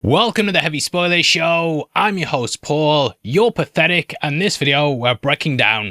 Welcome to the Heavy Spoilers Show. I'm your host Paul, you're pathetic, and this video we're breaking down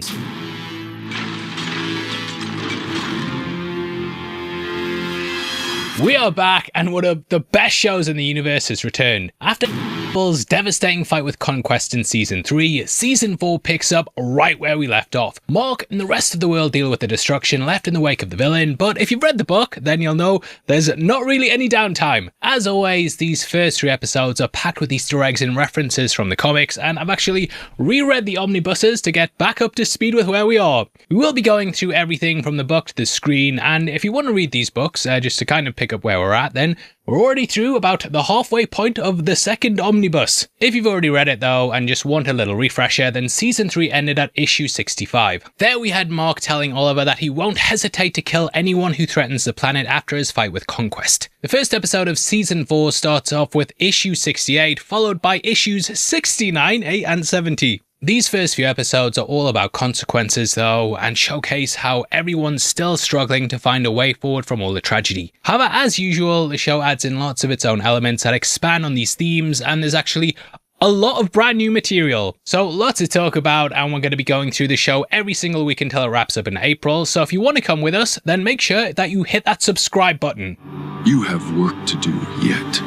We are back, and one of the best shows in the universe has returned. After Bull's devastating fight with Conquest in Season 3, Season 4 picks up right where we left off. Mark and the rest of the world deal with the destruction left in the wake of the villain, but if you've read the book, then you'll know there's not really any downtime. As always, these first 3 episodes are packed with Easter eggs and references from the comics, and I've actually reread the omnibuses to get back up to speed with where we are. We will be going through everything from the book to the screen, and if you want to read these books, just to kind of pick up where we're at, then we're already through about the halfway point of the second omnibus. If you've already read it though and just want a little refresher, then Season 3 ended at issue 65. There we had Mark telling Oliver that he won't hesitate to kill anyone who threatens the planet after his fight with Conquest. The first episode of Season 4 starts off with issue 68, followed by issues 69, 8 and 70. These first few episodes are all about consequences though, and showcase how everyone's still struggling to find a way forward from all the tragedy. However, as usual, the show adds in lots of its own elements that expand on these themes, and there's actually a lot of brand new material. So lots to talk about, and we're going to be going through the show every single week until it wraps up in April. So if you want to come with us, then make sure that you hit that subscribe button. You have work to do yet.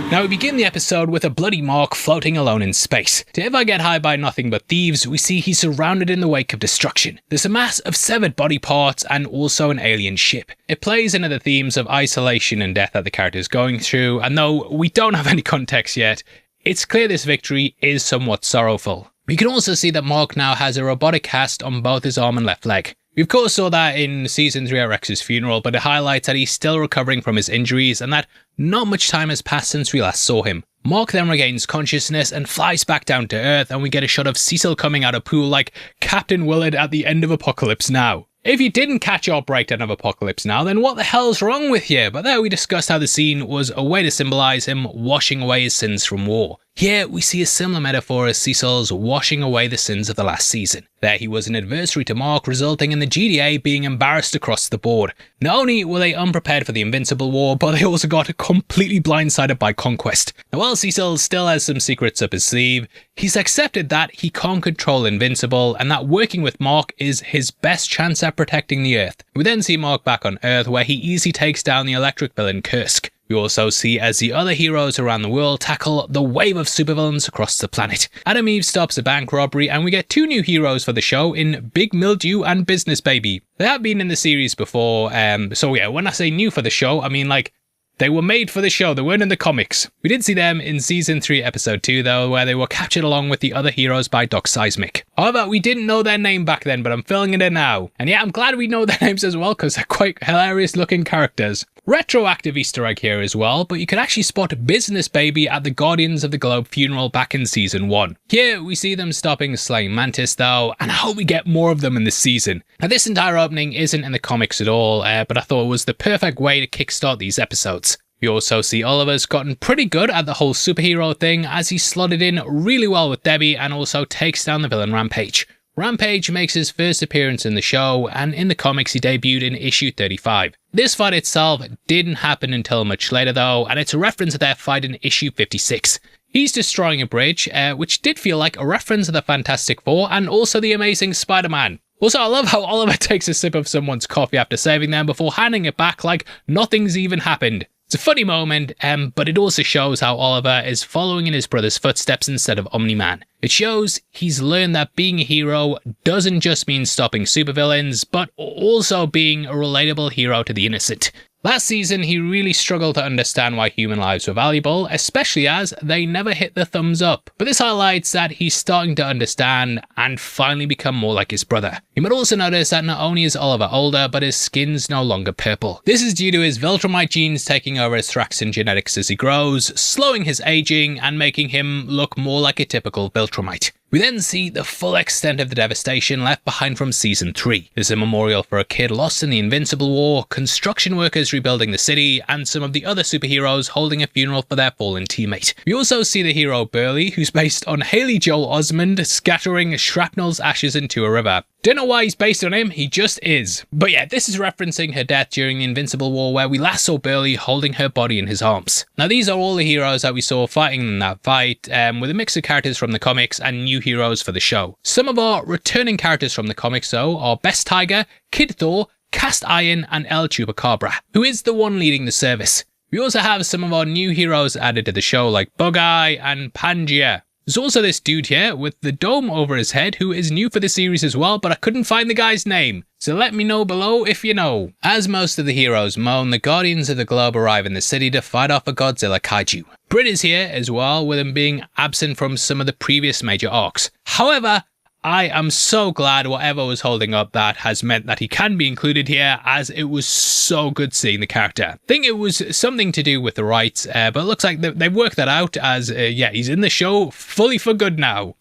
Now we begin the episode with a bloody Mark floating alone in space. To If I Get High by Nothing But Thieves, we see he's surrounded in the wake of destruction. There's a mass of severed body parts and also an alien ship. It plays into the themes of isolation and death that the character is going through, and though we don't have any context yet, it's clear this victory is somewhat sorrowful. We can also see that Mark now has a robotic cast on both his arm and left leg. We of course saw that in Season 3 at Rex's funeral, but it highlights that he's still recovering from his injuries and that not much time has passed since we last saw him. Mark then regains consciousness and flies back down to Earth, and we get a shot of Cecil coming out of pool like Captain Willard at the end of Apocalypse Now. If you didn't catch our breakdown of Apocalypse Now, then what the hell's wrong with you? But there we discussed how the scene was a way to symbolise him washing away his sins from war. Here we see a similar metaphor as Cecil's washing away the sins of the last season. There he was an adversary to Mark, resulting in the GDA being embarrassed across the board. Not only were they unprepared for the Invincible War, but they also got completely blindsided by Conquest. Now while Cecil still has some secrets up his sleeve, he's accepted that he can't control Invincible and that working with Mark is his best chance at protecting the Earth. We then see Mark back on Earth where he easily takes down the electric villain Kursk. We also see as the other heroes around the world tackle the wave of supervillains across the planet. Adam Eve stops a bank robbery, and we get 2 new heroes for the show in Big Mildew and Business Baby. They have been in the series before, so yeah, when I say new for the show, I mean like they were made for the show, they weren't in the comics. We did see them in Season 3 Episode 2 though, where they were captured along with the other heroes by Doc Seismic. However, we didn't know their name back then, but I'm filling it in now. And yeah, I'm glad we know their names as well, because they're quite hilarious looking characters. Retroactive Easter egg here as well, but you can actually spot Business Baby at the Guardians of the Globe funeral back in Season 1. Here we see them stopping Slaying Mantis though, and I hope we get more of them in this season. Now this entire opening isn't in the comics at all, but I thought it was the perfect way to kickstart these episodes. We also see Oliver's gotten pretty good at the whole superhero thing as he slotted in really well with Debbie and also takes down the villain Rampage. Rampage makes his first appearance in the show, and in the comics he debuted in issue 35. This fight itself didn't happen until much later though, and it's a reference to their fight in issue 56. He's destroying a bridge, which did feel like a reference to the Fantastic Four and also the Amazing Spider-Man. Also, I love how Oliver takes a sip of someone's coffee after saving them before handing it back like nothing's even happened. It's a funny moment, but it also shows how Oliver is following in his brother's footsteps instead of Omni-Man. It shows he's learned that being a hero doesn't just mean stopping supervillains, but also being a relatable hero to the innocent. Last season, he really struggled to understand why human lives were valuable, especially as they never hit the thumbs up. But this highlights that he's starting to understand and finally become more like his brother. You might also notice that not only is Oliver older, but his skin's no longer purple. This is due to his Viltromite genes taking over his Flaxan genetics as he grows, slowing his aging and making him look more like a typical Viltromite. We then see the full extent of the devastation left behind from Season 3. There's a memorial for a kid lost in the Invincible War, construction workers rebuilding the city, and some of the other superheroes holding a funeral for their fallen teammate. We also see the hero Burley, who's based on Haley Joel Osment, scattering shrapnel's ashes into a river. Don't know why he's based on him, he just is. But yeah, this is referencing her death during the Invincible War, where we last saw Burly holding her body in his arms. Now these are all the heroes that we saw fighting in that fight, with a mix of characters from the comics and new heroes for the show. Some of our returning characters from the comics though are Best Tiger, Kid Thor, Cast Iron and El Chupacabra, who is the one leading the service. We also have some of our new heroes added to the show like Bug-Eye and Pangaea. There's also this dude here with the dome over his head who is new for the series as well, but I couldn't find the guy's name, so let me know below if you know. As most of the heroes moan, the Guardians of the Globe arrive in the city to fight off a Godzilla kaiju. Brit is here as well, with him being absent from some of the previous major arcs. However, I am so glad whatever was holding up that has meant that he can be included here, as it was so good seeing the character. I think it was something to do with the rights, but it looks like they've worked that out as, yeah, he's in the show fully for good now.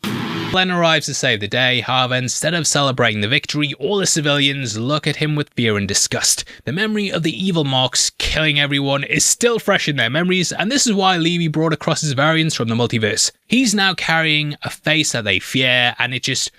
Len arrives to save the day. However, instead of celebrating the victory, all the civilians look at him with fear and disgust. The memory of the evil Marks killing everyone is still fresh in their memories, and this is why Levy brought across his variants from the multiverse. He's now carrying a face that they fear, and it just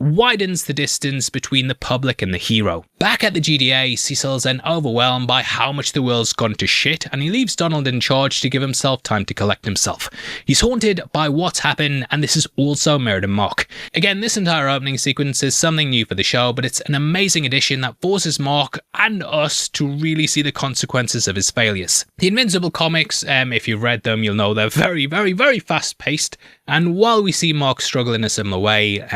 widens the distance between the public and the hero. Back at the GDA, Cecil's then overwhelmed by how much the world's gone to shit, and he leaves Donald in charge to give himself time to collect himself. He's haunted by what's happened, and this is also mirrored in Mark. Again, this entire opening sequence is something new for the show, but it's an amazing addition that forces Mark and us to really see the consequences of his failures. The Invincible comics, if you've read them, you'll know they're very, very, very fast-paced, and while we see Mark struggle in a similar way,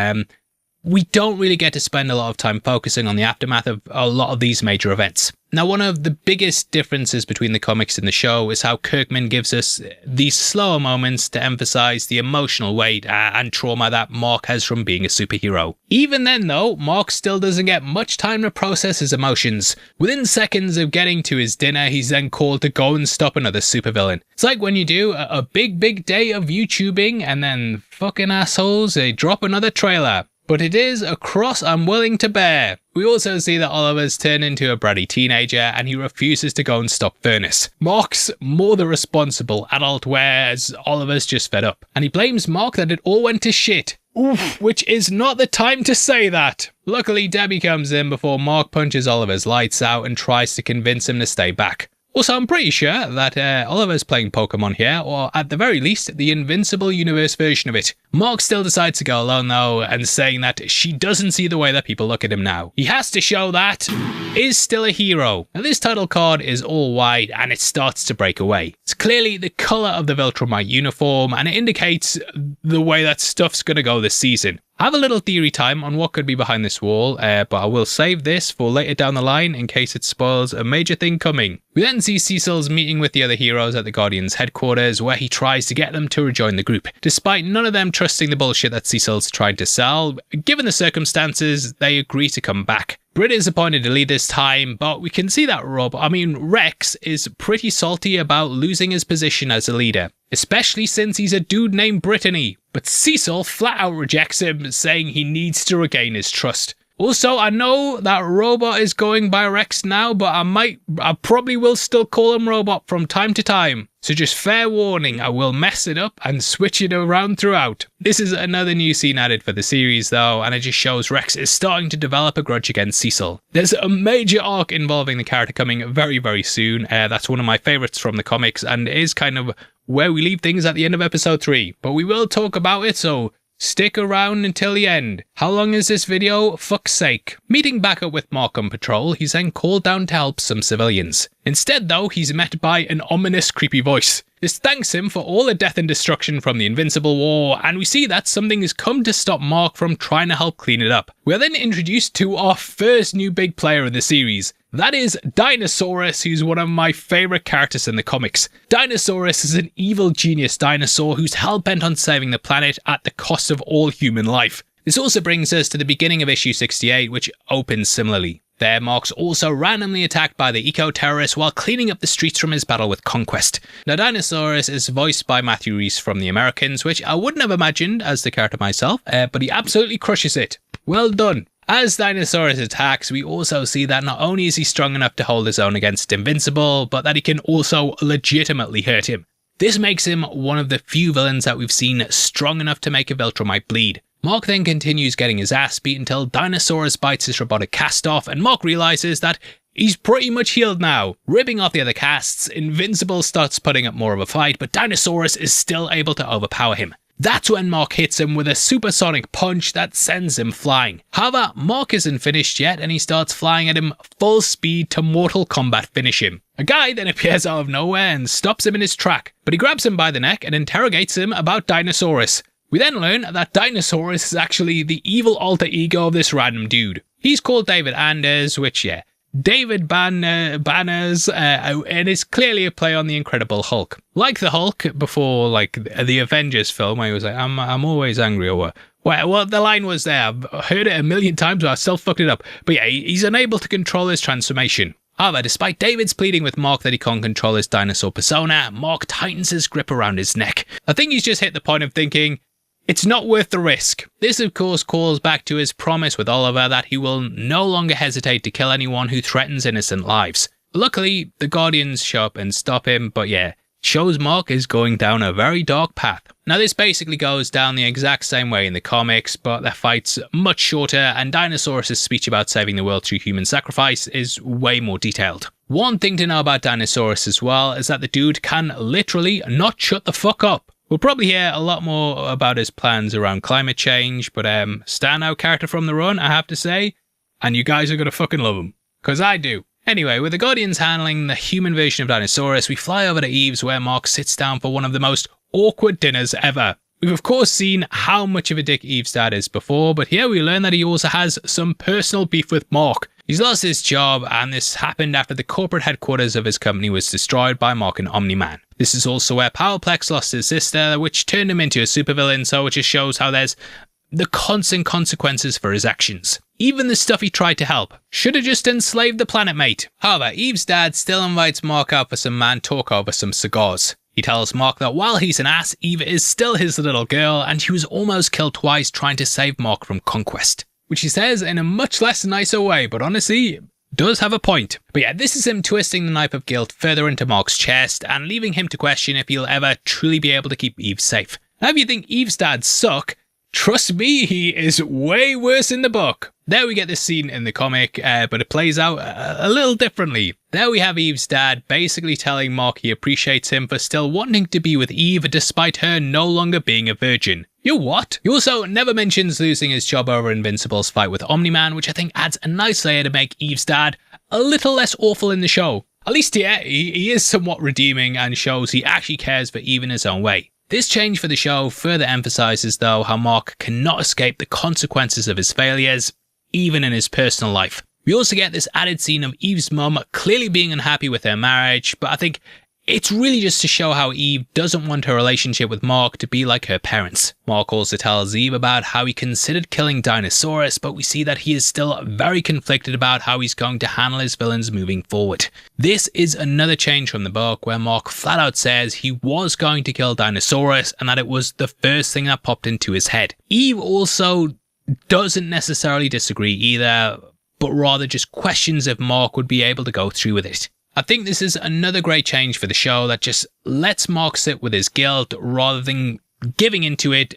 we don't really get to spend a lot of time focusing on the aftermath of a lot of these major events. Now, one of the biggest differences between the comics and the show is how Kirkman gives us these slower moments to emphasize the emotional weight and trauma that Mark has from being a superhero. Even then though, Mark still doesn't get much time to process his emotions. Within seconds of getting to his dinner, he's then called to go and stop another supervillain. It's like when you do a big day of YouTubing and then fucking assholes, they drop another trailer. But it is a cross I'm willing to bear. We also see that Oliver's turned into a bratty teenager and he refuses to go and stop Furnace. Mark's more the responsible adult, whereas Oliver's just fed up. And he blames Mark that it all went to shit. Oof, which is not the time to say that. Luckily, Debbie comes in before Mark punches Oliver's lights out and tries to convince him to stay back. Also, I'm pretty sure that Oliver's playing Pokemon here, or at the very least, the Invincible universe version of it. Mark still decides to go alone though, and saying that she doesn't see the way that people look at him now. He has to show that is still a hero. Now this title card is all white and it starts to break away. It's clearly the colour of the Viltromite uniform, and it indicates the way that stuff's gonna go this season. I have a little theory time on what could be behind this wall, but I will save this for later down the line in case it spoils a major thing coming. We then see Cecil's meeting with the other heroes at the Guardians headquarters, where he tries to get them to rejoin the group. Despite none of them trusting the bullshit that Cecil's tried to sell, given the circumstances, they agree to come back. Brit is appointed to lead this time, but we can see that Rex is pretty salty about losing his position as a leader, especially since he's a dude named Brittany. But Cecil flat out rejects him, saying he needs to regain his trust. Also, I know that Robot is going by Rex now, but I probably will still call him Robot from time to time. So just fair warning, I will mess it up and switch it around throughout. This is another new scene added for the series though, and it just shows Rex is starting to develop a grudge against Cecil. There's a major arc involving the character coming very, very soon. That's one of my favourites from the comics and is kind of where we leave things at the end of episode 3. But we will talk about it, so stick around until the end. How long is this video? Fuck's sake. Meeting back up with Mark on patrol, he's then called down to help some civilians. Instead though, he's met by an ominous creepy voice. This thanks him for all the death and destruction from the Invincible War, and we see that something has come to stop Mark from trying to help clean it up. We are then introduced to our first new big player in the series. That is Dinosaurus, who's one of my favourite characters in the comics. Dinosaurus is an evil genius dinosaur who's hell-bent on saving the planet at the cost of all human life. This also brings us to the beginning of issue 68, which opens similarly. There, Mark's also randomly attacked by the eco-terrorists while cleaning up the streets from his battle with Conquest. Now, Dinosaurus is voiced by Matthew Rhys from The Americans, which I wouldn't have imagined as the character myself, but he absolutely crushes it. Well done. As Dinosaurus attacks, we also see that not only is he strong enough to hold his own against Invincible, but that he can also legitimately hurt him. This makes him one of the few villains that we've seen strong enough to make a Viltromite bleed. Mark then continues getting his ass beat until Dinosaurus bites his robotic cast off, and Mark realizes that he's pretty much healed now. Ripping off the other casts, Invincible starts putting up more of a fight, but Dinosaurus is still able to overpower him. That's when Mark hits him with a supersonic punch that sends him flying. However, Mark isn't finished yet, and he starts flying at him full speed to Mortal Kombat finish him. A guy then appears out of nowhere and stops him in his track, but he grabs him by the neck and interrogates him about Dinosaurus. We then learn that Dinosaurus is actually the evil alter ego of this random dude. He's called David Anders, which, yeah, David Banners, and it's clearly a play on the Incredible Hulk. Like the Hulk before, like, the Avengers film, where he was like, I'm always angry, or what? Well, the line was there. I've heard it a million times, but I still fucked it up. But yeah, he's unable to control his transformation. However, despite David's pleading with Mark that he can't control his dinosaur persona, Mark tightens his grip around his neck. I think he's just hit the point of thinking, it's not worth the risk. This, of course, calls back to his promise with Oliver that he will no longer hesitate to kill anyone who threatens innocent lives. Luckily, the Guardians show up and stop him, but yeah, shows Mark is going down a very dark path. Now, this basically goes down the exact same way in the comics, but their fight's much shorter, and Dinosaurus' speech about saving the world through human sacrifice is way more detailed. One thing to know about Dinosaurus as well is that the dude can literally not shut the fuck up. We'll probably hear a lot more about his plans around climate change, but standout character from the run, I have to say, and you guys are gonna fucking love him, cause I do. Anyway, with the Guardians handling the human version of Dinosaurus, we fly over to Eve's where Mark sits down for one of the most awkward dinners ever. We've of course seen how much of a dick Eve's dad is before, but here we learn that he also has some personal beef with Mark. He's lost his job, and this happened after the corporate headquarters of his company was destroyed by Mark and Omni-Man. This is also where Powerplex lost his sister, which turned him into a supervillain, so it just shows how there's the constant consequences for his actions. Even the stuff he tried to help should have just enslaved the planet, mate. However, Eve's dad still invites Mark out for some man talk over some cigars. He tells Mark that while he's an ass, Eve is still his little girl, and he was almost killed twice trying to save Mark from Conquest. Which he says in a much less nicer way, but honestly, does have a point. But yeah, this is him twisting the knife of guilt further into Mark's chest and leaving him to question if he'll ever truly be able to keep Eve safe. Now, if you think Eve's dad suck, trust me, he is way worse in the book. There we get this scene in the comic, but it plays out a little differently. There we have Eve's dad basically telling Mark he appreciates him for still wanting to be with Eve despite her no longer being a virgin. You what? He also never mentions losing his job over Invincible's fight with Omni-Man, which I think adds a nice layer to make Eve's dad a little less awful in the show. At least yeah, he is somewhat redeeming and shows he actually cares for Eve in his own way. This change for the show further emphasizes though how Mark cannot escape the consequences of his failures, even in his personal life. We also get this added scene of Eve's mum clearly being unhappy with her marriage, but I think it's really just to show how Eve doesn't want her relationship with Mark to be like her parents. Mark also tells Eve about how he considered killing Dinosaurus, but we see that he is still very conflicted about how he's going to handle his villains moving forward. This is another change from the book where Mark flat out says he was going to kill Dinosaurus and that it was the first thing that popped into his head. Eve also doesn't necessarily disagree either, but rather just questions if Mark would be able to go through with it. I think this is another great change for the show that just lets Mark sit with his guilt rather than giving into it,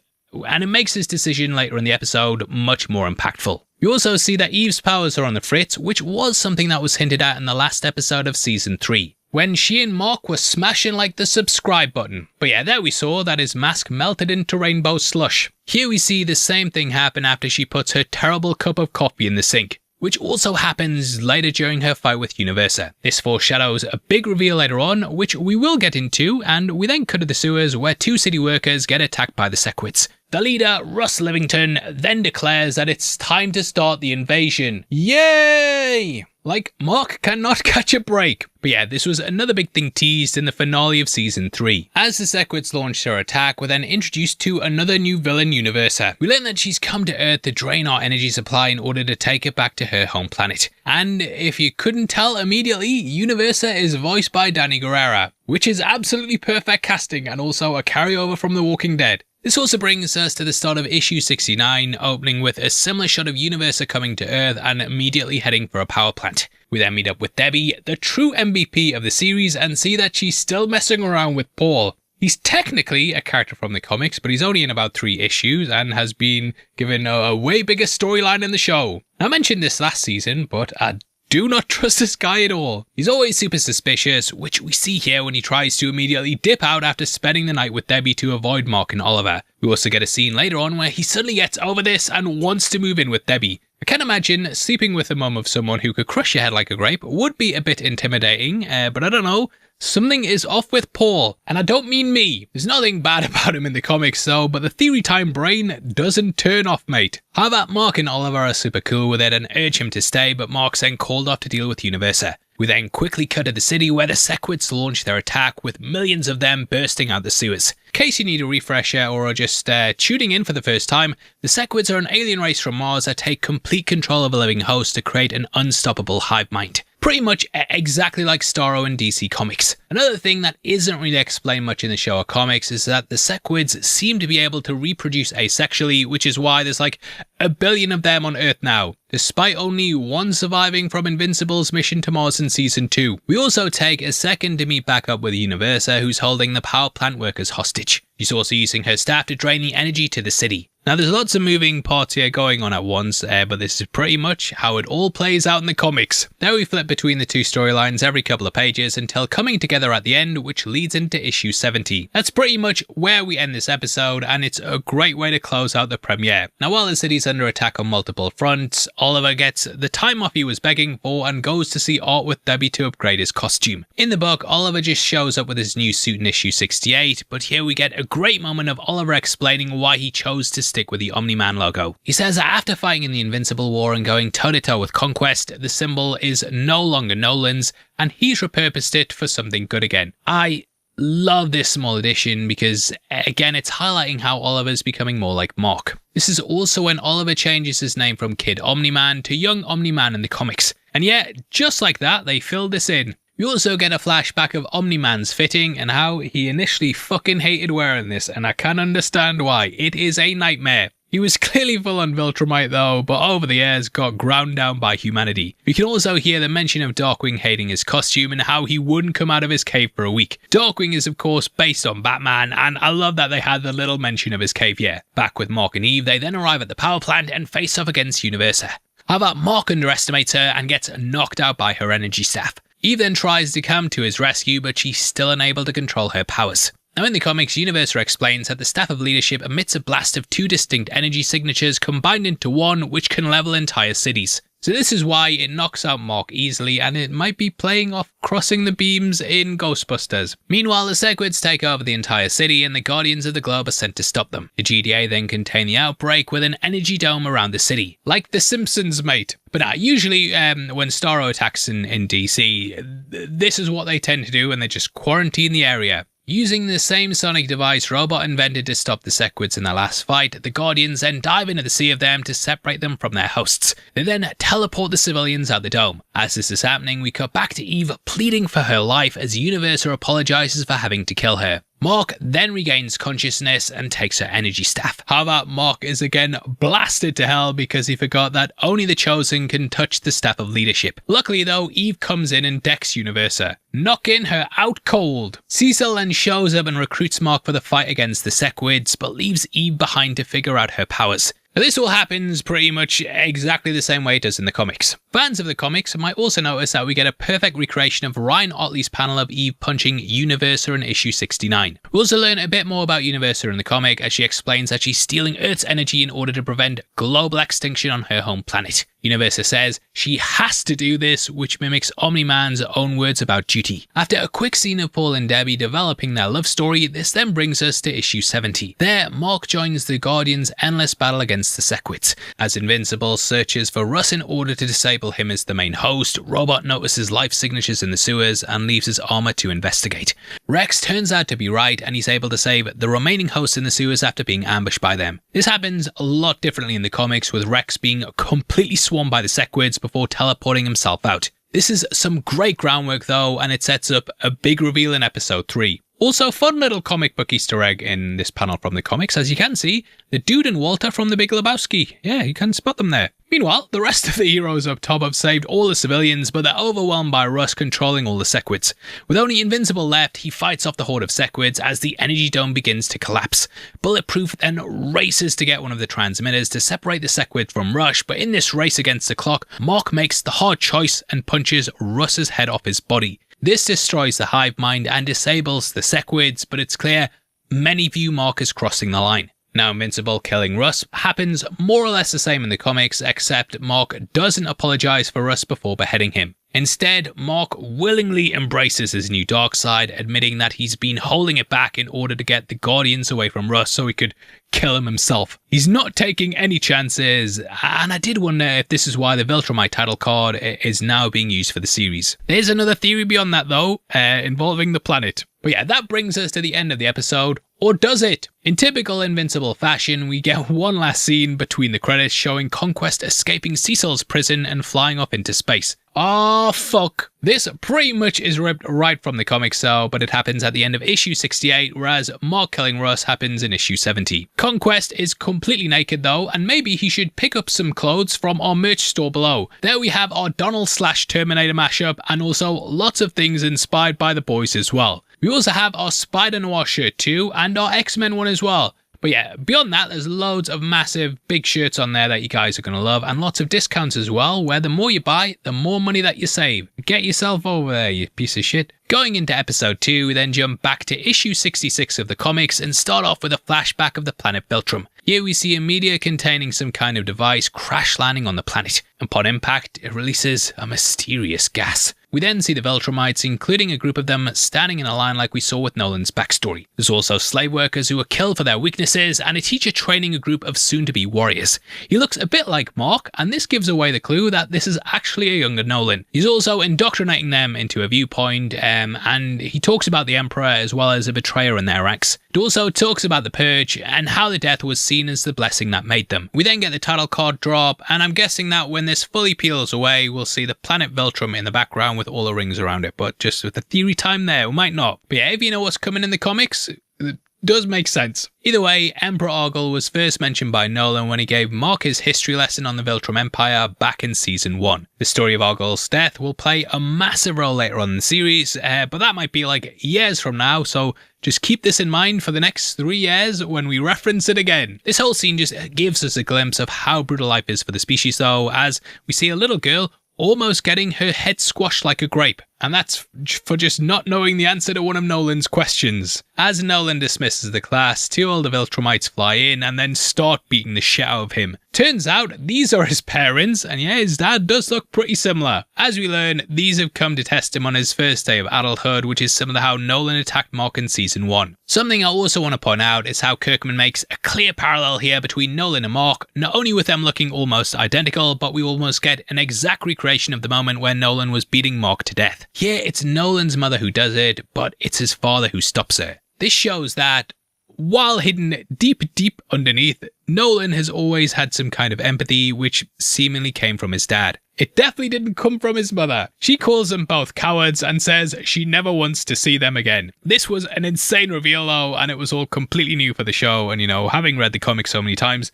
and it makes his decision later in the episode much more impactful. You also see that Eve's powers are on the fritz, which was something that was hinted at in the last episode of Season 3, when she and Mark were smashing like the subscribe button. But yeah, there we saw that his mask melted into rainbow slush. Here we see the same thing happen after she puts her terrible cup of coffee in the sink, which also happens later during her fight with Universa. This foreshadows a big reveal later on, which we will get into, and we then cut to the sewers where two city workers get attacked by the sequids. The leader, Russ Livington, then declares that it's time to start the invasion. Yay! Like, Mark cannot catch a break. But yeah, this was another big thing teased in the finale of Season 3. As the sequids launched their attack, we're then introduced to another new villain, Universa. We learn that she's come to Earth to drain our energy supply in order to take it back to her home planet. And if you couldn't tell immediately, Universa is voiced by Danny Guerrera, which is absolutely perfect casting and also a carryover from The Walking Dead. This also brings us to the start of issue 69, opening with a similar shot of Universa coming to Earth and immediately heading for a power plant. We then meet up with Debbie, the true MVP of the series, and see that she's still messing around with Paul. He's technically a character from the comics, but he's only in about 3 issues and has been given a way bigger storyline in the show. I mentioned this last season, but I do not trust this guy at all. He's always super suspicious, which we see here when he tries to immediately dip out after spending the night with Debbie to avoid Mark and Oliver. We also get a scene later on where he suddenly gets over this and wants to move in with Debbie. I can imagine sleeping with the mum of someone who could crush your head like a grape would be a bit intimidating, but I don't know. Something is off with Paul, and I don't mean me. There's nothing bad about him in the comics though, but the theory time brain doesn't turn off, mate. However, Mark and Oliver are super cool with it and urge him to stay, but Mark's then called off to deal with Universa. We then quickly cut to the city where the sequids launch their attack with millions of them bursting out the sewers. In case you need a refresher or are just tuning in for the first time, the sequids are an alien race from Mars that take complete control of a living host to create an unstoppable hive mind. Pretty much exactly like Starro in DC Comics. Another thing that isn't really explained much in the show or comics is that the sequids seem to be able to reproduce asexually, which is why there's like 1 billion of them on Earth now, despite only 1 surviving from Invincible's mission to Mars in Season 2. We also take a second to meet back up with Universa, who's holding the power plant workers hostage. She's also using her staff to drain the energy to the city. Now there's lots of moving parts here going on at once, but this is pretty much how it all plays out in the comics. There we flip between the 2 storylines every couple of pages until coming together at the end, which leads into issue 70. That's pretty much where we end this episode, and it's a great way to close out the premiere. Now while the city's under attack on multiple fronts, Oliver gets the time off he was begging for and goes to see Art with Debbie to upgrade his costume. In the book, Oliver just shows up with his new suit in issue 68, but here we get a great moment of Oliver explaining why he chose to stick with the Omni-Man logo. He says that after fighting in the Invincible War and going toe-to-toe with Conquest, the symbol is no longer Nolan's, and he's repurposed it for something good again. I love this small addition because, again, it's highlighting how Oliver's becoming more like Mark. This is also when Oliver changes his name from Kid Omni-Man to Young Omni-Man in the comics. And yeah, just like that, they filled this in. We also get a flashback of Omni-Man's fitting and how he initially fucking hated wearing this, and I can understand why. It is a nightmare. He was clearly full on Viltromite though, but over the years got ground down by humanity. We can also hear the mention of Darkwing hating his costume and how he wouldn't come out of his cave for a week. Darkwing is of course based on Batman, and I love that they had the little mention of his cave here. Back with Mark and Eve, they then arrive at the power plant and face off against Universa. However, Mark underestimates her and gets knocked out by her energy staff. Eve then tries to come to his rescue, but she's still unable to control her powers. Now in the comics, Universa explains that the Staff of Leadership emits a blast of 2 distinct energy signatures combined into one, which can level entire cities. So this is why it knocks out Mark easily, and it might be playing off crossing the beams in Ghostbusters. Meanwhile, the sequids take over the entire city and the Guardians of the Globe are sent to stop them. The GDA then contain the outbreak with an energy dome around the city. Like The Simpsons, mate. But usually when Starro attacks in DC, this is what they tend to do, and they just quarantine the area. Using the same sonic device Robot invented to stop the sequids in their last fight, the Guardians then dive into the sea of them to separate them from their hosts. They then teleport the civilians out the dome. As this is happening, we cut back to Eve pleading for her life as Universa apologizes for having to kill her. Mark then regains consciousness and takes her energy staff. However, Mark is again blasted to hell because he forgot that only the Chosen can touch the Staff of Leadership. Luckily though, Eve comes in and decks Universa, knocking her out cold. Cecil then shows up and recruits Mark for the fight against the sequids, but leaves Eve behind to figure out her powers. Now, this all happens pretty much exactly the same way it does in the comics. Fans of the comics might also notice that we get a perfect recreation of Ryan Ottley's panel of Eve punching Universa in issue 69. We also learn a bit more about Universa in the comic as she explains that she's stealing Earth's energy in order to prevent global extinction on her home planet. Universa says she has to do this, which mimics Omni-Man's own words about duty. After a quick scene of Paul and Debbie developing their love story, this then brings us to issue 70. There, Mark joins the Guardians' endless battle against the sequids. As Invincible searches for Russ in order to disable him as the main host, Robot notices life signatures in the sewers and leaves his armor to investigate. Rex turns out to be right and he's able to save the remaining hosts in the sewers after being ambushed by them. This happens a lot differently in the comics, with Rex being completely swarmed by the sequids before teleporting himself out. This is some great groundwork though, and it sets up a big reveal in episode 3. Also, fun little comic book Easter egg in this panel from the comics. As you can see, the dude and Walter from The Big Lebowski. Yeah, you can spot them there. Meanwhile, the rest of the heroes up top have saved all the civilians, but they're overwhelmed by Russ controlling all the sequids. With only Invincible left, he fights off the horde of sequids as the energy dome begins to collapse. Bulletproof then races to get one of the transmitters to separate the sequid from Rush, but in this race against the clock, Mark makes the hard choice and punches Russ's head off his body. This destroys the hive mind and disables the sequids, but it's clear many view Mark as crossing the line. Now, Invincible killing Russ happens more or less the same in the comics, except Mark doesn't apologize for Russ before beheading him. Instead, Mark willingly embraces his new dark side, admitting that he's been holding it back in order to get the Guardians away from Russ so he could kill him himself. He's not taking any chances, and I did wonder if this is why the Viltromite title card is now being used for the series. There's another theory beyond that though, involving the planet. But yeah, that brings us to the end of the episode. Or does it? In typical Invincible fashion, we get one last scene between the credits showing Conquest escaping Cecil's prison and flying off into space. Oh fuck. This pretty much is ripped right from the comics though, but it happens at the end of issue 68, whereas Mark killing Russ happens in issue 70. Conquest is completely naked though, and maybe he should pick up some clothes from our merch store below. There we have our Donald/Terminator mashup, and also lots of things inspired by the boys as well. We also have our Spider Noir shirt too, and our X-Men one as well. But yeah, beyond that, there's loads of massive big shirts on there that you guys are going to love, and lots of discounts as well, where the more you buy, the more money that you save. Get yourself over there, you piece of shit. Going into episode 2, we then jump back to issue 66 of the comics and start off with a flashback of the planet Viltrom. Here we see a meteor containing some kind of device crash landing on the planet. Upon impact, it releases a mysterious gas. We then see the Viltrumites, including a group of them, standing in a line like we saw with Nolan's backstory. There's also slave workers who are killed for their weaknesses, and a teacher training a group of soon-to-be warriors. He looks a bit like Mark, and this gives away the clue that this is actually a younger Nolan. He's also indoctrinating them into a viewpoint, and he talks about the Emperor as well as a betrayer in their ranks. It also talks about the Purge, and how the death was seen as the blessing that made them. We then get the title card drop, and I'm guessing that when this fully peels away, we'll see the planet Viltrom in the background with all the rings around it, but just with the theory time there, we might not. But yeah, if you know what's coming in the comics, it does make sense. Either way, Emperor Argyle was first mentioned by Nolan when he gave Mark his history lesson on the Viltrom Empire back in season 1. The story of Argyle's death will play a massive role later on in the series, but that might be like years from now, so just keep this in mind for the next 3 years when we reference it again. This whole scene just gives us a glimpse of how brutal life is for the species though, as we see a little girl almost getting her head squashed like a grape. And that's for just not knowing the answer to one of Nolan's questions. As Nolan dismisses the class, 2 older Viltrumites fly in and then start beating the shit out of him. Turns out these are his parents, and yeah, his dad does look pretty similar. As we learn, these have come to test him on his first day of adulthood, which is similar to how Nolan attacked Mark in season 1. Something I also want to point out is how Kirkman makes a clear parallel here between Nolan and Mark, not only with them looking almost identical, but we almost get an exact recreation of the moment where Nolan was beating Mark to death. Here, it's Nolan's mother who does it, but it's his father who stops her. This shows that, while hidden deep underneath, Nolan has always had some kind of empathy, which seemingly came from his dad. It definitely didn't come from his mother. She calls them both cowards and says she never wants to see them again. This was an insane reveal though, and it was all completely new for the show, and having read the comic so many times,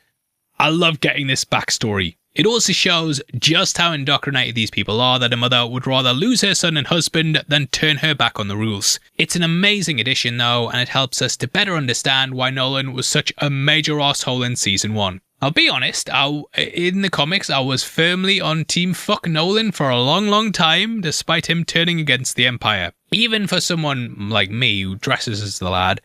I love getting this backstory. It also shows just how indoctrinated these people are, that a mother would rather lose her son and husband than turn her back on the rules. It's an amazing addition though, and it helps us to better understand why Nolan was such a major arsehole in season 1. I'll be honest, in the comics I was firmly on team fuck Nolan for a long time, despite him turning against the Empire. Even for someone like me who dresses as the lad,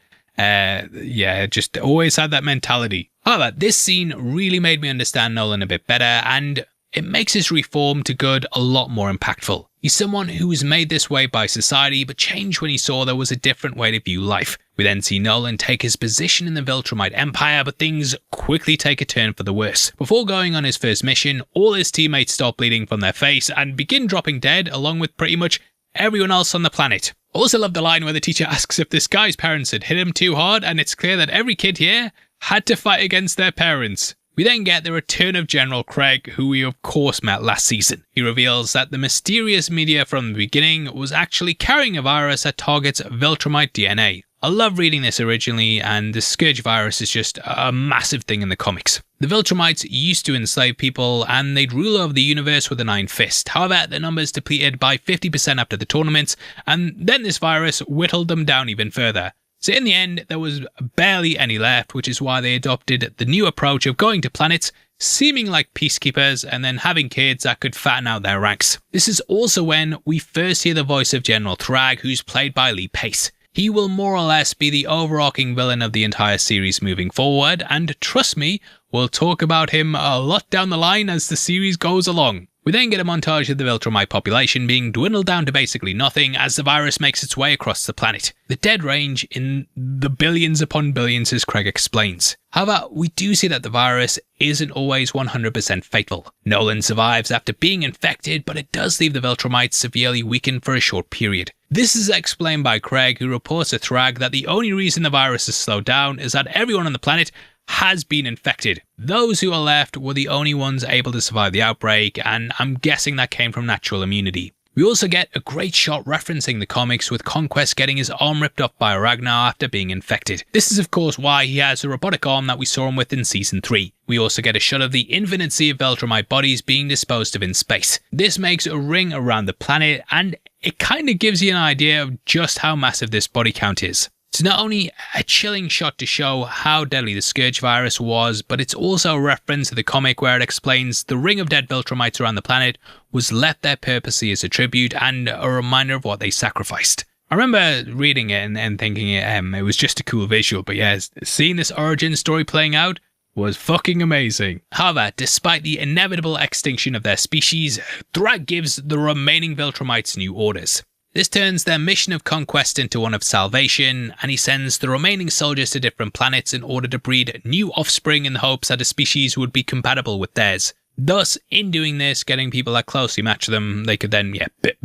just always had that mentality. However, this scene really made me understand Nolan a bit better, and it makes his reform to good a lot more impactful. He's someone who was made this way by society, but changed when he saw there was a different way to view life. We then see Nolan take his position in the Viltromite Empire, but things quickly take a turn for the worse. Before going on his first mission, all his teammates stop bleeding from their face and begin dropping dead, along with pretty much everyone else on the planet. Also love the line where the teacher asks if this guy's parents had hit him too hard, and it's clear that every kid here had to fight against their parents. We then get the return of General Craig, who we of course met last season. He reveals that the mysterious meteor from the beginning was actually carrying a virus that targets Viltromite DNA. I love reading this originally, and the Scourge virus is just a massive thing in the comics. The Viltrumites used to enslave people, and they'd rule over the universe with an iron fist. However, their numbers depleted by 50% after the tournament, and then this virus whittled them down even further. So in the end, there was barely any left, which is why they adopted the new approach of going to planets, seeming like peacekeepers, and then having kids that could fatten out their ranks. This is also when we first hear the voice of General Thrag, who's played by Lee Pace. He will more or less be the overarching villain of the entire series moving forward, and trust me, we'll talk about him a lot down the line as the series goes along. We then get a montage of the Viltromite population being dwindled down to basically nothing as the virus makes its way across the planet. The dead range in the billions upon billions, as Craig explains. However, we do see that the virus isn't always 100% fatal. Nolan survives after being infected, but it does leave the Viltrumites severely weakened for a short period. This is explained by Craig, who reports to Thrag that the only reason the virus is slowed down is that everyone on the planet has been infected. Those who are left were the only ones able to survive the outbreak, and I'm guessing that came from natural immunity. We also get a great shot referencing the comics with Conquest getting his arm ripped off by Ragnar after being infected. This is of course why he has the robotic arm that we saw him with in Season 3. We also get a shot of the infinite sea of Viltromite bodies being disposed of in space. This makes a ring around the planet, and it kind of gives you an idea of just how massive this body count is. It's not only a chilling shot to show how deadly the Scourge virus was, but it's also a reference to the comic where it explains the ring of dead Viltrumites around the planet was left there purposely as a tribute and a reminder of what they sacrificed. I remember reading it and thinking it was just a cool visual, but yeah, seeing this origin story playing out was fucking amazing. However, despite the inevitable extinction of their species, Thrag gives the remaining Viltrumites new orders. This turns their mission of conquest into one of salvation, and he sends the remaining soldiers to different planets in order to breed new offspring in the hopes that a species would be compatible with theirs. Thus, in doing this, getting people that closely match them, they could then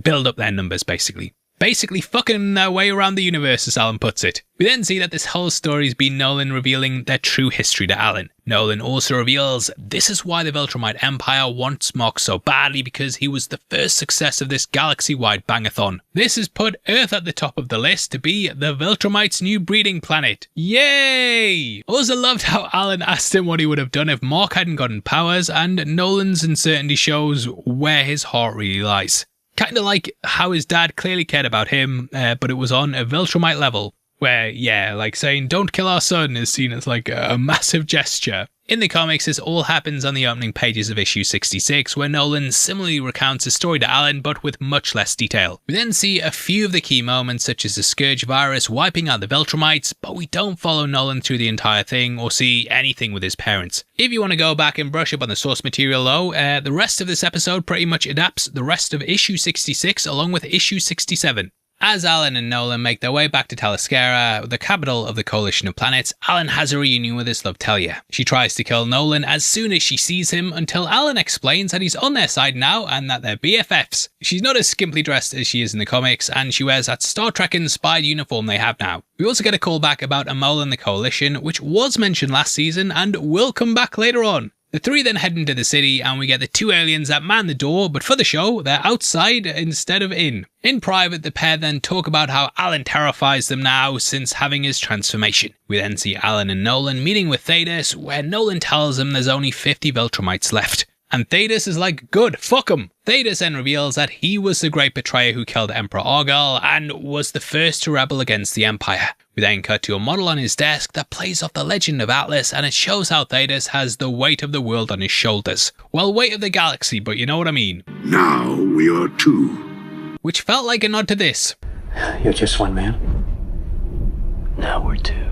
build up their numbers basically. Basically fucking their way around the universe, as Alan puts it. We then see that this whole story has been Nolan revealing their true history to Alan. Nolan also reveals this is why the Viltromite Empire wants Mark so badly, because he was the first success of this galaxy-wide bangathon. This has put Earth at the top of the list to be the Viltromite's new breeding planet. Yay! Also loved how Alan asked him what he would have done if Mark hadn't gotten powers, and Nolan's uncertainty shows where his heart really lies. Kinda like how his dad clearly cared about him, but it was on a Viltromite level. Where, yeah, like saying, don't kill our son is seen as like a massive gesture. In the comics, this all happens on the opening pages of issue 66, where Nolan similarly recounts his story to Alan, but with much less detail. We then see a few of the key moments, such as the Scourge virus wiping out the Viltrumites, but we don't follow Nolan through the entire thing or see anything with his parents. If you want to go back and brush up on the source material though, the rest of this episode pretty much adapts the rest of issue 66 along with issue 67. As Alan and Nolan make their way back to Thalaskara, the capital of the Coalition of Planets, Alan has a reunion with his love Talia. She tries to kill Nolan as soon as she sees him, until Alan explains that he's on their side now and that they're BFFs. She's not as skimpily dressed as she is in the comics, and she wears that Star Trek-inspired uniform they have now. We also get a callback about a mole in the Coalition, which was mentioned last season and will come back later on. The three then head into the city, and we get the two aliens that man the door, but for the show, they're outside instead of in. In private, the pair then talk about how Alan terrifies them now since having his transformation. We then see Alan and Nolan meeting with Thetis, where Nolan tells them there's only 50 Viltrumites left. And Thetis is like, good, fuck him. Thetis then reveals that he was the great betrayer who killed Emperor Argyll and was the first to rebel against the Empire. We then cut to a model on his desk that plays off the legend of Atlas, and it shows how Thetis has the weight of the world on his shoulders. Well, weight of the galaxy, but you know what I mean. Now we are two. Which felt like a nod to this. You're just one man. Now we're two.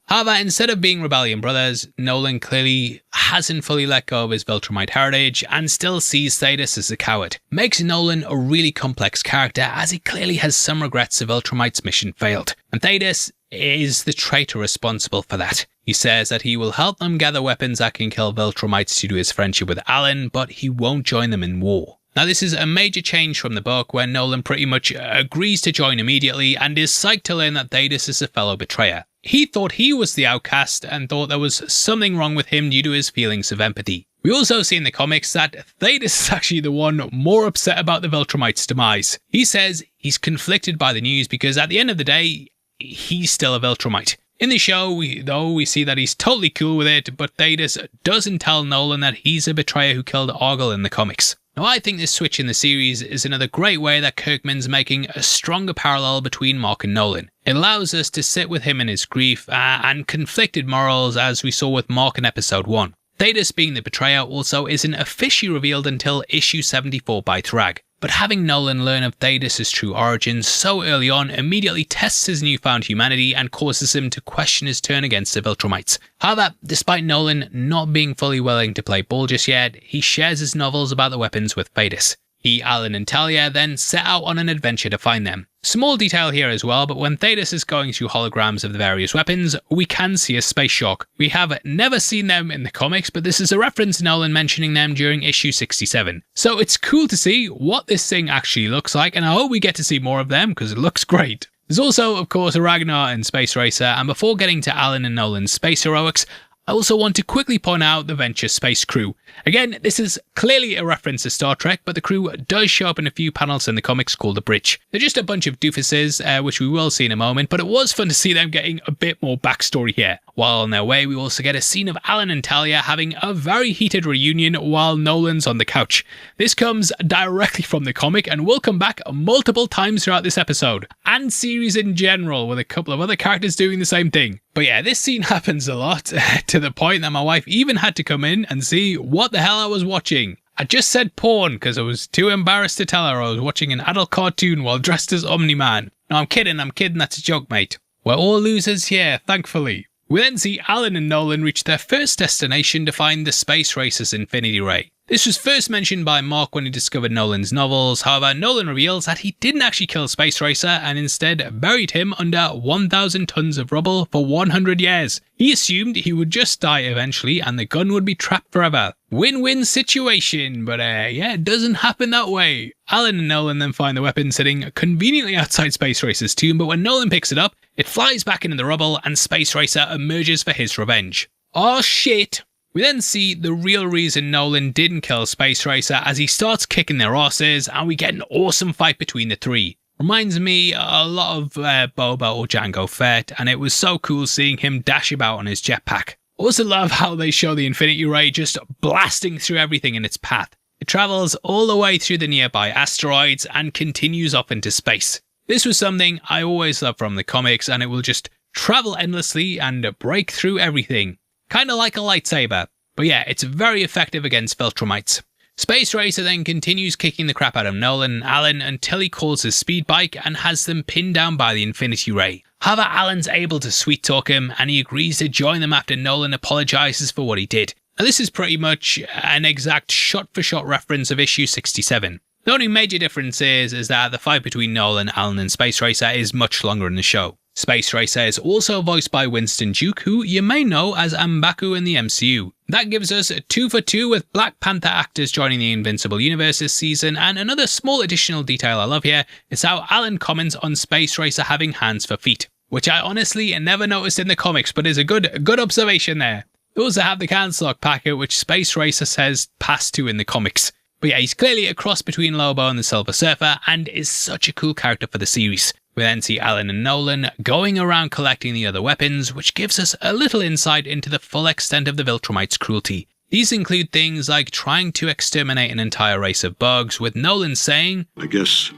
However, instead of being rebellion brothers, Nolan clearly hasn't fully let go of his Viltromite heritage and still sees Thetis as a coward. Makes Nolan a really complex character, as he clearly has some regrets the Viltromite's mission failed. And Thetis is the traitor responsible for that. He says that he will help them gather weapons that can kill Viltrumites due to his friendship with Alan, but he won't join them in war. Now this is a major change from the book, where Nolan pretty much agrees to join immediately and is psyched to learn that Thetis is a fellow betrayer. He thought he was the outcast and thought there was something wrong with him due to his feelings of empathy. We also see in the comics that Thetis is actually the one more upset about the Viltromite's demise. He says he's conflicted by the news because at the end of the day, he's still a Viltromite. In the show, we see that he's totally cool with it, but Thetis doesn't tell Nolan that he's a betrayer who killed Argyll in the comics. Now, I think this switch in the series is another great way that Kirkman's making a stronger parallel between Mark and Nolan. It allows us to sit with him in his grief and conflicted morals, as we saw with Mark in episode 1. Thetis being the betrayer also isn't officially revealed until issue 74 by Thrag, but having Nolan learn of Thetis' true origins so early on immediately tests his newfound humanity and causes him to question his turn against the Viltrumites. However, despite Nolan not being fully willing to play ball just yet, he shares his novels about the weapons with Thetis. He, Alan and Talia then set out on an adventure to find them. Small detail here as well, but when Thetis is going through holograms of the various weapons, we can see a space shark. We have never seen them in the comics, but this is a reference to Nolan mentioning them during issue 67. So it's cool to see what this thing actually looks like, and I hope we get to see more of them because it looks great. There's also, of course, a Ragnar and Space Racer, and before getting to Alan and Nolan's space heroics, I also want to quickly point out the Venture space crew. Again, this is clearly a reference to Star Trek, but the crew does show up in a few panels in the comics called The Bridge. They're just a bunch of doofuses, which we will see in a moment, but it was fun to see them getting a bit more backstory here. While on their way, we also get a scene of Alan and Talia having a very heated reunion while Nolan's on the couch. This comes directly from the comic and will come back multiple times throughout this episode, and series in general, with a couple of other characters doing the same thing. But yeah, this scene happens a lot, to the point that my wife even had to come in and see what the hell I was watching. I just said porn because I was too embarrassed to tell her I was watching an adult cartoon while dressed as Omni Man. No, I'm kidding, that's a joke, mate. We're all losers here, thankfully. We then see Alan and Nolan reach their first destination to find the Space Racer's Infinity Ray. This was first mentioned by Mark when he discovered Nolan's novels. However, Nolan reveals that he didn't actually kill Space Racer and instead buried him under 1,000 tons of rubble for 100 years. He assumed he would just die eventually and the gun would be trapped forever. Win-win situation, but yeah, it doesn't happen that way. Alan and Nolan then find the weapon sitting conveniently outside Space Racer's tomb, but when Nolan picks it up, it flies back into the rubble and Space Racer emerges for his revenge. Oh shit! We then see the real reason Nolan didn't kill Space Racer as he starts kicking their asses and we get an awesome fight between the three. Reminds me a lot of Boba or Jango Fett, and it was so cool seeing him dash about on his jetpack. Also love how they show the Infinity Ray just blasting through everything in its path. It travels all the way through the nearby asteroids and continues off into space. This was something I always loved from the comics, and it will just travel endlessly and break through everything. Kinda like a lightsaber. But yeah, it's very effective against Viltrumites. Space Racer then continues kicking the crap out of Nolan and Alan until he calls his speed bike and has them pinned down by the Infinity Ray. However, Alan's able to sweet talk him and he agrees to join them after Nolan apologizes for what he did. Now this is pretty much an exact shot-for-shot reference of issue 67. The only major difference is that the fight between Nolan, Alan and Space Racer is much longer in the show. Space Racer is also voiced by Winston Duke, who you may know as M'Baku in the MCU. That gives us 2 for 2 with Black Panther actors joining the Invincible universe this season, and another small additional detail I love here is how Alan comments on Space Racer having hands for feet, which I honestly never noticed in the comics, but is a good observation there. We also have the counsel packet, which Space Racer says pass to in the comics. But yeah, he's clearly a cross between Lobo and the Silver Surfer, and is such a cool character for the series. We then see Alan and Nolan going around collecting the other weapons, which gives us a little insight into the full extent of the Viltrumites' cruelty. These include things like trying to exterminate an entire race of bugs, with Nolan saying, I guess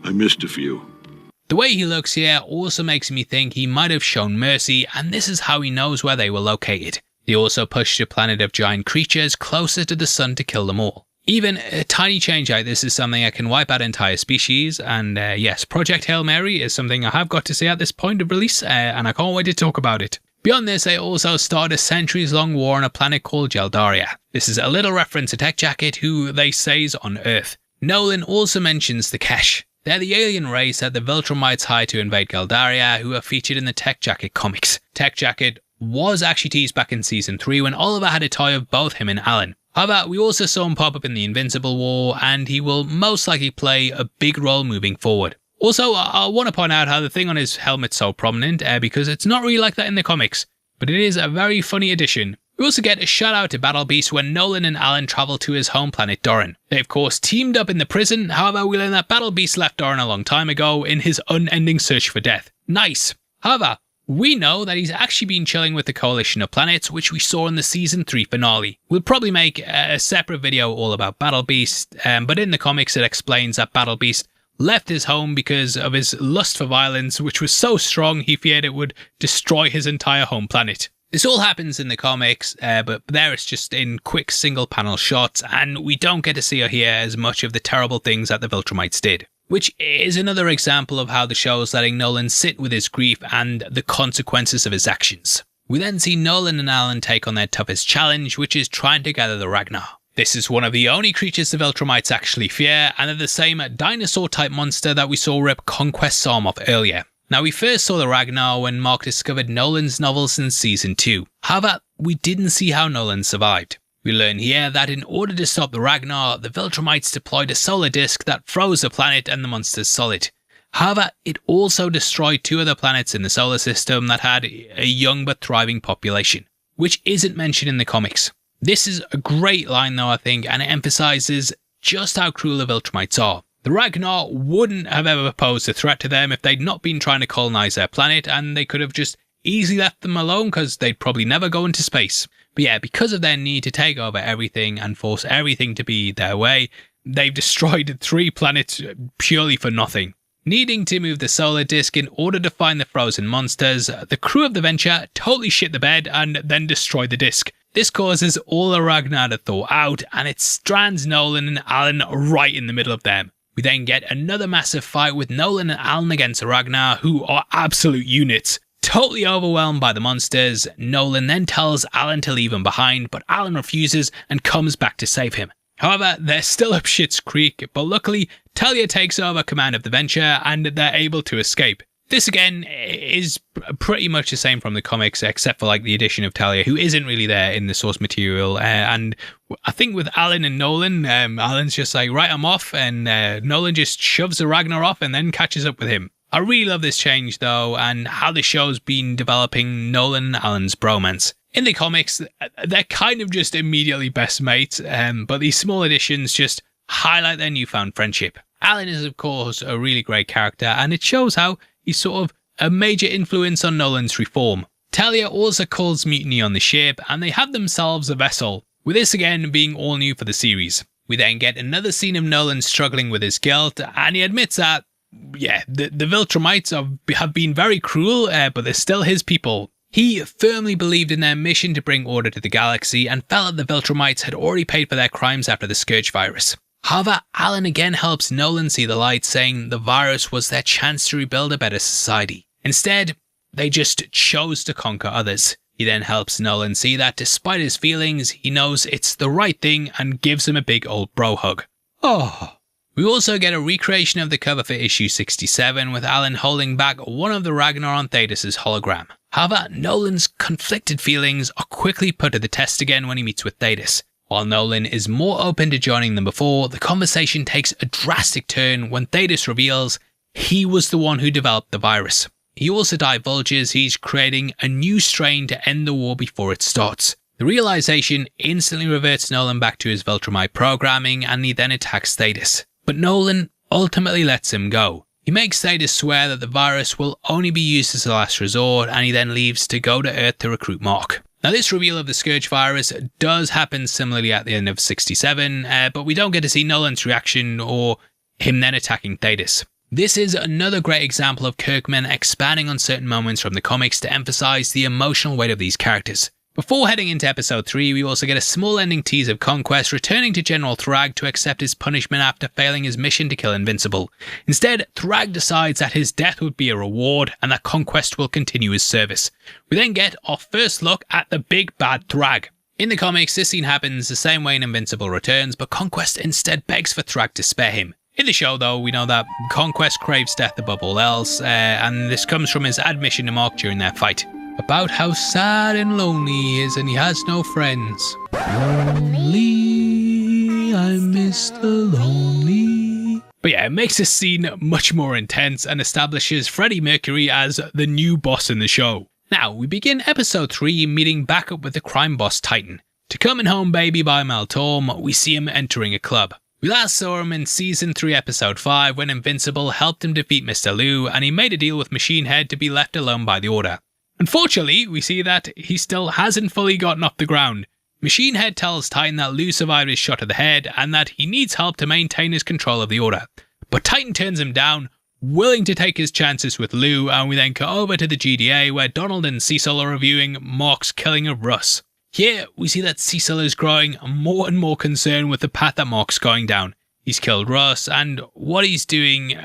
I missed a few. The way he looks here also makes me think he might have shown mercy, and this is how he knows where they were located. He also pushed a planet of giant creatures closer to the sun to kill them all. Even a tiny change like this is something that can wipe out entire species, and yes, Project Hail Mary is something I have got to say at this point of release, and I can't wait to talk about it. Beyond this, they also started a centuries-long war on a planet called Jeldaria. This is a little reference to Tech Jacket, who they say is on Earth. Nolan also mentions the Kesh. They're the alien race that the Viltrumites hired to invade Jeldaria, who are featured in the Tech Jacket comics. Tech Jacket was actually teased back in Season 3 when Oliver had a toy of both him and Alan. However, we also saw him pop up in the Invincible War, and he will most likely play a big role moving forward. Also, I want to point out how the thing on his helmet's so prominent, because it's not really like that in the comics, but it is a very funny addition. We also get a shout out to Battle Beast when Nolan and Alan travel to his home planet Doran. They of course teamed up in the prison, however we learn that Battle Beast left Doran a long time ago in his unending search for death. Nice. However, we know that he's actually been chilling with the coalition of planets, which we saw in the Season 3 finale. We'll probably make a separate video all about Battle Beast, but in the comics it explains that Battle Beast left his home because of his lust for violence, which was so strong he feared it would destroy his entire home planet. This all happens in the comics, but there it's just in quick single panel shots, and we don't get to see or hear as much of the terrible things that the Viltrumites did. Which is another example of how the show is letting Nolan sit with his grief and the consequences of his actions. We then see Nolan and Alan take on their toughest challenge, which is trying to gather the Ragnar. This is one of the only creatures the Viltrumites actually fear, and they're the same dinosaur-type monster that we saw rip Conquest's arm off earlier. Now, we first saw the Ragnar when Mark discovered Nolan's novels in Season 2. However, we didn't see how Nolan survived. We learn here that in order to stop the Ragnar, the Viltrumites deployed a solar disk that froze the planet and the monsters solid. However, it also destroyed 2 other planets in the solar system that had a young but thriving population, which isn't mentioned in the comics. This is a great line though, I think, and it emphasizes just how cruel the Viltrumites are. The Ragnar wouldn't have ever posed a threat to them if they'd not been trying to colonize their planet, and they could have just easily left them alone because they'd probably never go into space. But yeah, because of their need to take over everything and force everything to be their way, they've destroyed 3 planets purely for nothing. Needing to move the solar disk in order to find the frozen monsters, the crew of the Venture totally shit the bed and then destroy the disk. This causes all the Ragnar to thaw out, and it strands Nolan and Alan right in the middle of them. We then get another massive fight with Nolan and Alan against the Ragnar, who are absolute units. Totally overwhelmed by the monsters, Nolan then tells Alan to leave him behind, but Alan refuses and comes back to save him. However, they're still up Shit's Creek, but luckily, Talia takes over command of the Venture and they're able to escape. This again is pretty much the same from the comics, except for like the addition of Talia, who isn't really there in the source material. And I think with Alan and Nolan, Alan's just like, right, I'm off, and Nolan just shoves the Ragnar off and then catches up with him. I really love this change though, and how the show's been developing Nolan and Alan's bromance. In the comics, they're kind of just immediately best mates, but these small additions just highlight their newfound friendship. Alan is of course a really great character, and it shows how he's sort of a major influence on Nolan's reform. Talia also calls mutiny on the ship, and they have themselves a vessel, with this again being all new for the series. We then get another scene of Nolan struggling with his guilt, and he admits that yeah, the Viltrumites have been very cruel, but they're still his people. He firmly believed in their mission to bring order to the galaxy and felt that the Viltrumites had already paid for their crimes after the Scourge virus. However, Alan again helps Nolan see the light, saying the virus was their chance to rebuild a better society. Instead, they just chose to conquer others. He then helps Nolan see that despite his feelings, he knows it's the right thing and gives him a big old bro hug. Oh. We also get a recreation of the cover for issue 67 with Alan holding back one of the Ragnar on Thetis' hologram. However, Nolan's conflicted feelings are quickly put to the test again when he meets with Thetis. While Nolan is more open to joining them before, the conversation takes a drastic turn when Thetis reveals he was the one who developed the virus. He also divulges he's creating a new strain to end the war before it starts. The realization instantly reverts Nolan back to his Viltromite programming, and he then attacks Thetis. But Nolan ultimately lets him go. He makes Thetis swear that the virus will only be used as a last resort, and he then leaves to go to Earth to recruit Mark. Now, this reveal of the Scourge virus does happen similarly at the end of 67, but we don't get to see Nolan's reaction or him then attacking Thetis. This is another great example of Kirkman expanding on certain moments from the comics to emphasize the emotional weight of these characters. Before heading into episode 3, we also get a small ending tease of Conquest returning to General Thragg to accept his punishment after failing his mission to kill Invincible. Instead, Thragg decides that his death would be a reward and that Conquest will continue his service. We then get our first look at the big bad Thragg. In the comics, this scene happens the same way in Invincible returns, but Conquest instead begs for Thragg to spare him. In the show though, we know that Conquest craves death above all else, and this comes from his admission to Mark during their fight. About how sad and lonely he is and he has no friends. Lonely, I miss the lonely. But yeah, it makes this scene much more intense and establishes Freddie Mercury as the new boss in the show. Now, we begin episode 3 meeting back up with the crime boss Titan. To Coming Home Baby by Viltrom, we see him entering a club. We last saw him in Season 3 Episode 5 when Invincible helped him defeat Mr. Lu and he made a deal with Machine Head to be left alone by the Order. Unfortunately, we see that he still hasn't fully gotten off the ground. Machine Head tells Titan that Lu survived his shot to the head and that he needs help to maintain his control of the Order. But Titan turns him down, willing to take his chances with Lu, and we then cut over to the GDA where Donald and Cecil are reviewing Mark's killing of Russ. Here, we see that Cecil is growing more and more concerned with the path that Mark's going down. He's killed Russ, and what he's doing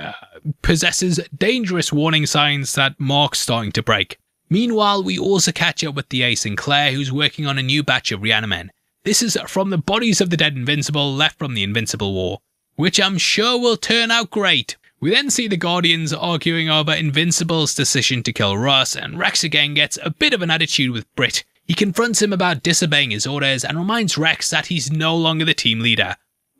possesses dangerous warning signs that Mark's starting to break. Meanwhile, we also catch up with DA Sinclair, who's working on a new batch of Reanimen. This is from the bodies of the dead Invincible left from the Invincible War, which I'm sure will turn out great. We then see the Guardians arguing over Invincible's decision to kill Russ, and Rex again gets a bit of an attitude with Britt. He confronts him about disobeying his orders and reminds Rex that he's no longer the team leader.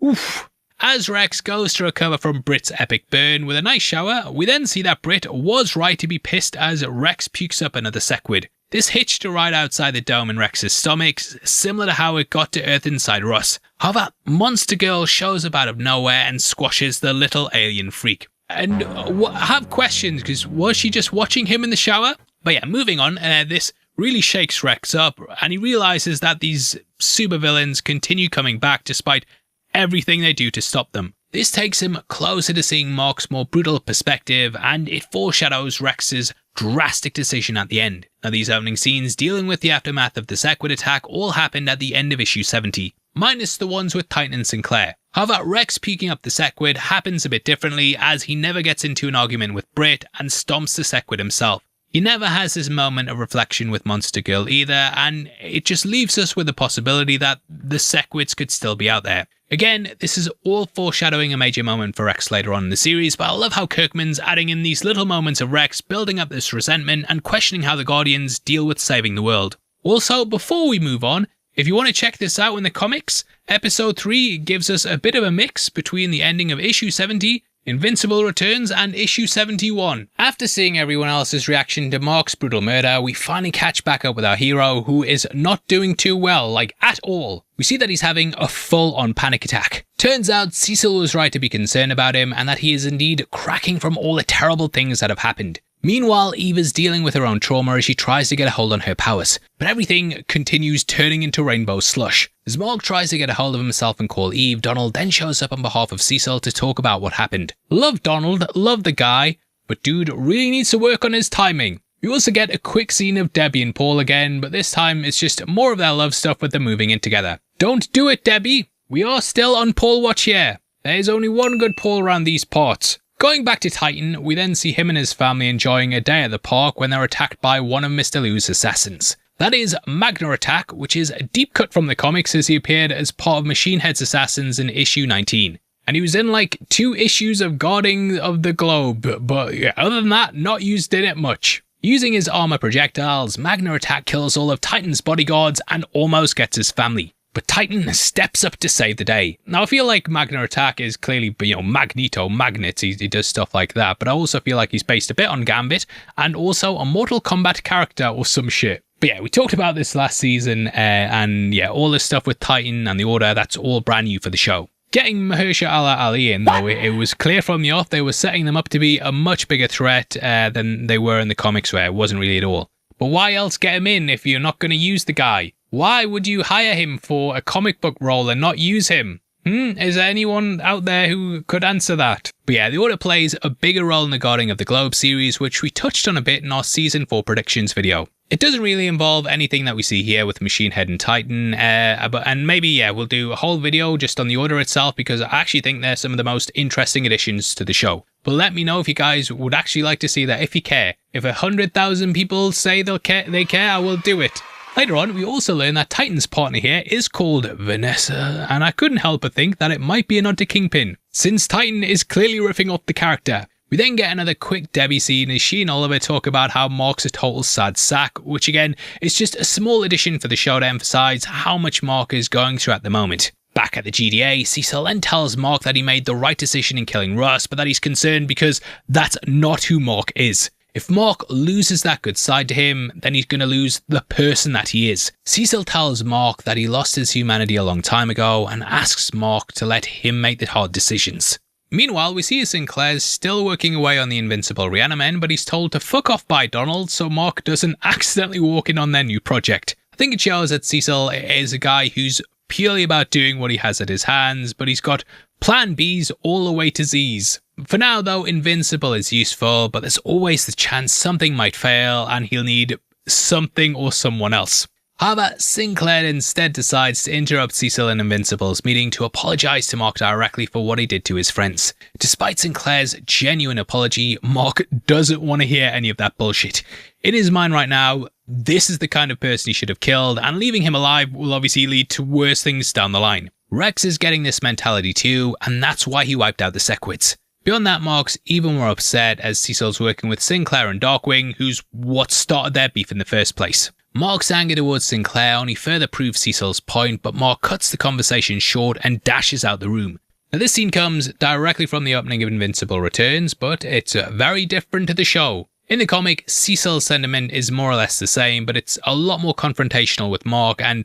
Oof. As Rex goes to recover from Britt's epic burn with a nice shower, we then see that Britt was right to be pissed as Rex pukes up another sequid. This hitched a ride outside the dome in Rex's stomach, similar to how it got to Earth inside Russ. However, Monster Girl shows up out of nowhere and squashes the little alien freak. And I have questions, because was she just watching him in the shower? But yeah, moving on, this really shakes Rex up, and he realizes that these supervillains continue coming back despite everything they do to stop them. This takes him closer to seeing Mark's more brutal perspective, and it foreshadows Rex's drastic decision at the end. Now, these opening scenes dealing with the aftermath of the Sequid attack all happened at the end of issue 70, minus the ones with Titan and Sinclair. However, Rex picking up the Sequid happens a bit differently, as he never gets into an argument with Britt and stomps the Sequid himself. He never has this moment of reflection with Monster Girl either, and it just leaves us with the possibility that the Sequids could still be out there. Again, this is all foreshadowing a major moment for Rex later on in the series, but I love how Kirkman's adding in these little moments of Rex building up this resentment and questioning how the Guardians deal with saving the world. Also, before we move on, if you want to check this out in the comics, Episode 3 gives us a bit of a mix between the ending of issue 70, Invincible returns, and issue 71. After seeing everyone else's reaction to Mark's brutal murder, we finally catch back up with our hero, who is not doing too well, like at all. We see that he's having a full-on panic attack. Turns out Cecil was right to be concerned about him, and that he is indeed cracking from all the terrible things that have happened. Meanwhile, Eve is dealing with her own trauma as she tries to get a hold on her powers, but everything continues turning into rainbow slush. As Mark tries to get a hold of himself and call Eve, Donald then shows up on behalf of Cecil to talk about what happened. Love Donald, love the guy, but dude really needs to work on his timing. We also get a quick scene of Debbie and Paul again, but this time it's just more of their love stuff with them moving in together. Don't do it, Debbie! We are still on Paul watch here. There's only one good Paul around these parts. Going back to Titan, we then see him and his family enjoying a day at the park when they're attacked by one of Mr. Lu's assassins. That is Ragnar Attack, which is a deep cut from the comics as he appeared as part of Machine Head's assassins in issue 19. And he was in like 2 issues of Guarding of the Globe, but yeah, other than that, not used in it much. Using his armor projectiles, Ragnar Attack kills all of Titan's bodyguards and almost gets his family. But Titan steps up to save the day. Now, I feel like Ragnar Attack is clearly, Magneto, magnets, he does stuff like that, but I also feel like he's based a bit on Gambit, and also a Mortal Kombat character or some shit. But yeah, we talked about this last season, and yeah, all this stuff with Titan and the Order, that's all brand new for the show. Getting Mahershala Ali in, though, it was clear from the off they were setting them up to be a much bigger threat than they were in the comics, where it wasn't really at all. But why else get him in if you're not going to use the guy? Why would you hire him for a comic book role and not use him? Is there anyone out there who could answer that? But yeah, the Order plays a bigger role in the Guarding of the Globe series, which we touched on a bit in our Season 4 predictions video. It doesn't really involve anything that we see here with Machine Head and Titan, and maybe, we'll do a whole video just on the Order itself, because I actually think they're some of the most interesting additions to the show. But let me know if you guys would actually like to see that, if you care. If 100,000 people say they care, I will do it. Later on, we also learn that Titan's partner here is called Vanessa, and I couldn't help but think that it might be a nod to Kingpin, since Titan is clearly riffing off the character. We then get another quick Debbie scene as she and Oliver talk about how Mark's a total sad sack, which again is just a small addition for the show to emphasize how much Mark is going through at the moment. Back at the GDA, Cecil then tells Mark that he made the right decision in killing Russ, but that he's concerned because that's not who Mark is. If Mark loses that good side to him, then he's going to lose the person that he is. Cecil tells Mark that he lost his humanity a long time ago and asks Mark to let him make the hard decisions. Meanwhile, we see Sinclair's still working away on the Invincible Reanimen, but he's told to fuck off by Donald so Mark doesn't accidentally walk in on their new project. I think it shows that Cecil is a guy who's purely about doing what he has at his hands, but he's got plan Bs all the way to Zs. For now though, Invincible is useful, but there's always the chance something might fail and he'll need something or someone else. However, Sinclair instead decides to interrupt Cecil and Invincible's meeting to apologise to Mark directly for what he did to his friends. Despite Sinclair's genuine apology, Mark doesn't want to hear any of that bullshit. In his mind right now, this is the kind of person he should have killed, and leaving him alive will obviously lead to worse things down the line. Rex is getting this mentality too, and that's why he wiped out the sequids. Beyond that, Mark's even more upset as Cecil's working with Sinclair and Darkwing, who's what started their beef in the first place. Mark's anger towards Sinclair only further proves Cecil's point, but Mark cuts the conversation short and dashes out the room. Now this scene comes directly from the opening of Invincible Returns, but it's very different to the show. In the comic, Cecil's sentiment is more or less the same, but it's a lot more confrontational with Mark, and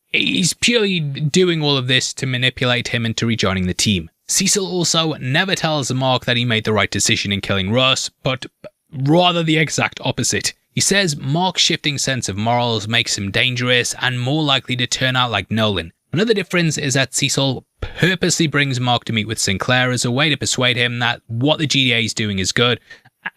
he's purely doing all of this to manipulate him into rejoining the team. Cecil also never tells Mark that he made the right decision in killing Russ, but rather the exact opposite. He says Mark's shifting sense of morals makes him dangerous and more likely to turn out like Nolan. Another difference is that Cecil purposely brings Mark to meet with Sinclair as a way to persuade him that what the GDA is doing is good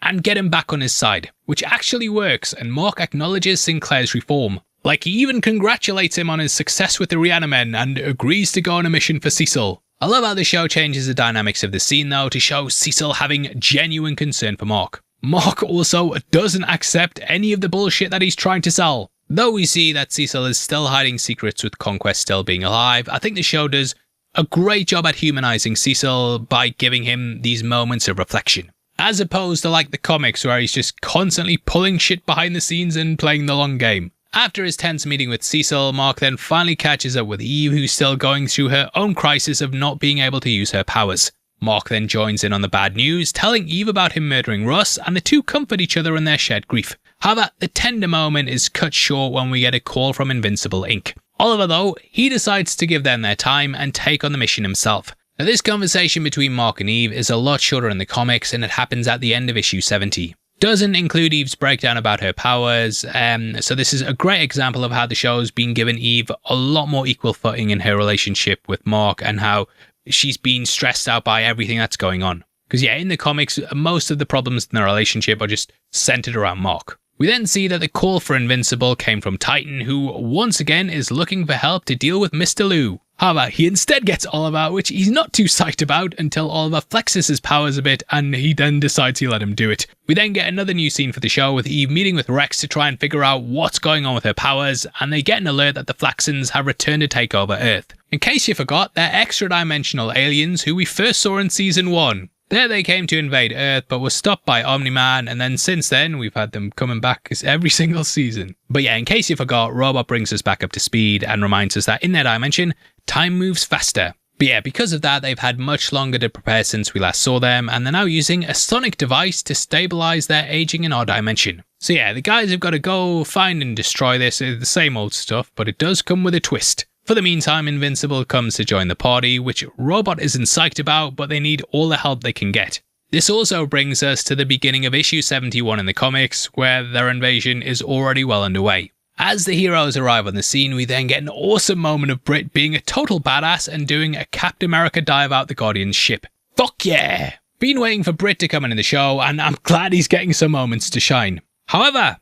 and get him back on his side, which actually works, and Mark acknowledges Sinclair's reform. Like, he even congratulates him on his success with the Reanimen and agrees to go on a mission for Cecil. I love how the show changes the dynamics of the scene though to show Cecil having genuine concern for Mark. Mark also doesn't accept any of the bullshit that he's trying to sell. Though we see that Cecil is still hiding secrets with Conquest still being alive, I think the show does a great job at humanizing Cecil by giving him these moments of reflection. As opposed to like the comics where he's just constantly pulling shit behind the scenes and playing the long game. After his tense meeting with Cecil, Mark then finally catches up with Eve, who's still going through her own crisis of not being able to use her powers. Mark then joins in on the bad news, telling Eve about him murdering Russ, and the two comfort each other in their shared grief. However, the tender moment is cut short when we get a call from Invincible Inc. Oliver, though, he decides to give them their time and take on the mission himself. Now, this conversation between Mark and Eve is a lot shorter in the comics, and it happens at the end of issue 70. Doesn't include Eve's breakdown about her powers, so this is a great example of how the show's been giving Eve a lot more equal footing in her relationship with Mark and how she's been stressed out by everything that's going on. Because yeah, in the comics, most of the problems in the relationship are just centered around Mark. We then see that the call for Invincible came from Titan, who once again is looking for help to deal with Mr. Lou. However, he instead gets Oliver, which he's not too psyched about until Oliver flexes his powers a bit and he then decides he'll let him do it. We then get another new scene for the show with Eve meeting with Rex to try and figure out what's going on with her powers, and they get an alert that the Flaxans have returned to take over Earth. In case you forgot, they're extra-dimensional aliens who we first saw in Season 1. There they came to invade Earth, but were stopped by Omni-Man, and then since then, we've had them coming back every single season. But yeah, in case you forgot, Robot brings us back up to speed and reminds us that in their dimension, time moves faster. But yeah, because of that, they've had much longer to prepare since we last saw them, and they're now using a sonic device to stabilize their aging in our dimension. So yeah, the guys have got to go find and destroy this, the same old stuff, but it does come with a twist. For the meantime, Invincible comes to join the party, which Robot isn't psyched about, but they need all the help they can get. This also brings us to the beginning of issue 71 in the comics, where their invasion is already well underway. As the heroes arrive on the scene, we then get an awesome moment of Brit being a total badass and doing a Captain America dive out the Guardian's ship. Fuck yeah! Been waiting for Brit to come into the show, and I'm glad he's getting some moments to shine. However,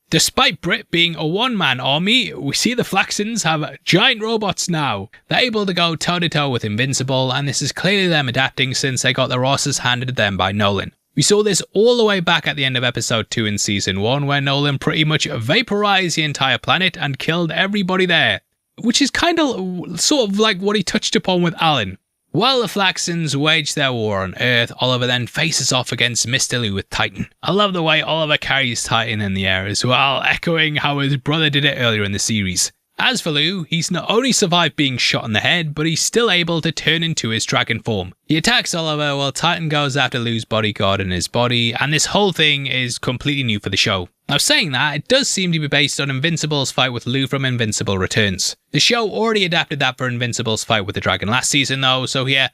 despite Brit being a one-man army, we see the Flaxans have giant robots now. They're able to go toe-to-toe with Invincible, and this is clearly them adapting since they got their asses handed to them by Nolan. We saw this all the way back at the end of episode 2 in season 1, where Nolan pretty much vaporized the entire planet and killed everybody there, which is kind of sort of like what he touched upon with Alan. While the Flaxans wage their war on Earth, Oliver then faces off against Mr. Lou with Titan. I love the way Oliver carries Titan in the air as well, echoing how his brother did it earlier in the series. As for Lou, he's not only survived being shot in the head, but he's still able to turn into his dragon form. He attacks Oliver while Titan goes after Lou's bodyguard in his body, and this whole thing is completely new for the show. Now saying that, it does seem to be based on Invincible's fight with Lou from Invincible Returns. The show already adapted that for Invincible's fight with the dragon last season though, so yeah,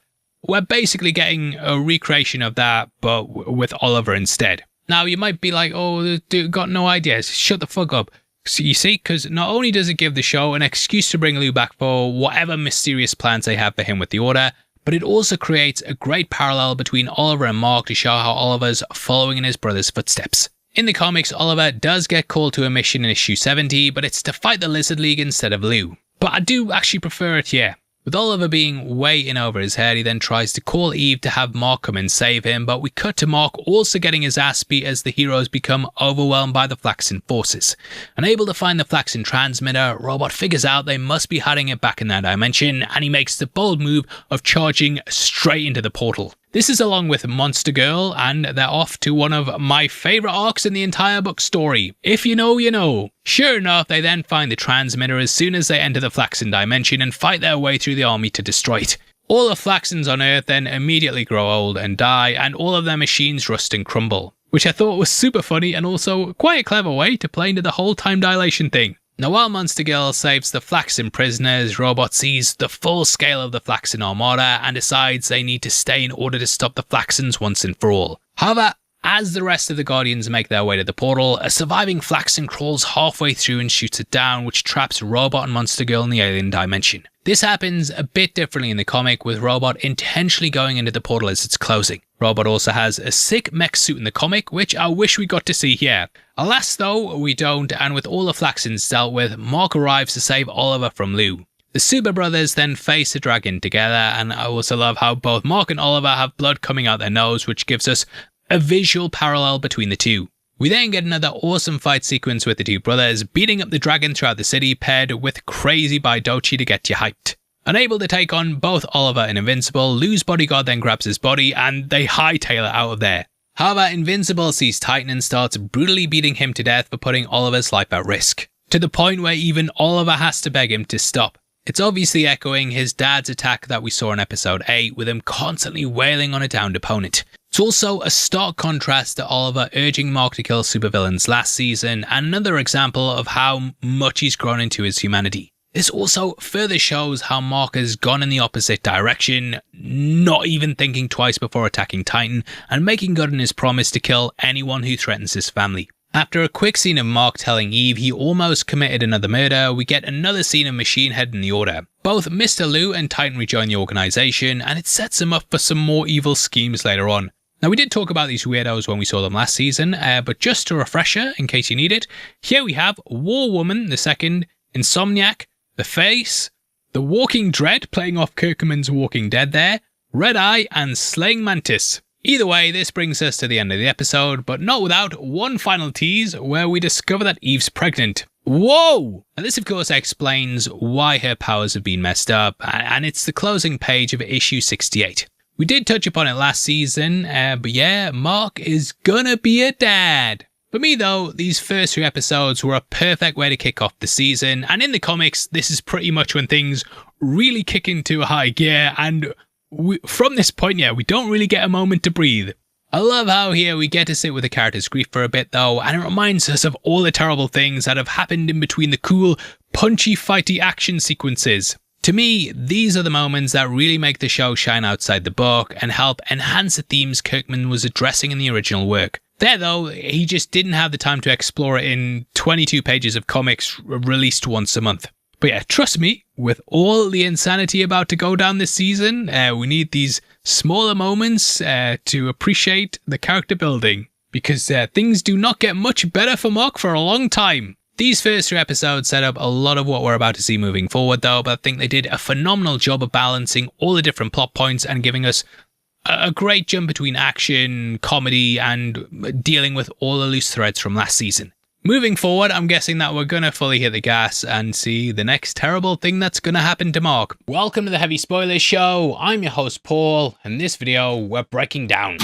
we're basically getting a recreation of that, but with Oliver instead. Now you might be like, oh, dude, got no ideas, shut the fuck up. So you see, because not only does it give the show an excuse to bring Lou back for whatever mysterious plans they have for him with the Order, but it also creates a great parallel between Oliver and Mark to show how Oliver's following in his brother's footsteps. In the comics, Oliver does get called to a mission in issue 70, but it's to fight the Lizard League instead of Lou. But I do actually prefer it here. With Oliver being way in over his head, he then tries to call Eve to have Mark come and save him, but we cut to Mark also getting his ass beat as the heroes become overwhelmed by the Flaxan forces. Unable to find the Flaxan transmitter, Robot figures out they must be hiding it back in that dimension, and he makes the bold move of charging straight into the portal. This is along with Monster Girl, and they're off to one of my favourite arcs in the entire book story. If you know, you know. Sure enough, they then find the transmitter as soon as they enter the Flaxan dimension and fight their way through the army to destroy it. All the Flaxans on Earth then immediately grow old and die, and all of their machines rust and crumble, which I thought was super funny and also quite a clever way to play into the whole time dilation thing. Now while Monster Girl saves the Flaxan prisoners, Robot sees the full scale of the Flaxan armada and decides they need to stay in order to stop the Flaxans once and for all. However, as the rest of the Guardians make their way to the portal, a surviving Flaxan crawls halfway through and shoots it down, which traps Robot and Monster Girl in the alien dimension. This happens a bit differently in the comic, with Robot intentionally going into the portal as it's closing. Robot also has a sick mech suit in the comic, which I wish we got to see here. Alas though, we don't, and with all the Flaxans dealt with, Mark arrives to save Oliver from Lou. The Super Brothers then face the dragon together, and I also love how both Mark and Oliver have blood coming out their nose, which gives us a visual parallel between the two. We then get another awesome fight sequence with the two brothers, beating up the dragon throughout the city, paired with Crazy by Dochi to get you hyped. Unable to take on both Oliver and Invincible, Lou's bodyguard then grabs his body and they hightail it out of there. However, Invincible sees Titan and starts brutally beating him to death for putting Oliver's life at risk, to the point where even Oliver has to beg him to stop. It's obviously echoing his dad's attack that we saw in episode 8, with him constantly wailing on a downed opponent. It's also a stark contrast to Oliver urging Mark to kill supervillains last season, and another example of how much he's grown into his humanity. This also further shows how Mark has gone in the opposite direction, not even thinking twice before attacking Titan, and making good on his promise to kill anyone who threatens his family. After a quick scene of Mark telling Eve he almost committed another murder, we get another scene of Machine Head in the Order. Both Mr. Lou and Titan rejoin the organisation, and it sets them up for some more evil schemes later on. Now we did talk about these weirdos when we saw them last season, but just a refresher in case you need it, here we have War Woman the Second, Insomniac, The Face, The Walking Dread playing off Kirkman's Walking Dead there, Red Eye and Slaying Mantis. Either way, this brings us to the end of the episode, but not without one final tease where we discover that Eve's pregnant. Whoa! And this of course explains why her powers have been messed up, and it's the closing page of issue 68. We did touch upon it last season, but yeah, Mark is gonna be a dad. For me though, these first 3 episodes were a perfect way to kick off the season, and in the comics, this is pretty much when things really kick into a high gear, and from this point, yeah, we don't really get a moment to breathe. I love how here we get to sit with the character's grief for a bit though, and it reminds us of all the terrible things that have happened in between the cool, punchy, fighty action sequences. To me, these are the moments that really make the show shine outside the book and help enhance the themes Kirkman was addressing in the original work. There though, he just didn't have the time to explore it in 22 pages of comics released once a month. But yeah, trust me, with all the insanity about to go down this season, we need these smaller moments to appreciate the character building, because things do not get much better for Mark for a long time. These first 3 episodes set up a lot of what we're about to see moving forward though, but I think they did a phenomenal job of balancing all the different plot points and giving us a great jump between action, comedy, and dealing with all the loose threads from last season. Moving forward, I'm guessing that we're going to fully hit the gas and see the next terrible thing that's going to happen to Mark. Welcome to the Heavy Spoilers Show. I'm your host Paul, and in this video we're breaking down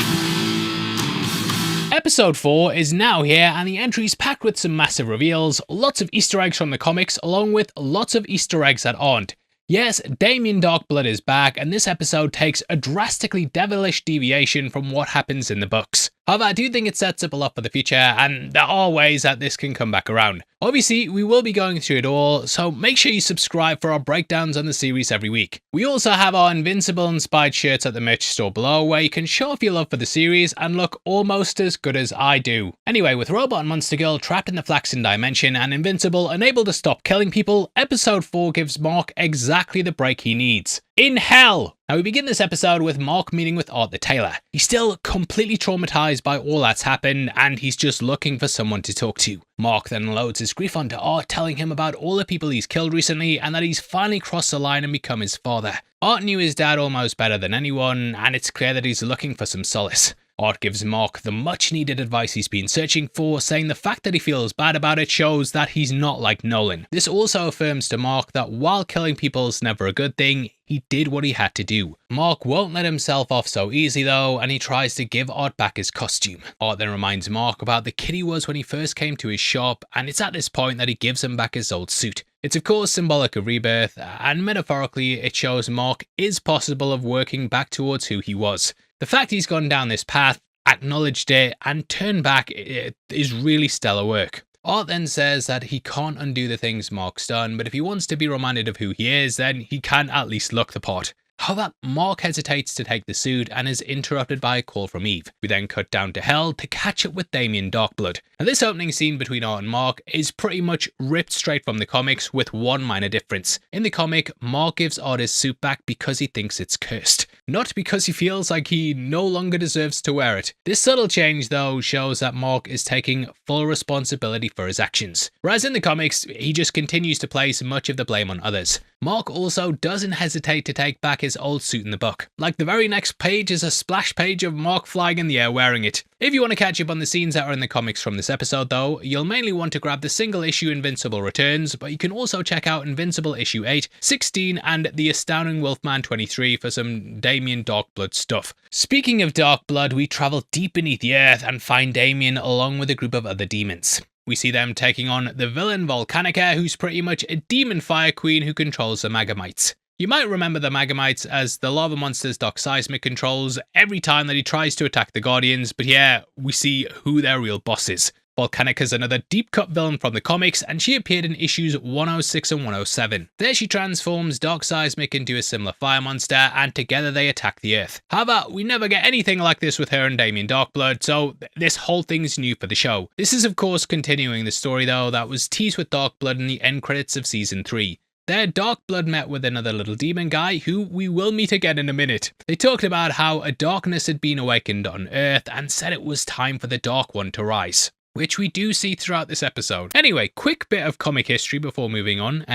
Episode 4 is now here, and the entry's packed with some massive reveals, lots of Easter eggs from the comics, along with lots of Easter eggs that aren't. Yes, Damien Darkblood is back, and this episode takes a drastically devilish deviation from what happens in the books. However, I do think it sets up a lot for the future, and there are ways that this can come back around. Obviously, we will be going through it all, so make sure you subscribe for our breakdowns on the series every week. We also have our Invincible inspired shirts at the merch store below, where you can show off your love for the series and look almost as good as I do. Anyway, with Robot and Monster Girl trapped in the Flaxan dimension and Invincible unable to stop killing people, episode 4 gives Mark exactly the break he needs. In hell! Now we begin this episode with Mark meeting with Art the Tailor. He's still completely traumatized by all that's happened, and he's just looking for someone to talk to. Mark then loads his grief onto Art, telling him about all the people he's killed recently and that he's finally crossed the line and become his father. Art knew his dad almost better than anyone, and it's clear that he's looking for some solace. Art gives Mark the much needed advice he's been searching for, saying the fact that he feels bad about it shows that he's not like Nolan. This also affirms to Mark that while killing people is never a good thing, he did what he had to do. Mark won't let himself off so easy though, and he tries to give Art back his costume. Art then reminds Mark about the kid he was when he first came to his shop, and it's at this point that he gives him back his old suit. It's of course symbolic of rebirth, and metaphorically it shows Mark is possible of working back towards who he was. The fact he's gone down this path, acknowledged it, and turned back is really stellar work. Art then says that he can't undo the things Mark's done, but if he wants to be reminded of who he is, then he can at least look the part. However, Mark hesitates to take the suit and is interrupted by a call from Eve. We then cut down to hell to catch up with Damien Darkblood. Now this opening scene between Art and Mark is pretty much ripped straight from the comics with one minor difference. In the comic, Mark gives Art his suit back because he thinks it's cursed, not because he feels like he no longer deserves to wear it. This subtle change though shows that Mark is taking full responsibility for his actions, whereas in the comics, he just continues to place much of the blame on others. Mark also doesn't hesitate to take back his old suit in the book. Like the very next page is a splash page of Mark flying in the air wearing it. If you want to catch up on the scenes that are in the comics from this episode though, you'll mainly want to grab the single issue Invincible Returns, but you can also check out Invincible issue 8, 16 and The Astounding Wolfman 23 for some Damien Darkblood stuff. Speaking of Darkblood, we travel deep beneath the earth and find Damien along with a group of other demons. We see them taking on the villain Volcanica, who's pretty much a demon fire queen who controls the Magamites. You might remember the Magamites as the lava monsters Doc Seismic controls every time that he tries to attack the Guardians, but yeah, we see who their real boss is. Volcanica's another deep-cut villain from the comics, and she appeared in issues 106 and 107. There she transforms Doc Seismic into a similar fire monster, and together they attack the Earth. However, we never get anything like this with her and Damien Darkblood, so this whole thing's new for the show. This is of course continuing the story though that was teased with Darkblood in the end credits of season 3. There, Darkblood met with another little demon guy who we will meet again in a minute. They talked about how a darkness had been awakened on Earth and said it was time for the Dark One to rise, which we do see throughout this episode. Anyway, quick bit of comic history before moving on.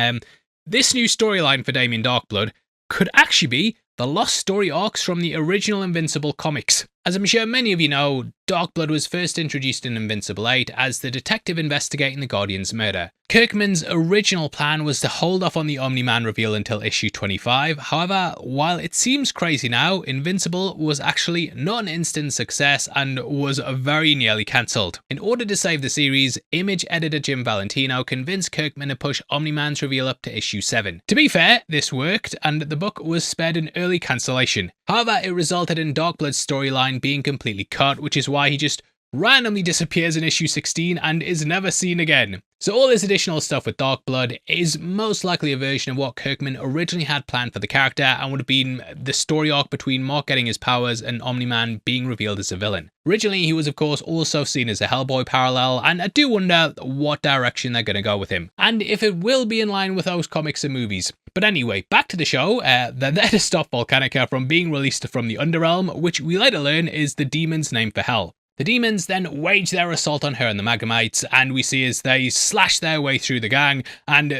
This new storyline for Damien Darkblood could actually be the lost story arcs from the original Invincible comics. As I'm sure many of you know, Darkblood was first introduced in Invincible 8 as the detective investigating the Guardian's murder. Kirkman's original plan was to hold off on the Omni-Man reveal until issue 25, however, while it seems crazy now, Invincible was actually not an instant success and was very nearly cancelled. In order to save the series, Image editor Jim Valentino convinced Kirkman to push Omni-Man's reveal up to issue 7. To be fair, this worked, and the book was spared an early cancellation. However, it resulted in Darkblood's storyline being completely cut, which is why he just randomly disappears in issue 16 and is never seen again. So all this additional stuff with Darkblood is most likely a version of what Kirkman originally had planned for the character and would have been the story arc between Mark getting his powers and Omni-Man being revealed as a villain. Originally, he was of course also seen as a Hellboy parallel, and I do wonder what direction they're going to go with him, and if it will be in line with those comics and movies. But anyway, back to the show. They're there to stop Volcanica from being released from the Underrealm, which we later learn is the demon's name for hell. The demons then wage their assault on her and the Magamites, and we see as they slash their way through the gang, and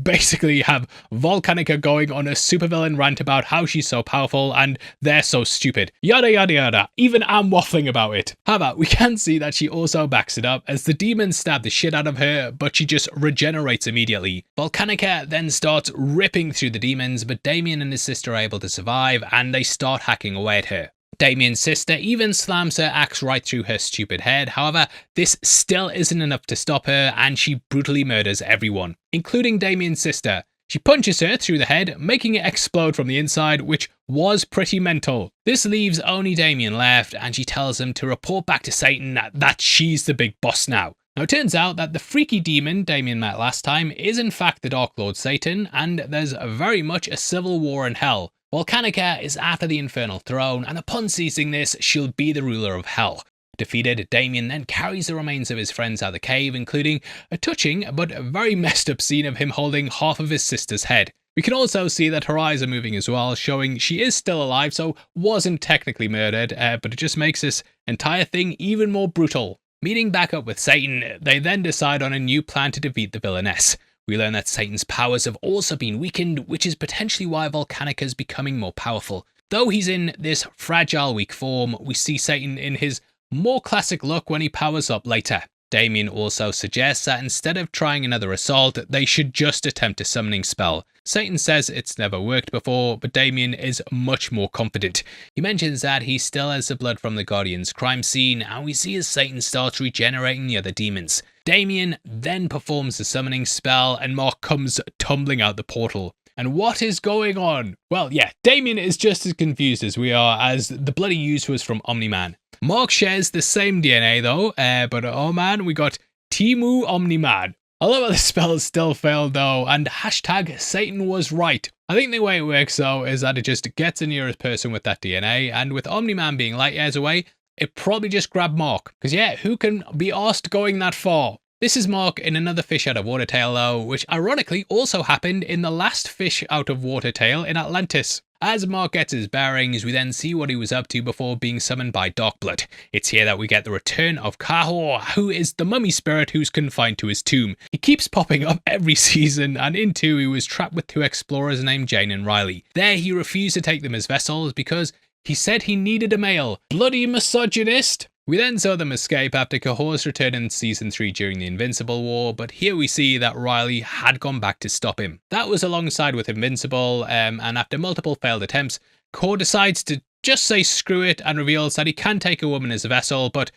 basically have Volcanica going on a supervillain rant about how she's so powerful and they're so stupid. Yada yada yada. Even I'm waffling about it. However, we can see that she also backs it up as the demons stab the shit out of her, but she just regenerates immediately. Volcanica then starts ripping through the demons, but Damien and his sister are able to survive, and they start hacking away at her. Damien's sister even slams her axe right through her stupid head. However, this still isn't enough to stop her, and she brutally murders everyone, including Damien's sister. She punches her through the head, making it explode from the inside, which was pretty mental. This leaves only Damien left, and she tells him to report back to Satan that she's the big boss now. Now, it turns out that the freaky demon Damien met last time is in fact the Dark Lord Satan, and there's very much a civil war in hell. Volcanica is after the infernal throne, and upon seizing this, she'll be the ruler of hell. Defeated, Damien then carries the remains of his friends out of the cave, including a touching but very messed up scene of him holding half of his sister's head. We can also see that her eyes are moving as well, showing she is still alive, so wasn't technically murdered, but it just makes this entire thing even more brutal. Meeting back up with Satan, they then decide on a new plan to defeat the villainess. We learn that Satan's powers have also been weakened, which is potentially why Volcanica is becoming more powerful. Though he's in this fragile, weak form, we see Satan in his more classic look when he powers up later. Damien also suggests that instead of trying another assault, they should just attempt a summoning spell. Satan says it's never worked before, but Damien is much more confident. He mentions that he still has the blood from the Guardian's crime scene, and we see as Satan starts regenerating the other demons. Damien then performs the summoning spell, and Mark comes tumbling out the portal. And what is going on? Well, yeah, Damien is just as confused as we are, as the bloody use was from Omni-Man. Mark shares the same DNA though, but oh man, we got Timu Omni-Man. I love how the spell still failed though, and hashtag Satan was right. I think the way it works though is that it just gets the nearest person with that DNA, and with Omni-Man being light years away, it probably just grabbed Mark. Because yeah, who can be asked going that far? This is Mark in another fish out of water tale though, which ironically also happened in the last fish out of water tale in Atlantis. As Mark gets his bearings, we then see what he was up to before being summoned by Darkblood. It's here that we get the return of Kahor, who is the mummy spirit who's confined to his tomb. He keeps popping up every season, and in 2 he was trapped with 2 explorers named Jane and Riley. There he refused to take them as vessels because he said he needed a male. Bloody misogynist! We then saw them escape after Kahor's return in Season 3 during the Invincible War, but here we see that Riley had gone back to stop him. That was alongside with Invincible, and after multiple failed attempts, Kahor decides to just say screw it and reveals that he can take a woman as a vessel, but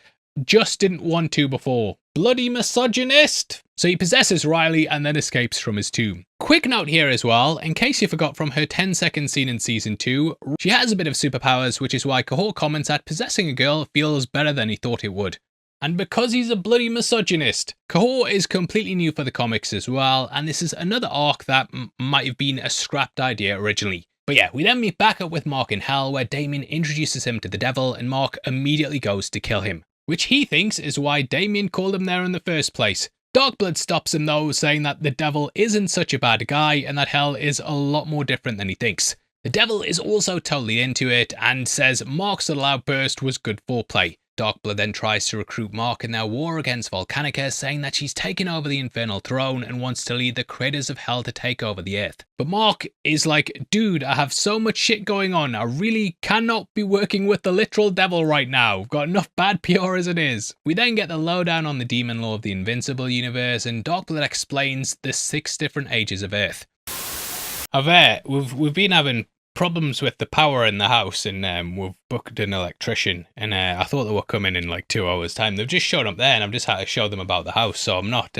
just didn't want to before. Bloody misogynist! So he possesses Riley and then escapes from his tomb. Quick note here as well, in case you forgot from her 10-second scene in Season 2, she has a bit of superpowers, which is why Kahor comments that possessing a girl feels better than he thought it would. And because he's a bloody misogynist. Kahor is completely new for the comics as well, and this is another arc that might have been a scrapped idea originally. But yeah, we then meet back up with Mark in Hell, where Damien introduces him to the devil and Mark immediately goes to kill him, which he thinks is why Damien called him there in the first place. Darkblood stops him though, saying that the devil isn't such a bad guy and that hell is a lot more different than he thinks. The devil is also totally into it and says Mark's little outburst was good foreplay. Darkblood then tries to recruit Mark in their war against Volcanica, saying that she's taken over the infernal throne and wants to lead the creators of hell to take over the earth. But Mark is like, dude, I have so much shit going on, I really cannot be working with the literal devil right now. I've got enough bad PR as it is. We then get the lowdown on the demon law of the Invincible universe, and Darkblood explains the 6 different ages of Earth. We've been having problems with the power in the house, and we've booked an electrician, and I thought they were coming in like 2 hours time. They've just shown up there and I've just had to show them about the house, so I'm not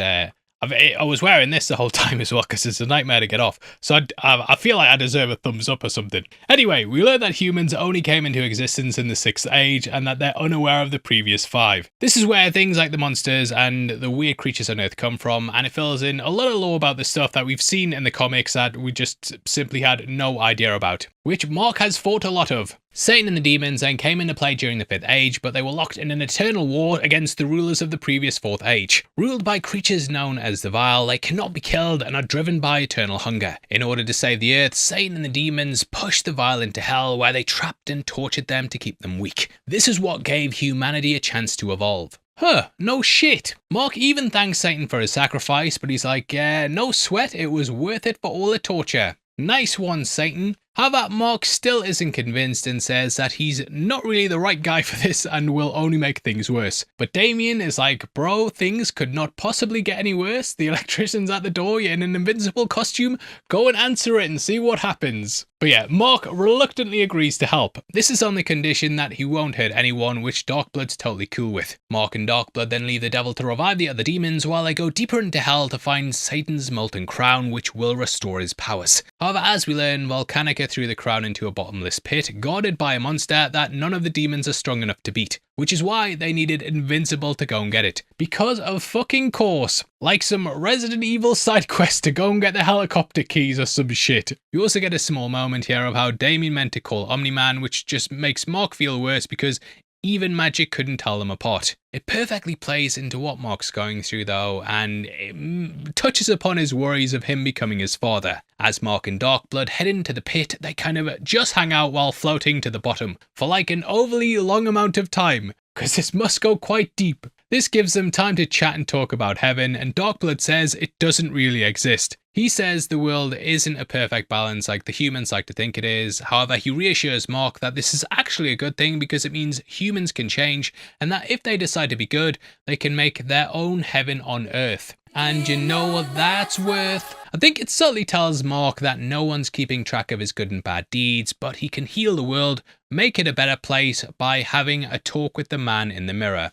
I was wearing this the whole time as well because it's a nightmare to get off, so I feel like I deserve a thumbs up or something. Anyway, we learned that humans only came into existence in the 6th age and that they're unaware of the previous 5. This is where things like the monsters and the weird creatures on Earth come from, and it fills in a lot of lore about the stuff that we've seen in the comics that we just simply had no idea about, which Mark has fought a lot of. Satan and the demons then came into play during the 5th age, but they were locked in an eternal war against the rulers of the previous 4th age. Ruled by creatures known as the Vile, they cannot be killed and are driven by eternal hunger. In order to save the earth, Satan and the demons pushed the Vile into hell, where they trapped and tortured them to keep them weak. This is what gave humanity a chance to evolve. Huh, no shit. Mark even thanks Satan for his sacrifice, but he's like, no sweat, it was worth it for all the torture. Nice one, Satan. However, Mark still isn't convinced and says that he's not really the right guy for this and will only make things worse. But Damien is like, bro, things could not possibly get any worse. The electrician's at the door, you're in an invincible costume, go and answer it and see what happens. But yeah, Mark reluctantly agrees to help. This is on the condition that he won't hurt anyone, which Darkblood's totally cool with. Mark and Darkblood then leave the devil to revive the other demons while they go deeper into hell to find Satan's molten crown, which will restore his powers. However, as we learn, Volcanica threw the crown into a bottomless pit, guarded by a monster that none of the demons are strong enough to beat. Which is why they needed Invincible to go and get it. Because of fucking course. Like some Resident Evil side quest to go and get the helicopter keys or some shit. We also get a small moment here of how Damien meant to call Omni-Man, which just makes Mark feel worse because even magic couldn't tell them apart. It perfectly plays into what Mark's going through though, and it touches upon his worries of him becoming his father. As Mark and Darkblood head into the pit, they kind of just hang out while floating to the bottom for like an overly long amount of time, because this must go quite deep. This gives them time to chat and talk about heaven, and Darkblood says it doesn't really exist. He says the world isn't a perfect balance like the humans like to think it is. However, he reassures Mark that this is actually a good thing because it means humans can change, and that if they decide to be good, they can make their own heaven on earth. And you know what that's worth? I think it subtly tells Mark that no one's keeping track of his good and bad deeds, but he can heal the world, make it a better place by having a talk with the man in the mirror.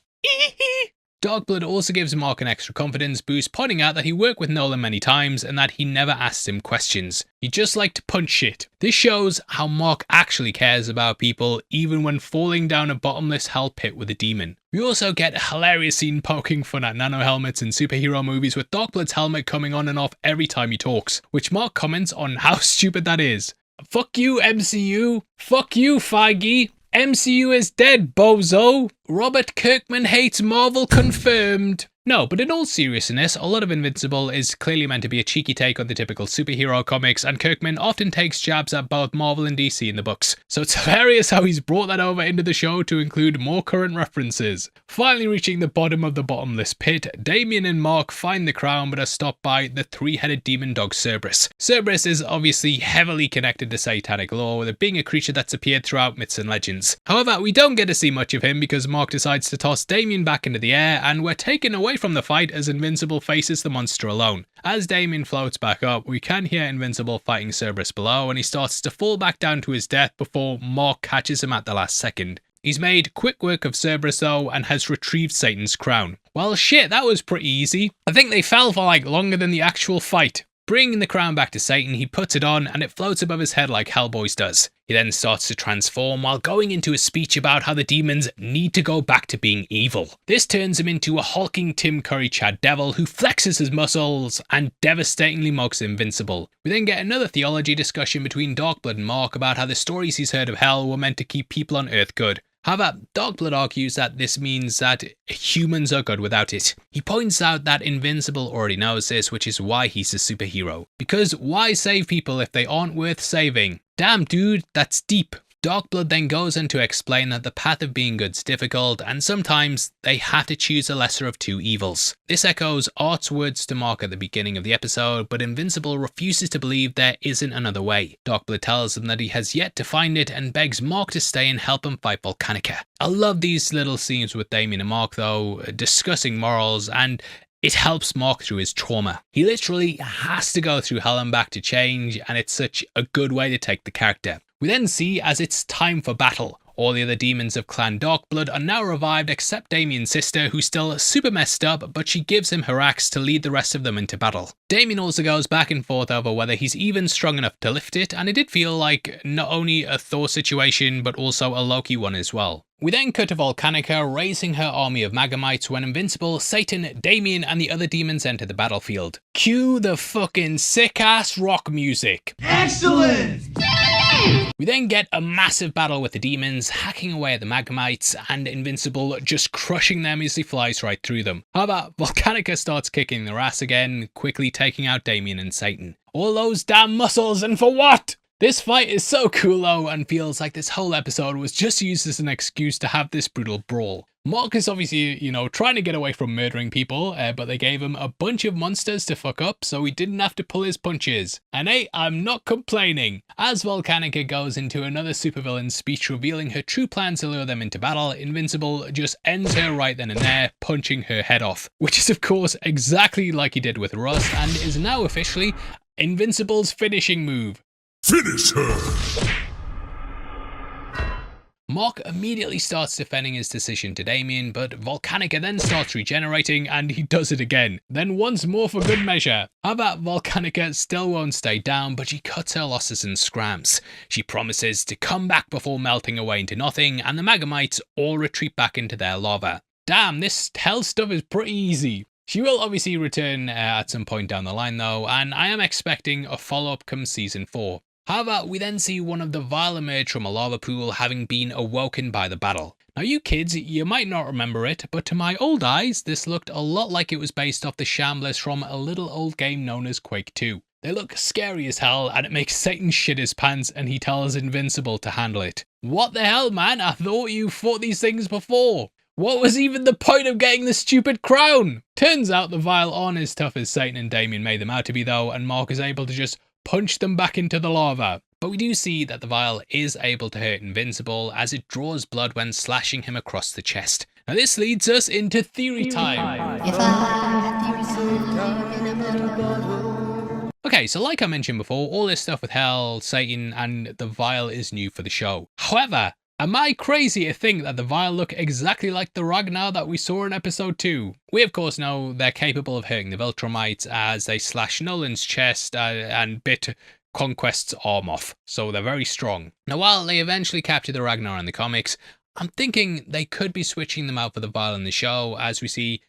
Darkblood also gives Mark an extra confidence boost, pointing out that he worked with Nolan many times and that he never asked him questions. He just liked to punch shit. This shows how Mark actually cares about people, even when falling down a bottomless hell pit with a demon. We also get a hilarious scene poking fun at nano helmets in superhero movies, with Darkblood's helmet coming on and off every time he talks, which Mark comments on how stupid that is. Fuck you, MCU. Fuck you, Feige. MCU is dead, bozo. Robert Kirkman hates Marvel confirmed. No, but in all seriousness, a lot of Invincible is clearly meant to be a cheeky take on the typical superhero comics, and Kirkman often takes jabs at both Marvel and DC in the books. So it's hilarious how he's brought that over into the show to include more current references. Finally reaching the bottom of the bottomless pit, Damien and Mark find the crown but are stopped by the three-headed demon dog Cerberus. Cerberus is obviously heavily connected to satanic lore, with it being a creature that's appeared throughout myths and legends. However, we don't get to see much of him because Mark decides to toss Damien back into the air, and we're taken away from the fight as Invincible faces the monster alone. As Damien floats back up, we can hear Invincible fighting Cerberus below, and he starts to fall back down to his death before Mark catches him at the last second. He's made quick work of Cerberus though, and has retrieved Satan's crown. Well shit, that was pretty easy. I think they fell for like longer than the actual fight. Bringing the crown back to Satan, he puts it on and it floats above his head like Hellboy's does. He then starts to transform while going into a speech about how the demons need to go back to being evil. This turns him into a hulking Tim Curry Chad devil who flexes his muscles and devastatingly mocks Invincible. We then get another theology discussion between Darkblood and Mark about how the stories he's heard of hell were meant to keep people on Earth good. However, Darkblood argues that this means that humans are good without it. He points out that Invincible already knows this, which is why he's a superhero. Because why save people if they aren't worth saving? Damn dude, that's deep. Darkblood then goes on to explain that the path of being good's difficult, and sometimes they have to choose a lesser of two evils. This echoes Art's words to Mark at the beginning of the episode, but Invincible refuses to believe there isn't another way. Darkblood tells him that he has yet to find it and begs Mark to stay and help him fight Volcanica. I love these little scenes with Damien and Mark though, discussing morals, and it helps Mark through his trauma. He literally has to go through hell and back to change, and it's such a good way to take the character. We then see as it's time for battle. All the other demons of Clan Darkblood are now revived except Damien's sister, who's still super messed up, but she gives him her axe to lead the rest of them into battle. Damien also goes back and forth over whether he's even strong enough to lift it, and it did feel like not only a Thor situation, but also a Loki one as well. We then cut to Volcanica raising her army of Magamites when Invincible, Satan, Damien and the other demons enter the battlefield. Cue the fucking sick-ass rock music. Excellent! We then get a massive battle with the demons, hacking away at the Magamites, and Invincible just crushing them as he flies right through them. However, Volcanica starts kicking their ass again, quickly taking out Damien and Satan. All those damn muscles, and for what? This fight is so cool though, and feels like this whole episode was just used as an excuse to have this brutal brawl. Mark is obviously, trying to get away from murdering people, but they gave him a bunch of monsters to fuck up, so he didn't have to pull his punches. And hey, I'm not complaining. As Volcanica goes into another supervillain speech revealing her true plan to lure them into battle, Invincible just ends her right then and there, punching her head off. Which is of course exactly like he did with Russ, and is now officially Invincible's finishing move. Finish her! Mark immediately starts defending his decision to Damien, but Volcanica then starts regenerating and he does it again. Then once more for good measure. However, Volcanica still won't stay down, but she cuts her losses and scrams. She promises to come back before melting away into nothing, and the Megamites all retreat back into their lava. Damn, this hell stuff is pretty easy. She will obviously return at some point down the line though, and I am expecting a follow-up come season 4. However, we then see one of the Vile emerge from a lava pool, having been awoken by the battle. Now you kids, you might not remember it, but to my old eyes, this looked a lot like it was based off the Shamblers from a little old game known as Quake 2. They look scary as hell, and it makes Satan shit his pants, and he tells Invincible to handle it. What the hell, man? I thought you fought these things before. What was even the point of getting the stupid crown? Turns out the Vile aren't as tough as Satan and Damien made them out to be though, and Mark is able to just punch them back into the lava. But we do see that the Vile is able to hurt Invincible as it draws blood when slashing him across the chest. Now this leads us into theory time. Okay, so like I mentioned before, all this stuff with Hell, Satan and the Vile is new for the show. However, am I crazy to think that the Vile look exactly like the Ragnar that we saw in episode 2? We of course know they're capable of hurting the Viltrumites as they slash Nolan's chest and bit Conquest's arm off, so they're very strong. Now while they eventually capture the Ragnar in the comics, I'm thinking they could be switching them out for the Vile in the show, as we see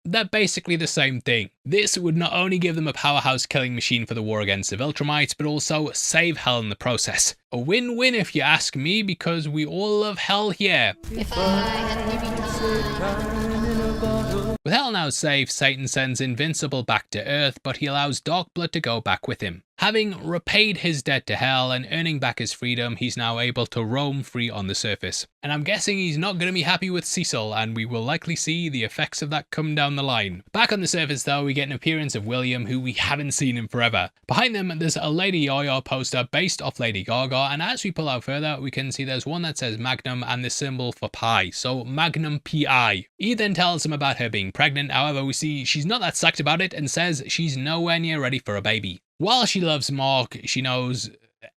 they're basically the same thing. This would not only give them a powerhouse killing machine for the war against the Viltrumites, but also save Hell in the process. A win-win if you ask me, because we all love Hell here. With Hell now safe, Satan sends Invincible back to Earth, but he allows Darkblood to go back with him. Having repaid his debt to Hell and earning back his freedom, he's now able to roam free on the surface. And I'm guessing he's not going to be happy with Cecil, and we will likely see the effects of that come down the line. Back on the surface though, we get an appearance of William, who we haven't seen in forever. Behind them, there's a Lady Yaya poster based off Lady Gaga, and as we pull out further, we can see there's one that says Magnum and the symbol for pi, so Magnum PI. Eve then tells him about her being pregnant, however we see she's not that psyched about it and says she's nowhere near ready for a baby. While she loves Mark, she knows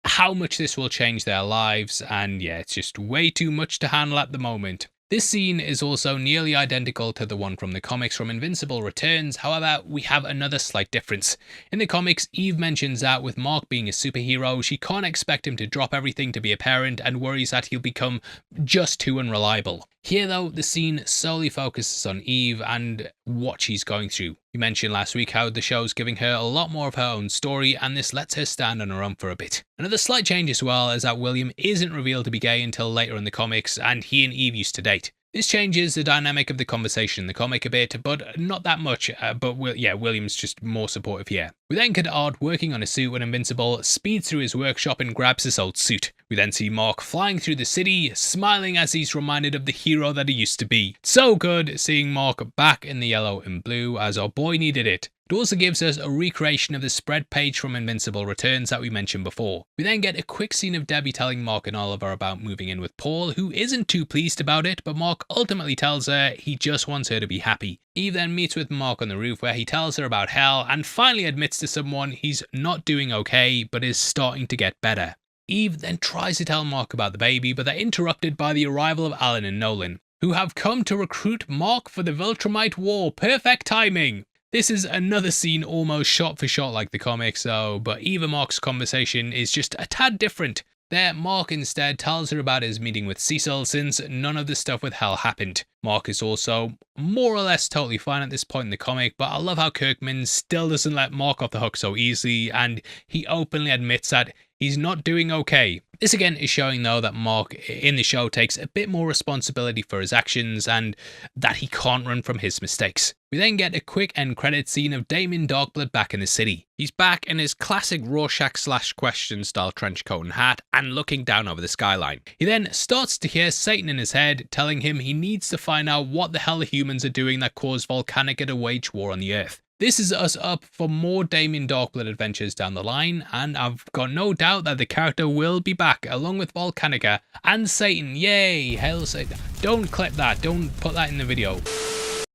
how much this will change their lives, and yeah, it's just way too much to handle at the moment. This scene is also nearly identical to the one from the comics from Invincible Returns, however, we have another slight difference. In the comics, Eve mentions that with Mark being a superhero, she can't expect him to drop everything to be a parent and worries that he'll become just too unreliable. Here though, the scene solely focuses on Eve and what she's going through. We mentioned last week how the show's giving her a lot more of her own story, and this lets her stand on her own for a bit. Another slight change as well is that William isn't revealed to be gay until later in the comics, and he and Eve used to date. This changes the dynamic of the conversation in the comic a bit, but not that much, William's just more supportive here. We then cut Art working on a suit when Invincible speeds through his workshop and grabs his old suit. We then see Mark flying through the city, smiling as he's reminded of the hero that he used to be. So good seeing Mark back in the yellow and blue, as our boy needed it. It also gives us a recreation of the spread page from Invincible Returns that we mentioned before. We then get a quick scene of Debbie telling Mark and Oliver about moving in with Paul, who isn't too pleased about it, but Mark ultimately tells her he just wants her to be happy. Eve then meets with Mark on the roof where he tells her about Hell and finally admits to someone he's not doing okay, but is starting to get better. Eve then tries to tell Mark about the baby, but they're interrupted by the arrival of Alan and Nolan, who have come to recruit Mark for the Viltromite war. Perfect timing! This is another scene almost shot for shot like the comics though, but Eve and Mark's conversation is just a tad different. There, Mark instead tells her about his meeting with Cecil, since none of the stuff with Hell happened. Mark is also more or less totally fine at this point in the comic, but I love how Kirkman still doesn't let Mark off the hook so easily, and he openly admits that he's not doing okay. This again is showing though that Mark in the show takes a bit more responsibility for his actions and that he can't run from his mistakes. We then get a quick end credit scene of Damien Darkblood back in the city. He's back in his classic Rorschach/Question style trench coat and hat and looking down over the skyline. He then starts to hear Satan in his head telling him he needs to find out what the hell the humans are doing that caused Volcanica to wage war on the Earth. This is us up for more Damien Darkblood adventures down the line, and I've got no doubt that the character will be back along with Volcanica and Satan. Yay, hail Satan. Don't clip that, don't put that in the video.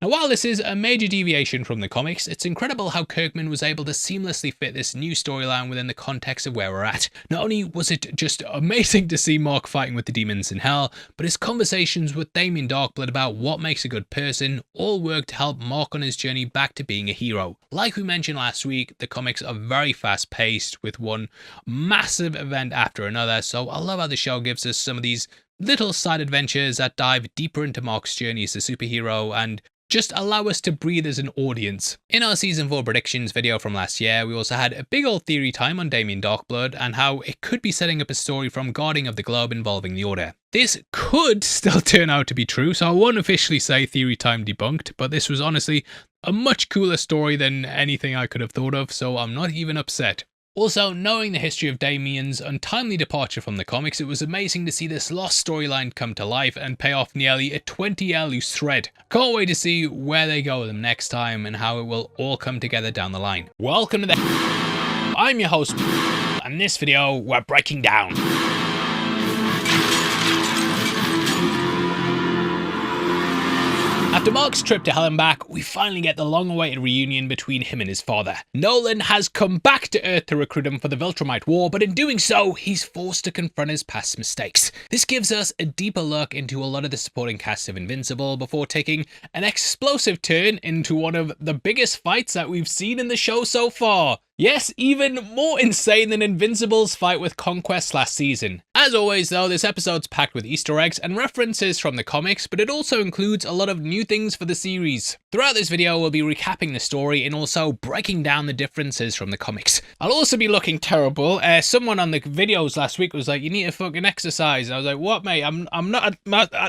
Now, while this is a major deviation from the comics, it's incredible how Kirkman was able to seamlessly fit this new storyline within the context of where we're at. Not only was it just amazing to see Mark fighting with the demons in hell, but his conversations with Damien Darkblood about what makes a good person all work to help Mark on his journey back to being a hero. Like we mentioned last week, the comics are very fast paced with one massive event after another, so I love how the show gives us some of these little side adventures that dive deeper into Mark's journey as a superhero and just allow us to breathe as an audience. In our season 4 predictions video from last year, we also had a big old theory time on Damien Darkblood and how it could be setting up a story from Guardian of the Globe involving the Order. This could still turn out to be true, so I won't officially say theory time debunked, but this was honestly a much cooler story than anything I could have thought of, so I'm not even upset. Also, knowing the history of Damien's untimely departure from the comics, it was amazing to see this lost storyline come to life and pay off nearly a 20-year loose thread. Can't wait to see where they go with them next time and how it will all come together down the line. Welcome to the... I'm your host, and in this video, we're breaking down After Mark's trip to hell and back, we finally get the long-awaited reunion between him and his father. Nolan has come back to Earth to recruit him for the Viltromite War, but in doing so, he's forced to confront his past mistakes. This gives us a deeper look into a lot of the supporting cast of Invincible before taking an explosive turn into one of the biggest fights that we've seen in the show so far. Yes, even more insane than Invincible's fight with Conquest last season. As always though, this episode's packed with Easter eggs and references from the comics, but it also includes a lot of new things for the series. Throughout this video, we'll be recapping the story and also breaking down the differences from the comics. I'll also be looking terrible. Someone on the videos last week was like, you need to fucking exercise. And I was like, what mate? I'm not,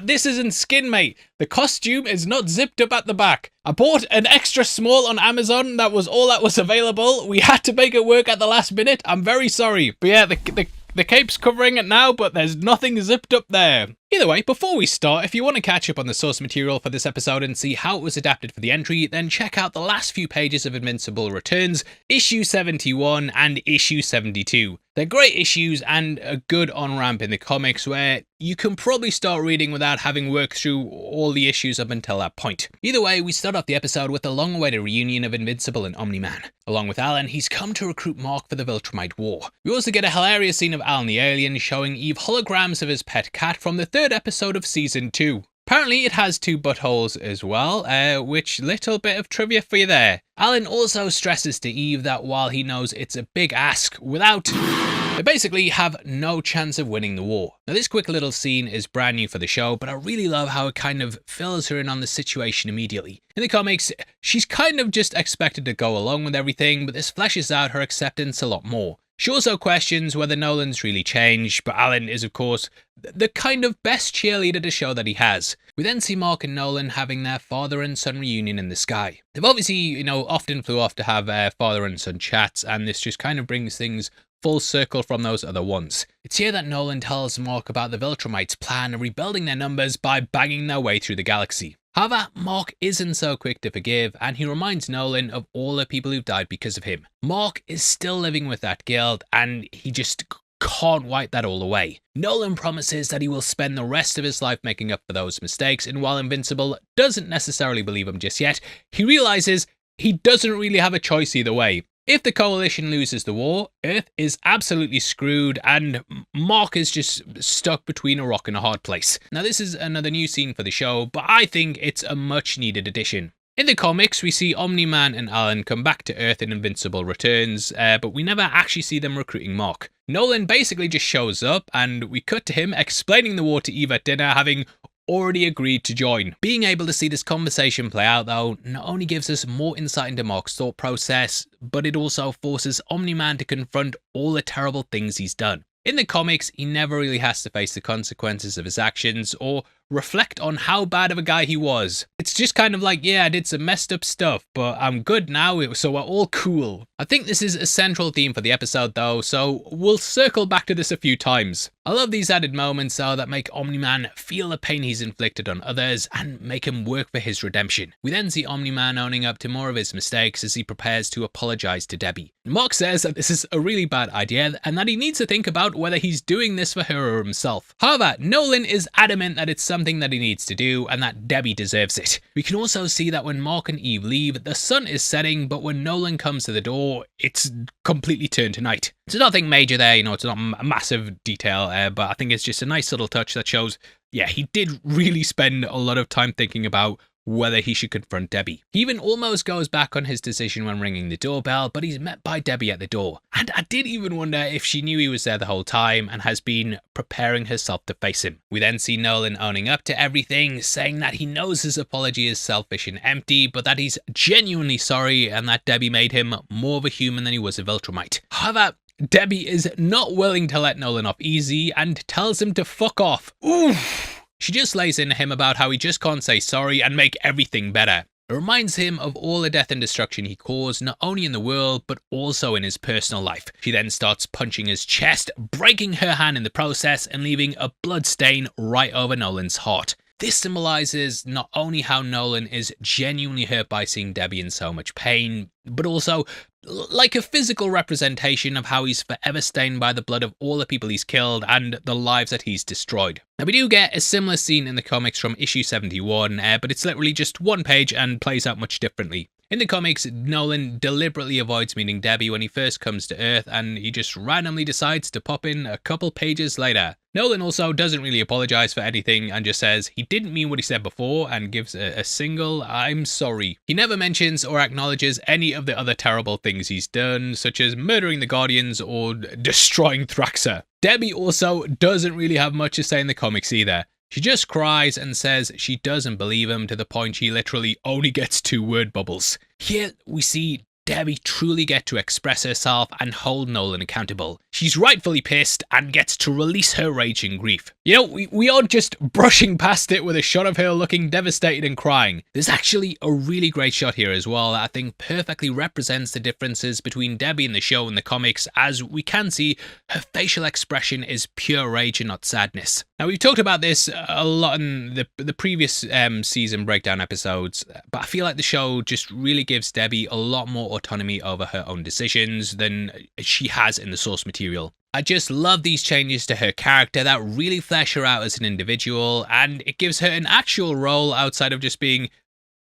this isn't skin mate. The costume is not zipped up at the back. I bought an extra small on Amazon. That was all that was available. We had to make it work at the last minute. I'm very sorry. But yeah, the cape's covering it now, but there's nothing zipped up there. Either way, before we start, if you want to catch up on the source material for this episode and see how it was adapted for the entry, then check out the last few pages of Invincible Returns, issue 71 and issue 72. They're great issues and a good on-ramp in the comics where you can probably start reading without having worked through all the issues up until that point. Either way, we start off the episode with the long-awaited reunion of Invincible and Omni-Man. Along with Alan, he's come to recruit Mark for the Viltromite War. We also get a hilarious scene of Alan the alien showing Eve holograms of his pet cat from the third episode of season 2. Apparently it has 2 buttholes as well, which little bit of trivia for you there. Alan also stresses to Eve that while he knows it's a big ask, they basically have no chance of winning the war. Now this quick little scene is brand new for the show, but I really love how it kind of fills her in on the situation immediately. In the comics, she's kind of just expected to go along with everything, but this fleshes out her acceptance a lot more. She also questions whether Nolan's really changed, but Alan is of course the kind of best cheerleader to show that he has. We then see Mark and Nolan having their father and son reunion in the sky. They've obviously, often flew off to have father and son chats, and this just kind of brings things full circle from those other ones. It's here that Nolan tells Mark about the Viltrumites' plan of rebuilding their numbers by banging their way through the galaxy. However, Mark isn't so quick to forgive, and he reminds Nolan of all the people who've died because of him. Mark is still living with that guilt, and he just can't wipe that all away. Nolan promises that he will spend the rest of his life making up for those mistakes, and while Invincible doesn't necessarily believe him just yet, he realizes he doesn't really have a choice either way. If the Coalition loses the war, Earth is absolutely screwed and Mark is just stuck between a rock and a hard place. Now this is another new scene for the show, but I think it's a much needed addition. In the comics, we see Omni-Man and Alan come back to Earth in Invincible Returns, but we never actually see them recruiting Mark. Nolan basically just shows up and we cut to him explaining the war to Eve at dinner, having already agreed to join. Being able to see this conversation play out though not only gives us more insight into Mark's thought process, but it also forces Omni-Man to confront all the terrible things he's done. In the comics, he never really has to face the consequences of his actions or reflect on how bad of a guy he was. It's just kind of like, yeah, I did some messed up stuff, but I'm good now, so we're all cool. I think this is a central theme for the episode though, so we'll circle back to this a few times. I love these added moments though that make Omni-Man feel the pain he's inflicted on others and make him work for his redemption. We then see Omni-Man owning up to more of his mistakes as he prepares to apologise to Debbie. Mark says that this is a really bad idea and that he needs to think about whether he's doing this for her or himself. However, Nolan is adamant that it's something that he needs to do and that Debbie deserves it. We can also see that when Mark and Eve leave, the sun is setting, but when Nolan comes to the door, it's completely turned to night. It's nothing major there, it's not a massive detail, but I think it's just a nice little touch that shows, yeah, he did really spend a lot of time thinking about whether he should confront Debbie. He even almost goes back on his decision when ringing the doorbell, but he's met by Debbie at the door. And I did even wonder if she knew he was there the whole time and has been preparing herself to face him. We then see Nolan owning up to everything, saying that he knows his apology is selfish and empty, but that he's genuinely sorry and that Debbie made him more of a human than he was a Viltromite. However, Debbie is not willing to let Nolan off easy and tells him to fuck off. Oof! She just lays into him about how he just can't say sorry and make everything better. It reminds him of all the death and destruction he caused, not only in the world, but also in his personal life. She then starts punching his chest, breaking her hand in the process and leaving a blood stain right over Nolan's heart. This symbolises not only how Nolan is genuinely hurt by seeing Debbie in so much pain, but also like a physical representation of how he's forever stained by the blood of all the people he's killed and the lives that he's destroyed. Now we do get a similar scene in the comics from issue 71, but it's literally just one page and plays out much differently. In the comics, Nolan deliberately avoids meeting Debbie when he first comes to Earth, and he just randomly decides to pop in a couple pages later. Nolan also doesn't really apologise for anything and just says he didn't mean what he said before and gives a single "I'm sorry." He never mentions or acknowledges any of the other terrible things he's done, such as murdering the Guardians or destroying Thragg. Debbie also doesn't really have much to say in the comics either. She just cries and says she doesn't believe him to the point she literally only gets 2 word bubbles. Here we see Debbie truly get to express herself and hold Nolan accountable. She's rightfully pissed and gets to release her rage and grief. We aren't just brushing past it with a shot of her looking devastated and crying. There's actually a really great shot here as well that I think perfectly represents the differences between Debbie in the show and the comics, as we can see her facial expression is pure rage and not sadness. Now we've talked about this a lot in the previous season breakdown episodes, but I feel like the show just really gives Debbie a lot more autonomy over her own decisions than she has in the source material. I just love these changes to her character that really flesh her out as an individual, and it gives her an actual role outside of just being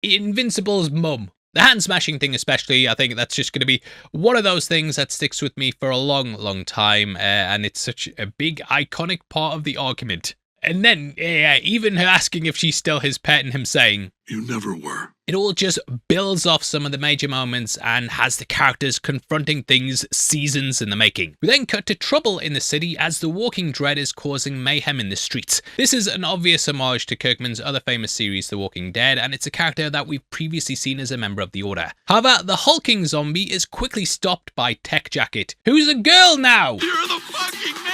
Invincible's mum. The hand smashing thing especially, I think that's just going to be one of those things that sticks with me for a long, long time, and it's such a big, iconic part of the argument. And then, even her asking if she's still his pet and him saying, "You never were." It all just builds off some of the major moments and has the characters confronting things seasons in the making. We then cut to trouble in the city as the walking dread is causing mayhem in the streets. This is an obvious homage to Kirkman's other famous series, The Walking Dead, and it's a character that we've previously seen as a member of the Order. However, the hulking zombie is quickly stopped by Tech Jacket, who's a girl now! You're the fucking man!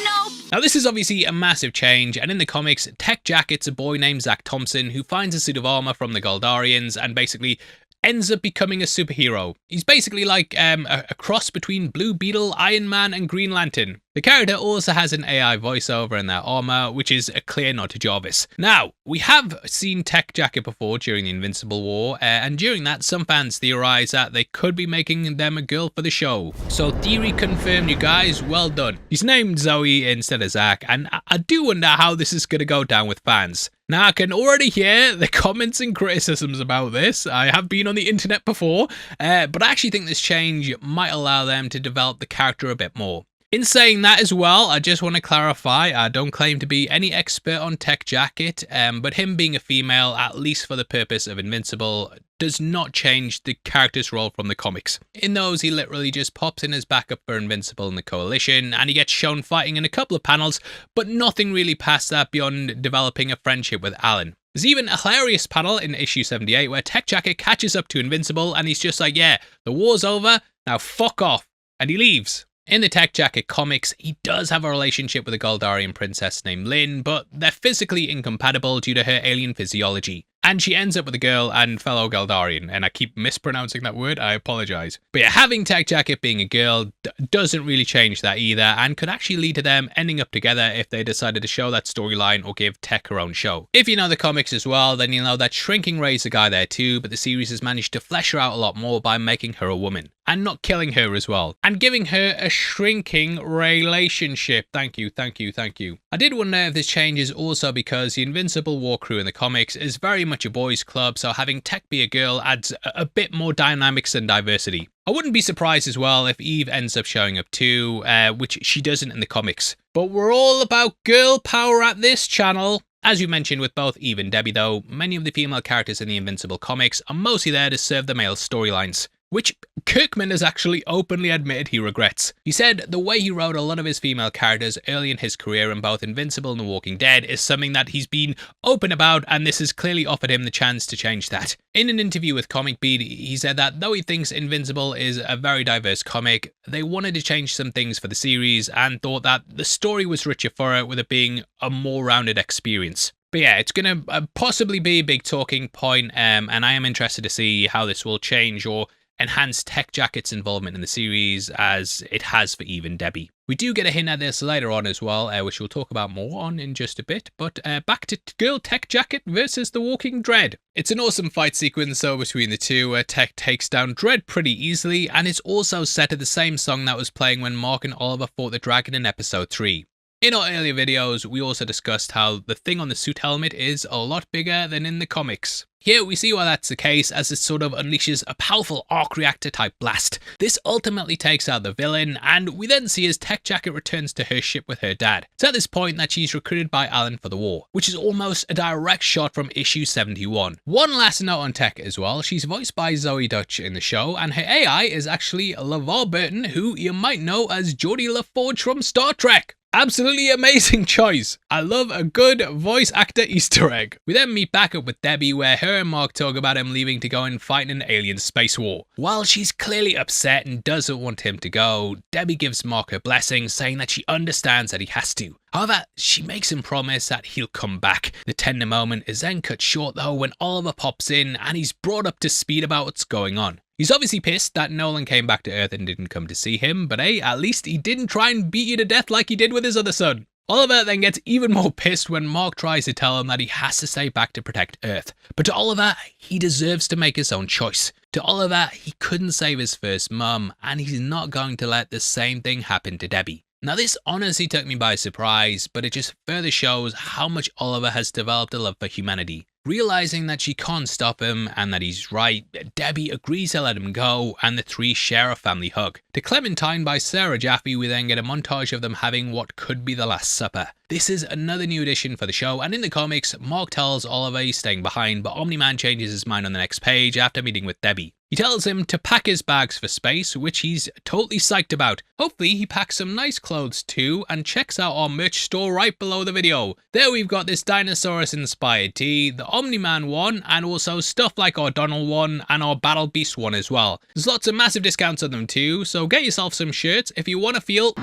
No. Now this is obviously a massive change, and in the comics, Tech Jacket's a boy named Zach Thompson who finds a suit of armor from the Goldarians and basically ends up becoming a superhero. He's basically like a cross between Blue Beetle, Iron Man and Green Lantern. The character also has an AI voiceover in their armor, which is a clear nod to Jarvis. Now, we have seen Tech Jacket before during the Invincible War, and during that, some fans theorized that they could be making them a girl for the show. So theory confirmed, you guys, well done. He's named Zoe instead of Zach, and I do wonder how this is going to go down with fans. Now, I can already hear the comments and criticisms about this. I have been on the internet before, but I actually think this change might allow them to develop the character a bit more. In saying that as well, I just want to clarify, I don't claim to be any expert on Tech Jacket, but him being a female, at least for the purpose of Invincible, does not change the character's role from the comics. In those, he literally just pops in as backup for Invincible and the Coalition, and he gets shown fighting in a couple of panels, but nothing really past that beyond developing a friendship with Alan. There's even a hilarious panel in issue 78 where Tech Jacket catches up to Invincible and he's just like, yeah, the war's over, now fuck off, and he leaves. In the Tech Jacket comics, he does have a relationship with a Goldarian princess named Lynn, but they're physically incompatible due to her alien physiology. And she ends up with a girl and fellow Goldarian, and I keep mispronouncing that word, I apologise. But yeah, having Tech Jacket being a girl doesn't really change that either, and could actually lead to them ending up together if they decided to show that storyline or give Tech her own show. If you know the comics as well, then you'll know that Shrinking Ray's a guy there too, but the series has managed to flesh her out a lot more by making her a woman. And not killing her as well. And giving her a shrinking relationship. Thank you. I did wonder if this change is also because the Invincible war crew in the comics is very much a boys' club, so having Tech be a girl adds a bit more dynamics and diversity. I wouldn't be surprised as well if Eve ends up showing up too, which she doesn't in the comics. But we're all about girl power at this channel. As you mentioned with both Eve and Debbie though, many of the female characters in the Invincible comics are mostly there to serve the male storylines, which Kirkman has actually openly admitted he regrets. He said the way he wrote a lot of his female characters early in his career in both Invincible and The Walking Dead is something that he's been open about, and this has clearly offered him the chance to change that. In an interview with Comic Beat, he said that though he thinks Invincible is a very diverse comic, they wanted to change some things for the series and thought that the story was richer for it, with it being a more rounded experience. But yeah, it's going to possibly be a big talking point, and I am interested to see how this will change or enhance Tech Jacket's involvement in the series as it has for Eve and Debbie. We do get a hint at this later on as well, which we'll talk about more on in just a bit, but back to Girl Tech Jacket versus The Walking Dread. It's an awesome fight sequence though between the two, where Tech takes down Dread pretty easily, and it's also set to the same song that was playing when Mark and Oliver fought the dragon in episode 3. In our earlier videos, we also discussed how the thing on the suit helmet is a lot bigger than in the comics. Here we see why that's the case, as it sort of unleashes a powerful arc reactor type blast. This ultimately takes out the villain, and we then see as Tech Jacket returns to her ship with her dad. It's at this point that she's recruited by Alan for the war, which is almost a direct shot from issue 71. One last note on Tech as well, she's voiced by Zoe Dutch in the show, and her AI is actually LeVar Burton, who you might know as Geordie LaForge from Star Trek. Absolutely amazing choice. I love a good voice actor Easter egg. We then meet back up with Debbie, where her and Mark talk about him leaving to go and fight in an alien space war. While she's clearly upset and doesn't want him to go, Debbie gives Mark her blessing, saying that she understands that he has to. However, she makes him promise that he'll come back. The tender moment is then cut short though when Oliver pops in and he's brought up to speed about what's going on. He's obviously pissed that Nolan came back to Earth and didn't come to see him, but hey, at least he didn't try and beat you to death like he did with his other son. Oliver then gets even more pissed when Mark tries to tell him that he has to stay back to protect Earth. But to Oliver, he deserves to make his own choice. To Oliver, he couldn't save his first mum, and he's not going to let the same thing happen to Debbie. Now this honestly took me by surprise, but it just further shows how much Oliver has developed a love for humanity. Realizing that she can't stop him and that he's right, Debbie agrees to let him go, and the three share a family hug. To Clementine by Sarah Jaffe, we then get a montage of them having what could be the Last Supper. This is another new addition for the show, and in the comics, Mark tells Oliver he's staying behind, but Omni-Man changes his mind on the next page after meeting with Debbie. He tells him to pack his bags for space, which he's totally psyched about. Hopefully he packs some nice clothes too, and checks out our merch store right below the video. There we've got this Dinosaurus inspired tee, the Omni-Man one, and also stuff like our Donald one and our Battle Beast one as well. There's lots of massive discounts on them too, so get yourself some shirts if you want to feel...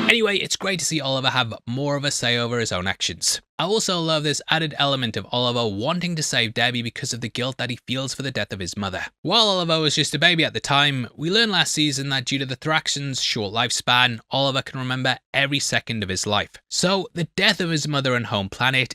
Anyway, it's great to see Oliver have more of a say over his own actions. I also love this added element of Oliver wanting to save Debbie because of the guilt that he feels for the death of his mother. While Oliver was just a baby at the time, we learned last season that due to the Thraxans' short lifespan, Oliver can remember every second of his life. So the death of his mother and home planet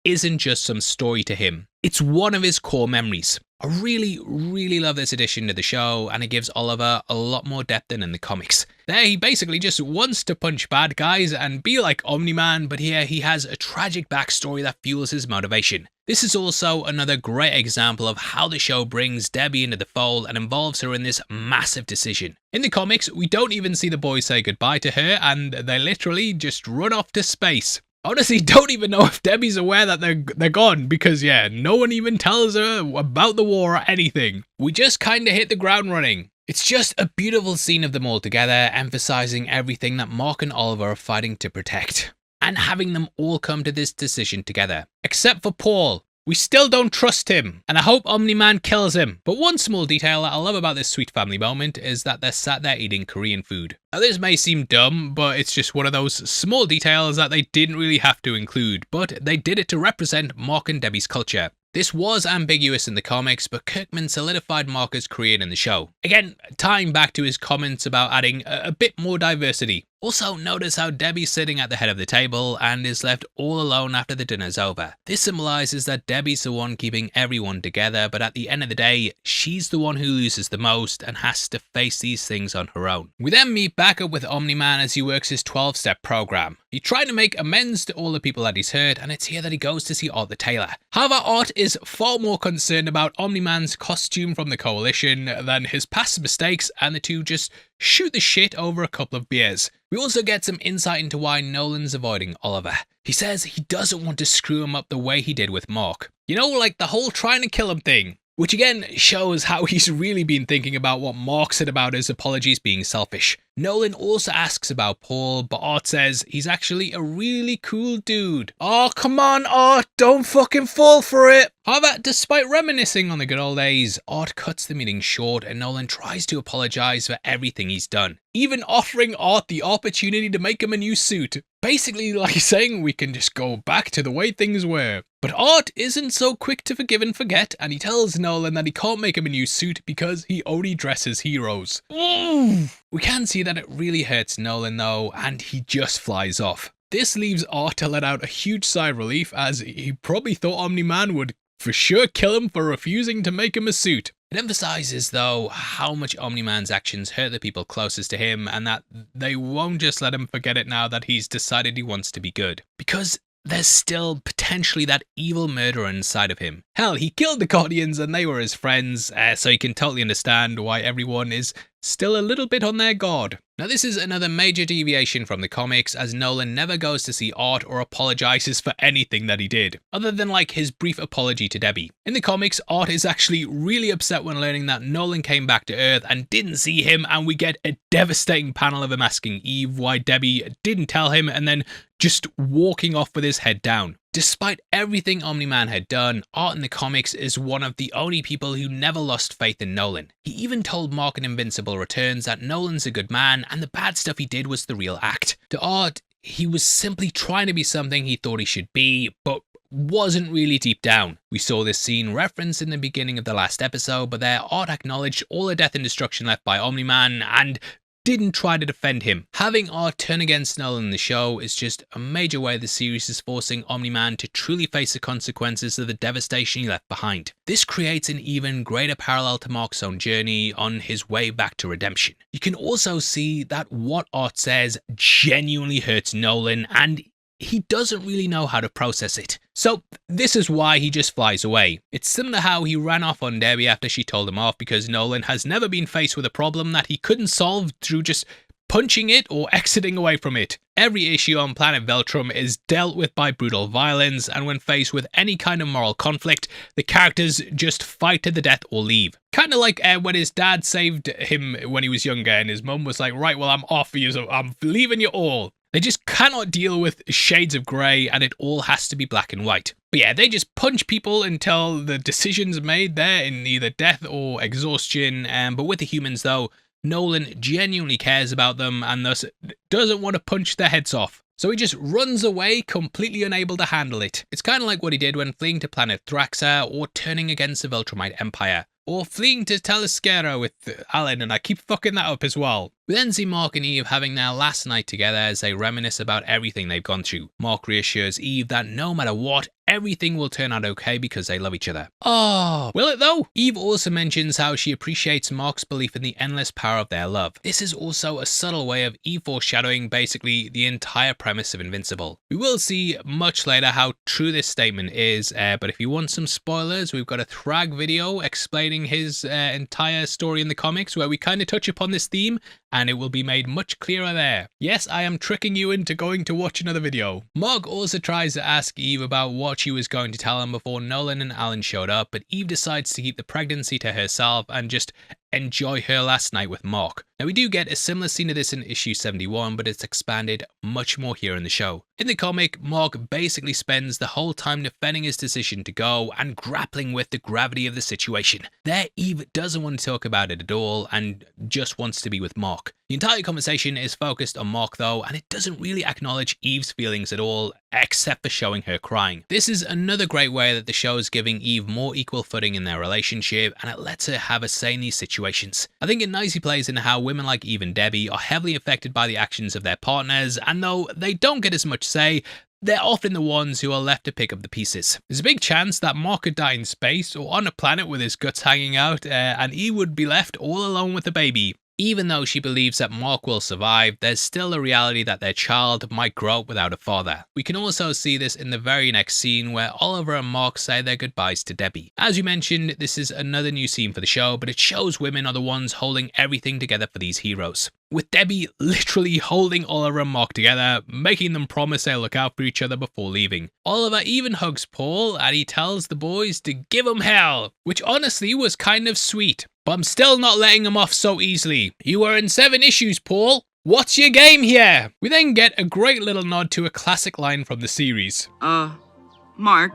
isn't just some story to him. It's one of his core memories. I really love this addition to the show, and it gives Oliver a lot more depth than in the comics. There he basically just wants to punch bad guys and be like Omni-Man, but here he has a tragic backstory that fuels his motivation. This is also another great example of how the show brings Debbie into the fold and involves her in this massive decision. In the comics, we don't even see the boys say goodbye to her, and they literally just run off to space. Honestly, don't even know if Debbie's aware that they're gone, because yeah, no one even tells her about the war or anything. We just kinda hit the ground running. It's just a beautiful scene of them all together, emphasizing everything that Mark and Oliver are fighting to protect. And having them all come to this decision together. Except for Paul. We still don't trust him, and I hope Omni-Man kills him. But one small detail that I love about this sweet family moment is that they're sat there eating Korean food. Now this may seem dumb, but it's just one of those small details that they didn't really have to include, but they did it to represent Mark and Debbie's culture. This was ambiguous in the comics, but Kirkman solidified Mark as Korean in the show. Again, tying back to his comments about adding a bit more diversity. Also, notice how Debbie's sitting at the head of the table and is left all alone after the dinner's over. This symbolises that Debbie's the one keeping everyone together, but at the end of the day, she's the one who loses the most and has to face these things on her own. We then meet back up with Omni-Man as he works his 12-step program. He's trying to make amends to all the people that he's hurt, and it's here that he goes to see Art the Tailor. However, Art is far more concerned about Omni-Man's costume from the Coalition than his past mistakes, and the two just shoot the shit over a couple of beers. We also get some insight into why Nolan's avoiding Oliver. He says he doesn't want to screw him up the way he did with Mark. You know, like the whole trying to kill him thing. Which again shows how he's really been thinking about what Mark said about his apologies being selfish. Nolan also asks about Paul, but Art says he's actually a really cool dude. Oh, come on, Art, don't fucking fall for it. However, despite reminiscing on the good old days, Art cuts the meeting short and Nolan tries to apologize for everything he's done, even offering Art the opportunity to make him a new suit. Basically like saying we can just go back to the way things were. But Art isn't so quick to forgive and forget, and he tells Nolan that he can't make him a new suit because he only dresses heroes. Ooh. We can see that it really hurts Nolan though, and he just flies off. This leaves Art to let out a huge sigh of relief, as he probably thought Omni-Man would for sure kill him for refusing to make him a suit. It emphasises though how much Omni-Man's actions hurt the people closest to him, and that they won't just let him forget it now that he's decided he wants to be good. Because there's still potentially that evil murderer inside of him. Hell, he killed the Guardians and they were his friends, so you can totally understand why everyone is still a little bit on their guard. Now this is another major deviation from the comics, as Nolan never goes to see Art or apologizes for anything that he did, other than like his brief apology to Debbie. In the comics, Art is actually really upset when learning that Nolan came back to Earth and didn't see him, and we get a devastating panel of him asking Eve why Debbie didn't tell him and then just walking off with his head down. Despite everything Omni-Man had done, Art in the comics is one of the only people who never lost faith in Nolan. He even told Mark in Invincible Returns that Nolan's a good man and the bad stuff he did was the real act. To Art, he was simply trying to be something he thought he should be, but wasn't really deep down. We saw this scene referenced in the beginning of the last episode, but there Art acknowledged all the death and destruction left by Omni-Man and didn't try to defend him. Having Art turn against Nolan in the show is just a major way the series is forcing Omni-Man to truly face the consequences of the devastation he left behind. This creates an even greater parallel to Mark's own journey on his way back to redemption. You can also see that what Art says genuinely hurts Nolan, and he doesn't really know how to process it. So this is why he just flies away. It's similar how he ran off on Debbie after she told him off, because Nolan has never been faced with a problem that he couldn't solve through just punching it or exiting away from it. Every issue on planet Viltrom is dealt with by brutal violence, and when faced with any kind of moral conflict, the characters just fight to the death or leave. Kind of like when his dad saved him when he was younger and his mum was like, right, well, I'm off for you, so I'm leaving you all. They just cannot deal with shades of grey, and it all has to be black and white. But yeah, they just punch people until the decision's made there in either death or exhaustion. But with the humans though, Nolan genuinely cares about them and thus doesn't want to punch their heads off. So he just runs away, completely unable to handle it. It's kind of like what he did when fleeing to planet Thragg or turning against the Viltromite Empire. Or fleeing to Telescara with Alan, and I keep fucking that up as well. We then see Mark and Eve having their last night together as they reminisce about everything they've gone through. Mark reassures Eve that no matter what, everything will turn out okay because they love each other. Oh, will it though? Eve also mentions how she appreciates Mark's belief in the endless power of their love. This is also a subtle way of Eve foreshadowing basically the entire premise of Invincible. We will see much later how true this statement is, but if you want some spoilers, we've got a Thrag video explaining his entire story in the comics where we kind of touch upon this theme, and it will be made much clearer there. Yes, I am tricking you into going to watch another video. Mark also tries to ask Eve about what she was going to tell him before Nolan and Alan showed up, but Eve decides to keep the pregnancy to herself and just enjoy her last night with Mark. Now we do get a similar scene of this in issue 71, but it's expanded much more here in the show. In the comic, Mark basically spends the whole time defending his decision to go and grappling with the gravity of the situation. There, Eve doesn't want to talk about it at all and just wants to be with Mark. The entire conversation is focused on Mark though, and it doesn't really acknowledge Eve's feelings at all, except for showing her crying. This is another great way that the show is giving Eve more equal footing in their relationship, and it lets her have a say in these situations. I think it nicely plays into how women like Eve and Debbie are heavily affected by the actions of their partners, and though they don't get as much say, they're often the ones who are left to pick up the pieces. There's a big chance that Mark could die in space or on a planet with his guts hanging out, and Eve would be left all alone with the baby. Even though she believes that Mark will survive, there's still a reality that their child might grow up without a father. We can also see this in the very next scene where Oliver and Mark say their goodbyes to Debbie. As you mentioned, this is another new scene for the show, but it shows women are the ones holding everything together for these heroes. With Debbie literally holding Oliver and Mark together, making them promise they'll look out for each other before leaving. Oliver even hugs Paul and he tells the boys to give him hell, which honestly was kind of sweet. But I'm still not letting him off so easily. You were in 7 issues, Paul. What's your game here? We then get a great little nod to a classic line from the series. Mark,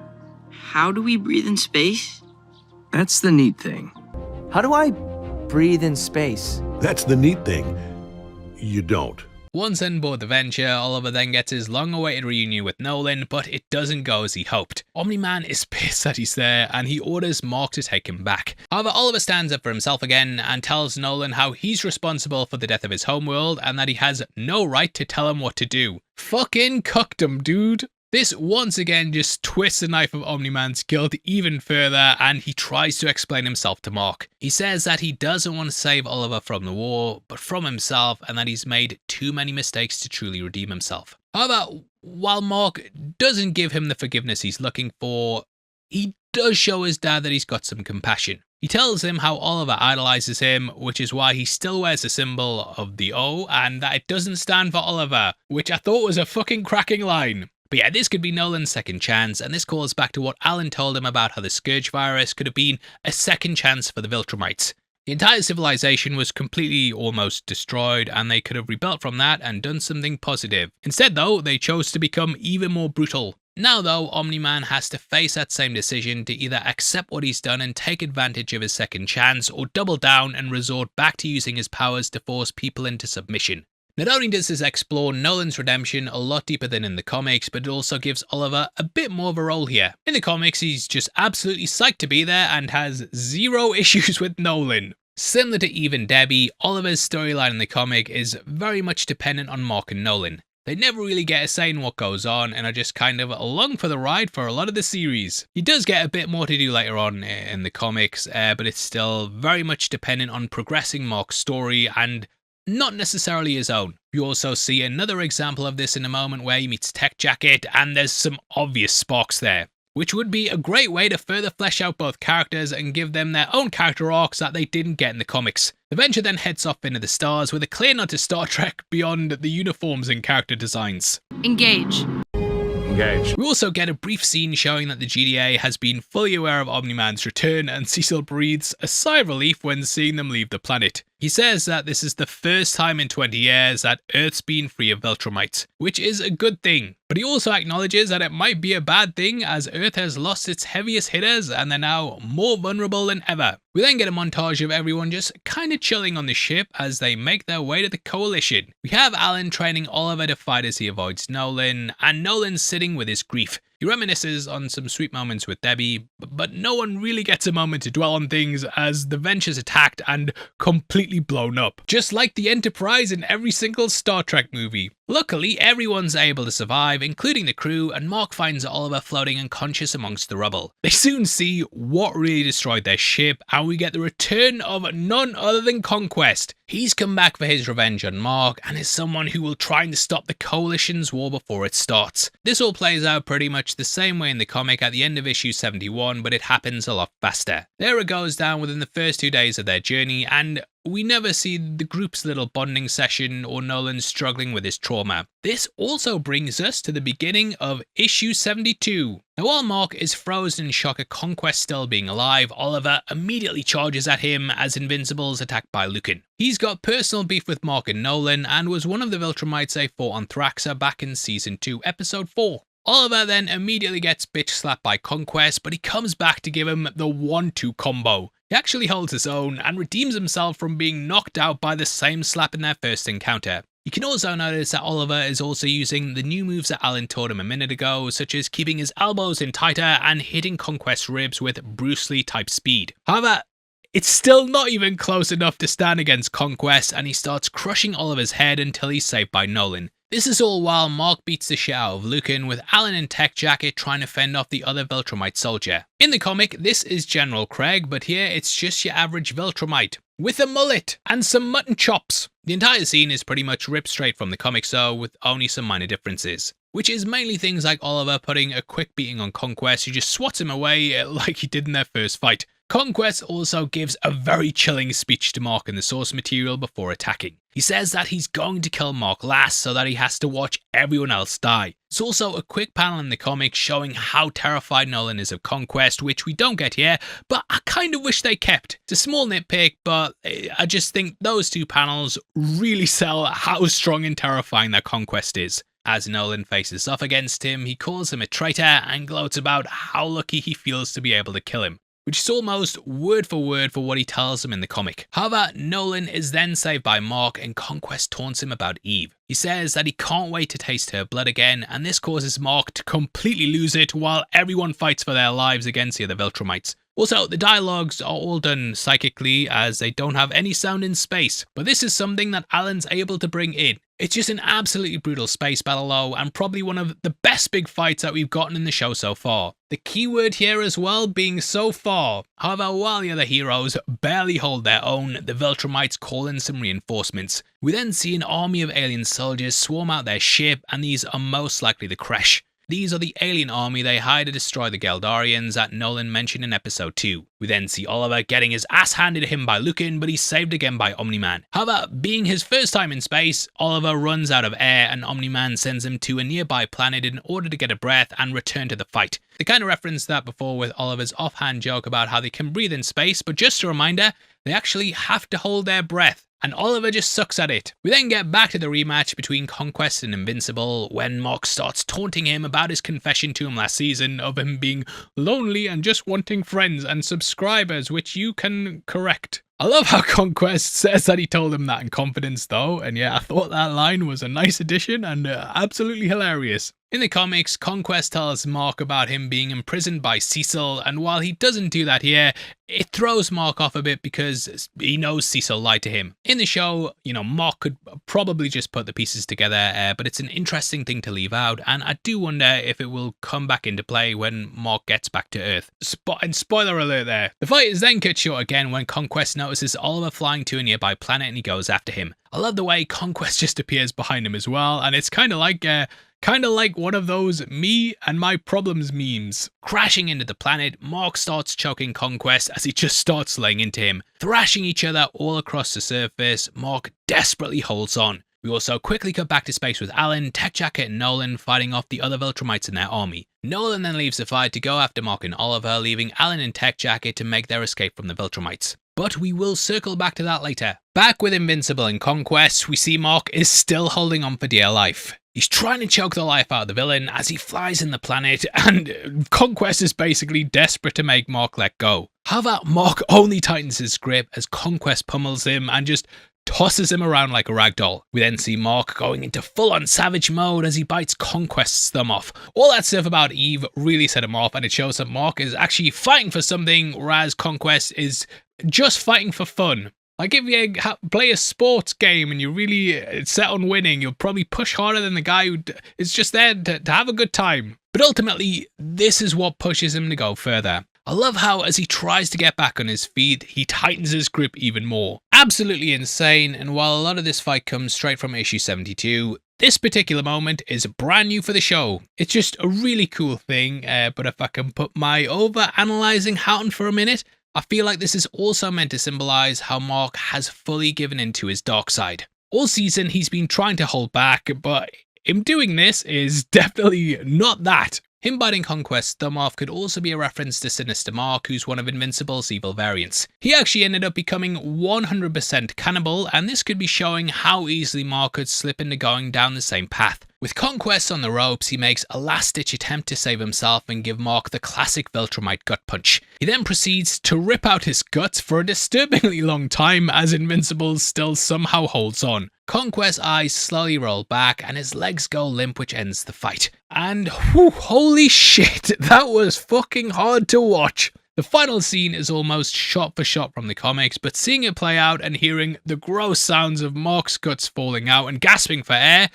how do we breathe in space? That's the neat thing. How do I breathe in space? That's the neat thing. You don't. Once on board the Venture, Oliver then gets his long-awaited reunion with Nolan, but it doesn't go as he hoped. Omni-Man is pissed that he's there, and he orders Mark to take him back. However, Oliver stands up for himself again and tells Nolan how he's responsible for the death of his homeworld and that he has no right to tell him what to do. Fucking cucked him, dude. This once again just twists the knife of Omni-Man's guilt even further, and he tries to explain himself to Mark. He says that he doesn't want to save Oliver from the war, but from himself, and that he's made too many mistakes to truly redeem himself. However, while Mark doesn't give him the forgiveness he's looking for, he does show his dad that he's got some compassion. He tells him how Oliver idolizes him, which is why he still wears the symbol of the O, and that it doesn't stand for Oliver, which I thought was a fucking cracking line. But yeah, this could be Nolan's second chance, and this calls back to what Alan told him about how the Scourge virus could have been a second chance for the Viltrumites. The entire civilization was completely almost destroyed, and they could have rebuilt from that and done something positive. Instead though, they chose to become even more brutal. Now though, Omni-Man has to face that same decision to either accept what he's done and take advantage of his second chance, or double down and resort back to using his powers to force people into submission. Not only does this explore Nolan's redemption a lot deeper than in the comics, but it also gives Oliver a bit more of a role here. In the comics, he's just absolutely psyched to be there and has 0 issues with Nolan. Similar to Eve and Debbie, Oliver's storyline in the comic is very much dependent on Mark and Nolan. They never really get a say in what goes on and are just kind of along for the ride for a lot of the series. He does get a bit more to do later on in the comics, but it's still very much dependent on progressing Mark's story and not necessarily his own. You also see another example of this in a moment where he meets Tech Jacket, and there's some obvious sparks there, which would be a great way to further flesh out both characters and give them their own character arcs that they didn't get in the comics. The Venture then heads off into the stars with a clear nod to Star Trek beyond the uniforms and character designs. Engage. We also get a brief scene showing that the GDA has been fully aware of Omni-Man's return, and Cecil breathes a sigh of relief when seeing them leave the planet. He says that this is the first time in 20 years that Earth's been free of Viltrumites, which is a good thing. But he also acknowledges that it might be a bad thing as Earth has lost its heaviest hitters and they're now more vulnerable than ever. We then get a montage of everyone just kind of chilling on the ship as they make their way to the Coalition. We have Alan training Oliver to fight as he avoids Nolan, and Nolan sitting with his grief. He reminisces on some sweet moments with Debbie, but no one really gets a moment to dwell on things as the Venture's attacked and completely blown up. Just like the Enterprise in every single Star Trek movie. Luckily, everyone's able to survive, including the crew, and Mark finds Oliver floating unconscious amongst the rubble. They soon see what really destroyed their ship, and we get the return of none other than Conquest. He's come back for his revenge on Mark, and is someone who will try and stop the Coalition's war before it starts. This all plays out pretty much the same way in the comic at the end of issue 71, but it happens a lot faster. There it goes down within the first 2 days of their journey, and we never see the group's little bonding session or Nolan struggling with his trauma. This also brings us to the beginning of issue 72. Now while Mark is frozen in shock at Conquest still being alive, Oliver immediately charges at him as Invincible is attacked by Lucan. He's got personal beef with Mark and Nolan and was one of the Viltrumites they fought on Thragg back in season 2 episode 4. Oliver then immediately gets bitch slapped by Conquest, but he comes back to give him the 1-2 combo. He actually holds his own and redeems himself from being knocked out by the same slap in their first encounter. You can also notice that Oliver is also using the new moves that Alan taught him a minute ago, such as keeping his elbows in tighter and hitting Conquest's ribs with Bruce Lee type speed. However, it's still not even close enough to stand against Conquest, and he starts crushing Oliver's head until he's saved by Nolan. This is all while Mark beats the shit out of Lucan, with Alan in tech jacket trying to fend off the other Viltromite soldier. In the comic, this is General Craig, but here it's just your average Viltromite, with a mullet and some mutton chops. The entire scene is pretty much ripped straight from the comics though, with only some minor differences, which is mainly things like Oliver putting a quick beating on Conquest, who just swats him away like he did in their first fight. Conquest also gives a very chilling speech to Mark in the source material before attacking. He says that he's going to kill Mark last so that he has to watch everyone else die. It's also a quick panel in the comic showing how terrified Nolan is of Conquest, which we don't get here, but I kind of wish they kept. It's a small nitpick, but I just think those two panels really sell how strong and terrifying that Conquest is. As Nolan faces off against him, he calls him a traitor and gloats about how lucky he feels to be able to kill him, which is almost word for what he tells him in the comic. However, Nolan is then saved by Mark and Conquest taunts him about Eve. He says that he can't wait to taste her blood again, and this causes Mark to completely lose it while everyone fights for their lives against the other Viltrumites. Also, the dialogues are all done psychically as they don't have any sound in space, but this is something that Alan's able to bring in. It's just an absolutely brutal space battle though, and probably one of the best big fights that we've gotten in the show so far. The keyword here as well being so far. However, while the other heroes barely hold their own, the Viltrumites call in some reinforcements. We then see an army of alien soldiers swarm out their ship, and these are most likely the Kresh. These are the alien army they hired to destroy the Geldarians that Nolan mentioned in episode 2. We then see Oliver getting his ass handed to him by Lucan, but he's saved again by Omni-Man. However, being his first time in space, Oliver runs out of air and Omni-Man sends him to a nearby planet in order to get a breath and return to the fight. They kind of referenced that before with Oliver's offhand joke about how they can breathe in space, but just a reminder, they actually have to hold their breath. And Oliver just sucks at it. We then get back to the rematch between Conquest and Invincible when Mark starts taunting him about his confession to him last season of him being lonely and just wanting friends and subscribers, which you can correct. I love how Conquest says that he told him that in confidence though, and yeah, I thought that line was a nice addition and absolutely hilarious. In the comics, Conquest tells Mark about him being imprisoned by Cecil, and while he doesn't do that here, it throws Mark off a bit because he knows Cecil lied to him. In the show, Mark could probably just put the pieces together, but it's an interesting thing to leave out, and I do wonder if it will come back into play when Mark gets back to Earth. And spoiler alert there. The fight is then cut short again when Conquest notices Oliver flying to a nearby planet and he goes after him. I love the way Conquest just appears behind him as well, and it's kind of like one of those me and my problems memes. Crashing into the planet, Mark starts choking Conquest as he just starts laying into him. Thrashing each other all across the surface, Mark desperately holds on. We also quickly cut back to space with Alan, Tech Jacket and Nolan fighting off the other Viltrumites in their army. Nolan then leaves the fight to go after Mark and Oliver, leaving Alan and Tech Jacket to make their escape from the Viltrumites. But we will circle back to that later. Back with Invincible and Conquest, we see Mark is still holding on for dear life. He's trying to choke the life out of the villain as he flies in the planet, and Conquest is basically desperate to make Mark let go. However, Mark only tightens his grip as Conquest pummels him and just tosses him around like a ragdoll. We then see Mark going into full-on savage mode as he bites Conquest's thumb off. All that stuff about Eve really set him off, and it shows that Mark is actually fighting for something, whereas Conquest is just fighting for fun. Like if you play a sports game and you're really set on winning, you'll probably push harder than the guy who is just there to have a good time. But ultimately, this is what pushes him to go further. I love how as he tries to get back on his feet, he tightens his grip even more. Absolutely insane, and while a lot of this fight comes straight from issue 72, this particular moment is brand new for the show. It's just a really cool thing, but if I can put my over-analysing hat on for a minute, I feel like this is also meant to symbolize how Mark has fully given into his dark side. All season he's been trying to hold back, but him doing this is definitely not that. Him biting Conquest's thumb off could also be a reference to Sinister Mark, who's one of Invincible's evil variants. He actually ended up becoming 100% cannibal, and this could be showing how easily Mark could slip into going down the same path. With Conquest on the ropes, he makes a last-ditch attempt to save himself and give Mark the classic Viltromite gut punch. He then proceeds to rip out his guts for a disturbingly long time as Invincible still somehow holds on. Conquest's eyes slowly roll back and his legs go limp, which ends the fight. And holy shit, that was fucking hard to watch. The final scene is almost shot for shot from the comics, but seeing it play out and hearing the gross sounds of Mark's guts falling out and gasping for air,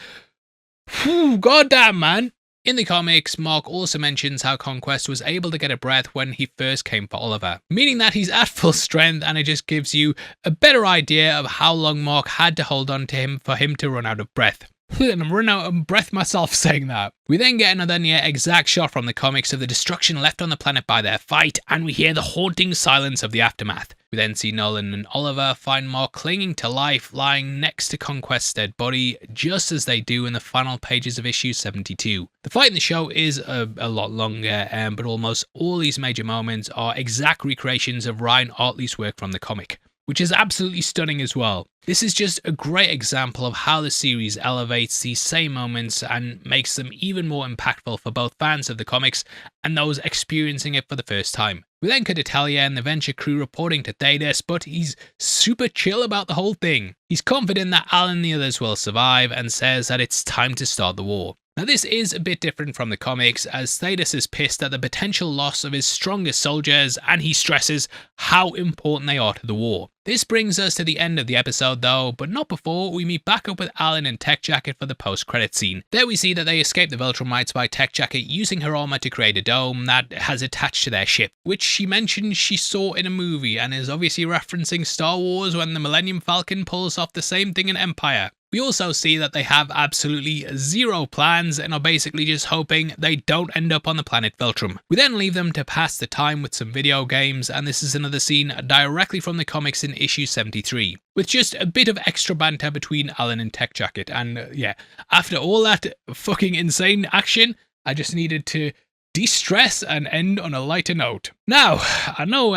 goddamn man. In the comics, Mark also mentions how Conquest was able to get a breath when he first came for Oliver, meaning that he's at full strength, and it just gives you a better idea of how long Mark had to hold on to him for him to run out of breath. And I'm running out of breath myself saying that. We then get another near exact shot from the comics of the destruction left on the planet by their fight, and we hear the haunting silence of the aftermath. We then see Nolan and Oliver find Mark clinging to life, lying next to Conquest's dead body, just as they do in the final pages of issue 72. The fight in the show is a lot longer, but almost all these major moments are exact recreations of Ryan Ottley's work from the comic, which is absolutely stunning as well. This is just a great example of how the series elevates these same moments and makes them even more impactful for both fans of the comics and those experiencing it for the first time. We then cut to Talia and the Venture crew reporting to Thetis, but he's super chill about the whole thing. He's confident that Alan and the others will survive and says that it's time to start the war. Now this is a bit different from the comics, as Thetis is pissed at the potential loss of his strongest soldiers, and he stresses how important they are to the war. This brings us to the end of the episode though, but not before we meet back up with Alan and Tech Jacket for the post-credit scene. There we see that they escape the Viltrumites by Tech Jacket using her armor to create a dome that has attached to their ship, which she mentions she saw in a movie and is obviously referencing Star Wars when the Millennium Falcon pulls off the same thing in Empire. We also see that they have absolutely zero plans and are basically just hoping they don't end up on the planet Viltrom. We then leave them to pass the time with some video games, and this is another scene directly from the comics in issue 73, with just a bit of extra banter between Alan and Tech Jacket. And yeah, after all that fucking insane action, I just needed to de-stress and end on a lighter note. Now, I know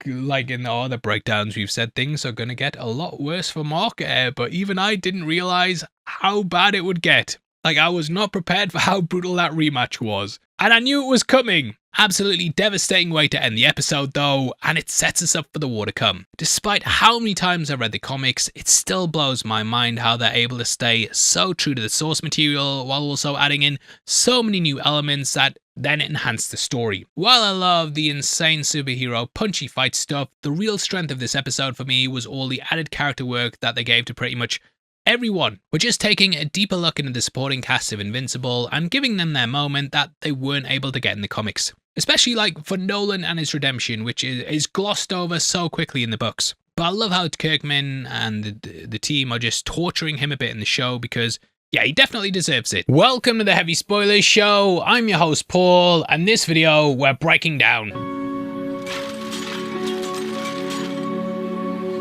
like in all the breakdowns we've said things are going to get a lot worse for Mark, but even I didn't realize how bad it would get. Like, I was not prepared for how brutal that rematch was, and I knew it was coming. Absolutely devastating way to end the episode though, and it sets us up for the war to come. Despite how many times I read the comics, it still blows my mind how they're able to stay so true to the source material while also adding in so many new elements that then enhance the story. While I love the insane superhero punchy fight stuff, the real strength of this episode for me was all the added character work that they gave to pretty much everyone. We're just taking a deeper look into the supporting cast of Invincible and giving them their moment that they weren't able to get in the comics. Especially like for Nolan and his redemption, which is glossed over so quickly in the books. But I love how Kirkman and the team are just torturing him a bit in the show because, yeah, he definitely deserves it. Welcome to the Heavy Spoilers Show. I'm your host Paul, and this video we're breaking down.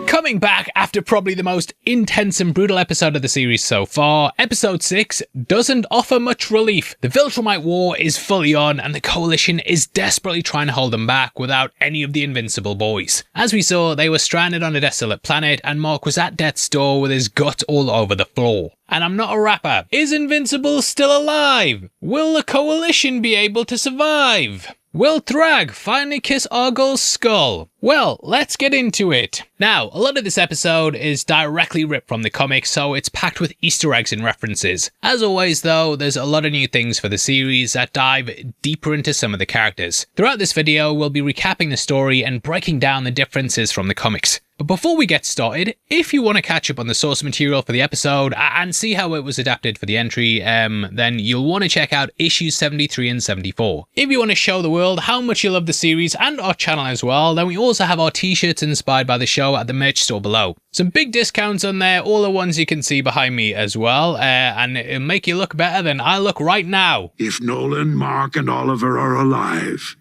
Coming back after probably the most intense and brutal episode of the series so far, episode 6 doesn't offer much relief. The Viltromite war is fully on and the coalition is desperately trying to hold them back without any of the Invincible boys. As we saw, they were stranded on a desolate planet and Mark was at death's door with his gut all over the floor. And I'm not a rapper. Is Invincible still alive? Will the coalition be able to survive? Will Thrag finally kiss Argyl's skull? Well, let's get into it. Now, a lot of this episode is directly ripped from the comics, so it's packed with Easter eggs and references. As always though, there's a lot of new things for the series that dive deeper into some of the characters. Throughout this video, we'll be recapping the story and breaking down the differences from the comics. But before we get started, if you want to catch up on the source material for the episode and see how it was adapted for the entry, then you'll want to check out issues 73 and 74. If you want to show the world how much you love the series and our channel as well, then we also have our t-shirts inspired by the show at the merch store below. Some big discounts on there, all the ones you can see behind me as well, and it'll make you look better than I look right now. If Nolan, Mark, and Oliver are alive,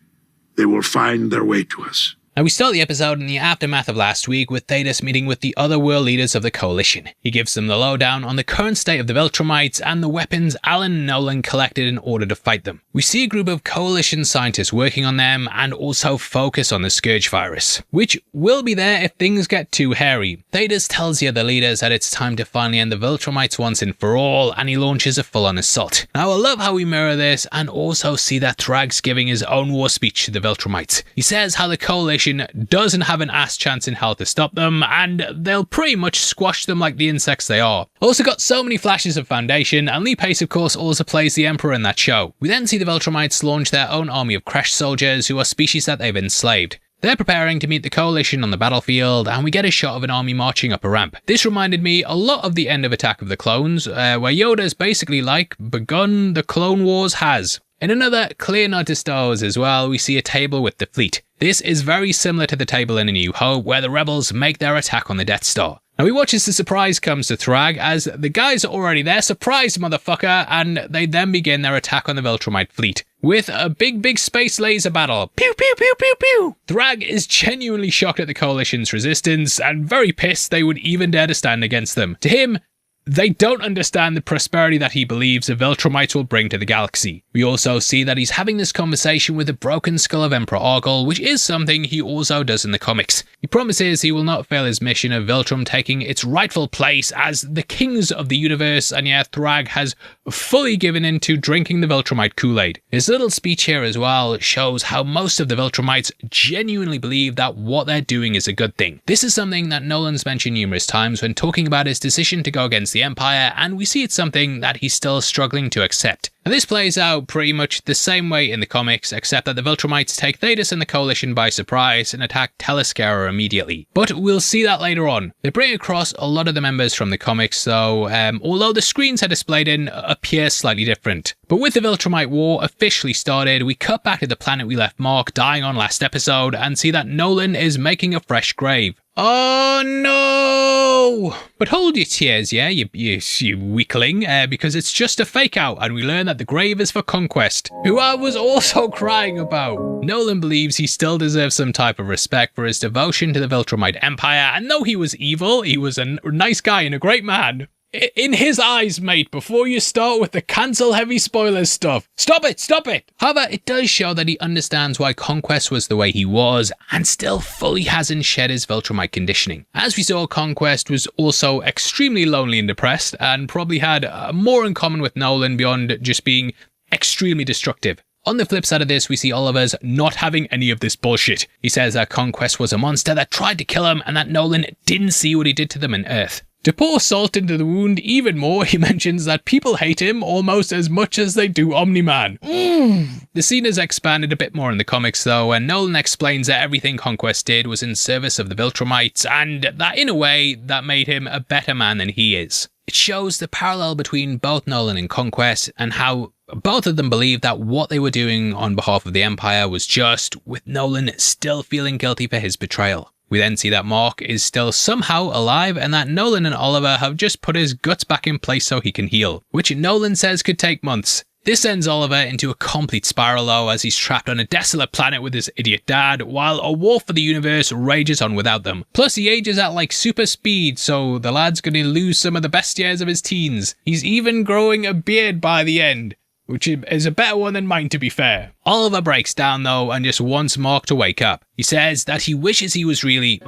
they will find their way to us. Now we start the episode in the aftermath of last week with Thetis meeting with the other world leaders of the coalition. He gives them the lowdown on the current state of the Viltrumites and the weapons Alan and Nolan collected in order to fight them. We see a group of coalition scientists working on them and also focus on the Scourge virus, which will be there if things get too hairy. Thetis tells the other leaders that it's time to finally end the Viltrumites once and for all, and he launches a full-on assault. Now I love how we mirror this and also see that Thragg's giving his own war speech to the Viltrumites. He says how the coalition doesn't have an ass chance in hell to stop them, and they'll pretty much squash them like the insects they are. Also got so many flashes of Foundation, and Lee Pace of course also plays the Emperor in that show. We then see the Viltrumites launch their own army of Crash soldiers who are species that they've enslaved. They're preparing to meet the coalition on the battlefield, and we get a shot of an army marching up a ramp. This reminded me a lot of the end of Attack of the Clones, where Yoda's basically like, begun the Clone Wars has. In another clear nod to Star Wars as well, we see a table with the fleet. This is very similar to the table in A New Hope, where the rebels make their attack on the Death Star. Now we watch as the surprise comes to Thrag, as the guys are already there, surprise motherfucker, and they then begin their attack on the Viltromite fleet. With a big space laser battle. Pew pew pew pew pew! Thrag is genuinely shocked at the coalition's resistance, and very pissed they would even dare to stand against them. To him, they don't understand the prosperity that he believes the Viltrumites will bring to the galaxy. We also see that he's having this conversation with the broken skull of Emperor Argyle, which is something he also does in the comics. He promises he will not fail his mission of Viltrom taking its rightful place as the kings of the universe, and yet Thrag has fully given in to drinking the Viltromite Kool-Aid. His little speech here as well shows how most of the Viltrumites genuinely believe that what they're doing is a good thing. This is something that Nolan's mentioned numerous times when talking about his decision to go against the Empire, and we see it's something that he's still struggling to accept. And this plays out pretty much the same way in the comics, except that the Viltrumites take Thetis and the Coalition by surprise and attack Telescara immediately. But we'll see that later on. They bring across a lot of the members from the comics though, although the screens are displayed in appear slightly different. But with the Viltromite War officially started, we cut back to the planet we left Mark dying on last episode and see that Nolan is making a fresh grave. Oh no! But hold your tears, yeah, you weakling, because it's just a fake out, and we learn that the grave is for Conquest, who I was also crying about. Nolan believes he still deserves some type of respect for his devotion to the Viltromite Empire, and though he was evil, he was a nice guy and a great man. In his eyes, mate, before you start with the cancel heavy spoilers stuff. Stop it, stop it! However, it does show that he understands why Conquest was the way he was, and still fully hasn't shed his Viltromite conditioning. As we saw, Conquest was also extremely lonely and depressed, and probably had more in common with Nolan beyond just being extremely destructive. On the flip side of this, we see Oliver's not having any of this bullshit. He says that Conquest was a monster that tried to kill him, and that Nolan didn't see what he did to them on Earth. To pour salt into the wound even more, he mentions that people hate him almost as much as they do Omni-Man. The scene is expanded a bit more in the comics though, and Nolan explains that everything Conquest did was in service of the Viltrumites, and that in a way, that made him a better man than he is. It shows the parallel between both Nolan and Conquest, and how both of them believed that what they were doing on behalf of the Empire was just, with Nolan still feeling guilty for his betrayal. We then see that Mark is still somehow alive, and that Nolan and Oliver have just put his guts back in place so he can heal, which Nolan says could take months. This sends Oliver into a complete spiral though, as he's trapped on a desolate planet with his idiot dad, while a war for the universe rages on without them. Plus he ages at like super speed, so the lad's gonna lose some of the best years of his teens. He's even growing a beard by the end, which is a better one than mine to be fair. Oliver breaks down though and just wants Mark to wake up. He says that he wishes he was really...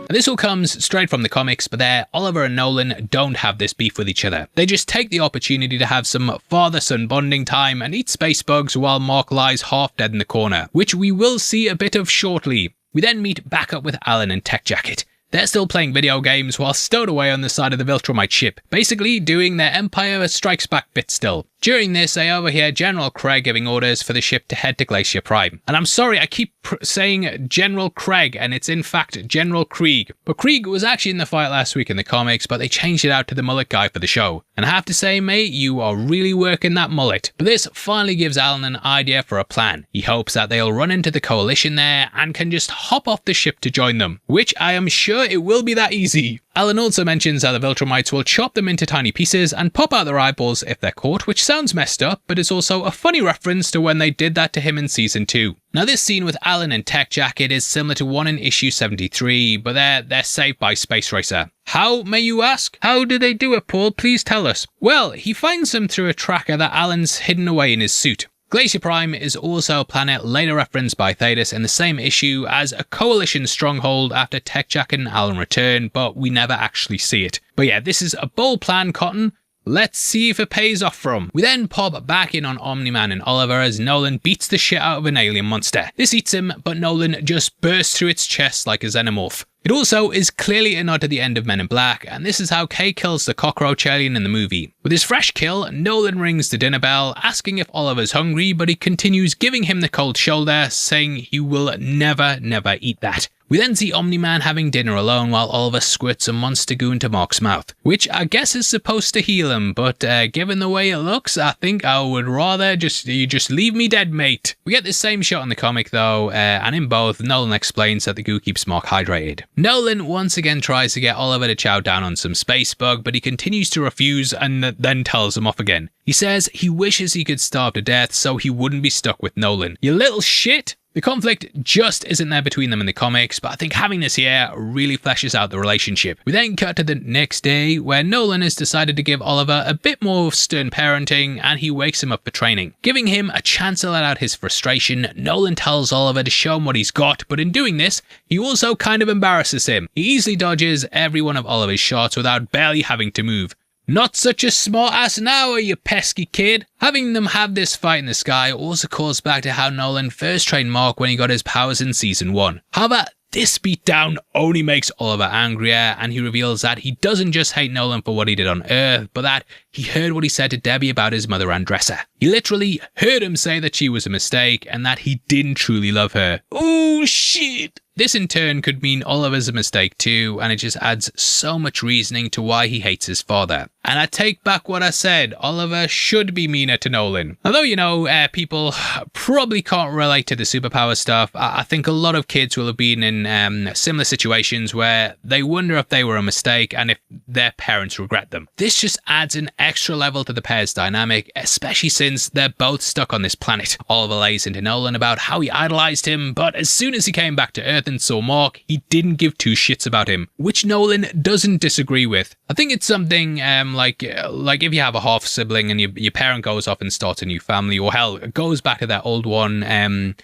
And this all comes straight from the comics, but there, Oliver and Nolan don't have this beef with each other. They just take the opportunity to have some father-son bonding time and eat space bugs while Mark lies half dead in the corner, which we will see a bit of shortly. We then meet back up with Alan and Tech Jacket. They're still playing video games while stowed away on the side of the Viltromite ship, basically doing their Empire Strikes Back bit still. During this, they overhear General Craig giving orders for the ship to head to Glacier Prime. And I'm sorry, I keep saying General Craig, and it's in fact General Krieg. But Krieg was actually in the fight last week in the comics, but they changed it out to the mullet guy for the show. And I have to say, mate, you are really working that mullet. But this finally gives Alan an idea for a plan. He hopes that they'll run into the Coalition there and can just hop off the ship to join them, which I am sure it will be that easy. Alan also mentions how the Viltrumites will chop them into tiny pieces and pop out their eyeballs if they're caught, which sounds messed up, but it's also a funny reference to when they did that to him in season 2. Now this scene with Alan and Tech Jacket is similar to one in issue 73, but they're saved by Space Racer. How, may you ask? How do they do it, Paul? Please tell us. Well, he finds them through a tracker that Alan's hidden away in his suit. Glacier Prime is also a planet later referenced by Thetis in the same issue as a coalition stronghold after Tech Jacket and Alan return, but we never actually see it. But yeah, this is a bold plan, Cotton. Let's see if it pays off for him. We then pop back in on Omni-Man and Oliver as Nolan beats the shit out of an alien monster. This eats him, but Nolan just bursts through its chest like a xenomorph. It also is clearly a nod to the end of Men in Black, and this is how Kay kills the cockroach alien in the movie. With his fresh kill, Nolan rings the dinner bell, asking if Oliver's hungry, but he continues giving him the cold shoulder, saying he will never eat that. We then see Omni-Man having dinner alone while Oliver squirts a monster goo into Mark's mouth, which I guess is supposed to heal him, but given the way it looks, I think I would rather you just leave me dead, mate. We get this same shot in the comic though, and in both, Nolan explains that the goo keeps Mark hydrated. Nolan once again tries to get Oliver to chow down on some space bug, but he continues to refuse and then tells him off again. He says he wishes he could starve to death so he wouldn't be stuck with Nolan. You little shit! The conflict just isn't there between them in the comics, but I think having this here really fleshes out the relationship. We then cut to the next day, where Nolan has decided to give Oliver a bit more stern parenting, and he wakes him up for training. Giving him a chance to let out his frustration, Nolan tells Oliver to show him what he's got, but in doing this, he also kind of embarrasses him. He easily dodges every one of Oliver's shots without barely having to move. Not such a smart ass now, you pesky kid. Having them have this fight in the sky also calls back to how Nolan first trained Mark when he got his powers in season 1. However, this beatdown only makes Oliver angrier, and he reveals that he doesn't just hate Nolan for what he did on Earth, but that he heard what he said to Debbie about his mother Andressa. He literally heard him say that she was a mistake and that he didn't truly love her. Oh shit! This in turn could mean Oliver's a mistake too, and it just adds so much reasoning to why he hates his father. And I take back what I said, Oliver should be meaner to Nolan. Although, you know, people probably can't relate to the superpower stuff, I think a lot of kids will have been in similar situations where they wonder if they were a mistake and if their parents regret them. This just adds an extra level to the pair's dynamic, especially since they're both stuck on this planet. Oliver lays into Nolan about how he idolized him, but as soon as he came back to Earth and saw Mark, he didn't give two shits about him, which Nolan doesn't disagree with. I think it's something like if you have a half sibling and your parent goes off and starts a new family, or hell, goes back to that old one,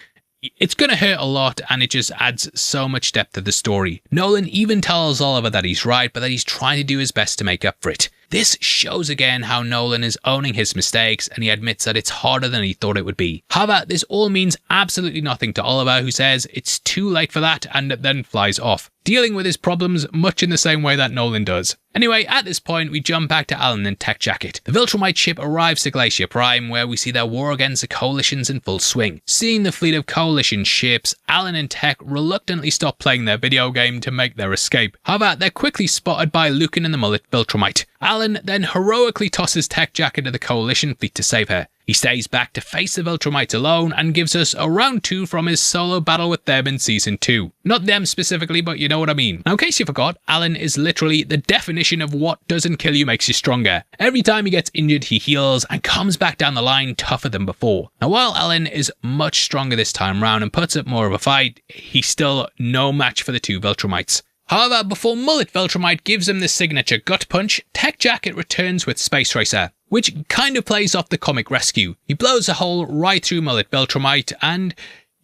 it's gonna hurt a lot, and it just adds so much depth to the story. Nolan even tells Oliver that he's right, but that he's trying to do his best to make up for it. This shows again how Nolan is owning his mistakes, and he admits that it's harder than he thought it would be. However, this all means absolutely nothing to Oliver, who says it's too late for that and then flies off, dealing with his problems much in the same way that Nolan does. Anyway, at this point, we jump back to Alan and Tech Jacket. The Viltrumite ship arrives to Glacier Prime, where we see their war against the Coalition's in full swing. Seeing the fleet of Coalition ships, Alan and Tech reluctantly stop playing their video game to make their escape. However, they're quickly spotted by Lucan and the mullet Viltrumite. Alan then heroically tosses Tech Jacket to the Coalition fleet to save her. He stays back to face the Viltrumites alone and gives us a round 2 from his solo battle with them in season 2. Not them specifically, but you know what I mean. Now, in case you forgot, Alan is literally the definition of what doesn't kill you makes you stronger. Every time he gets injured, he heals and comes back down the line tougher than before. Now, while Alan is much stronger this time round and puts up more of a fight, he's still no match for the two Viltrumites. However, before Mullet Viltromite gives him the signature gut punch, Tech Jacket returns with Space Racer, which kind of plays off the comic rescue. He blows a hole right through Mullet Viltromite, and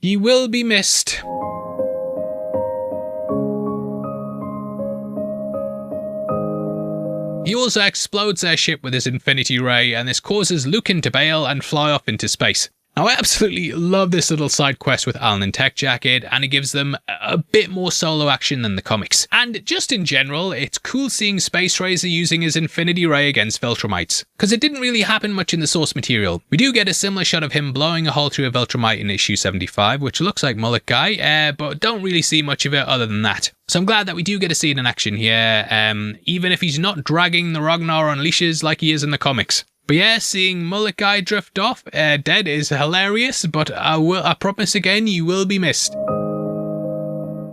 he will be missed. He also explodes their ship with his Infinity Ray, and this causes Lucan to bail and fly off into space. Now, I absolutely love this little side quest with Alan and Tech Jacket, and it gives them a bit more solo action than the comics. And just in general, it's cool seeing Space Racer using his Infinity Ray against Viltrumites, because it didn't really happen much in the source material. We do get a similar shot of him blowing a hole through a Viltromite in issue 75, which looks like Mullet Guy, but don't really see much of it other than that. So I'm glad that we do get to see it in action here, even if he's not dragging the Ragnar on leashes like he is in the comics. But yeah, seeing Mullet Guy drift off dead is hilarious, but I promise again, you will be missed.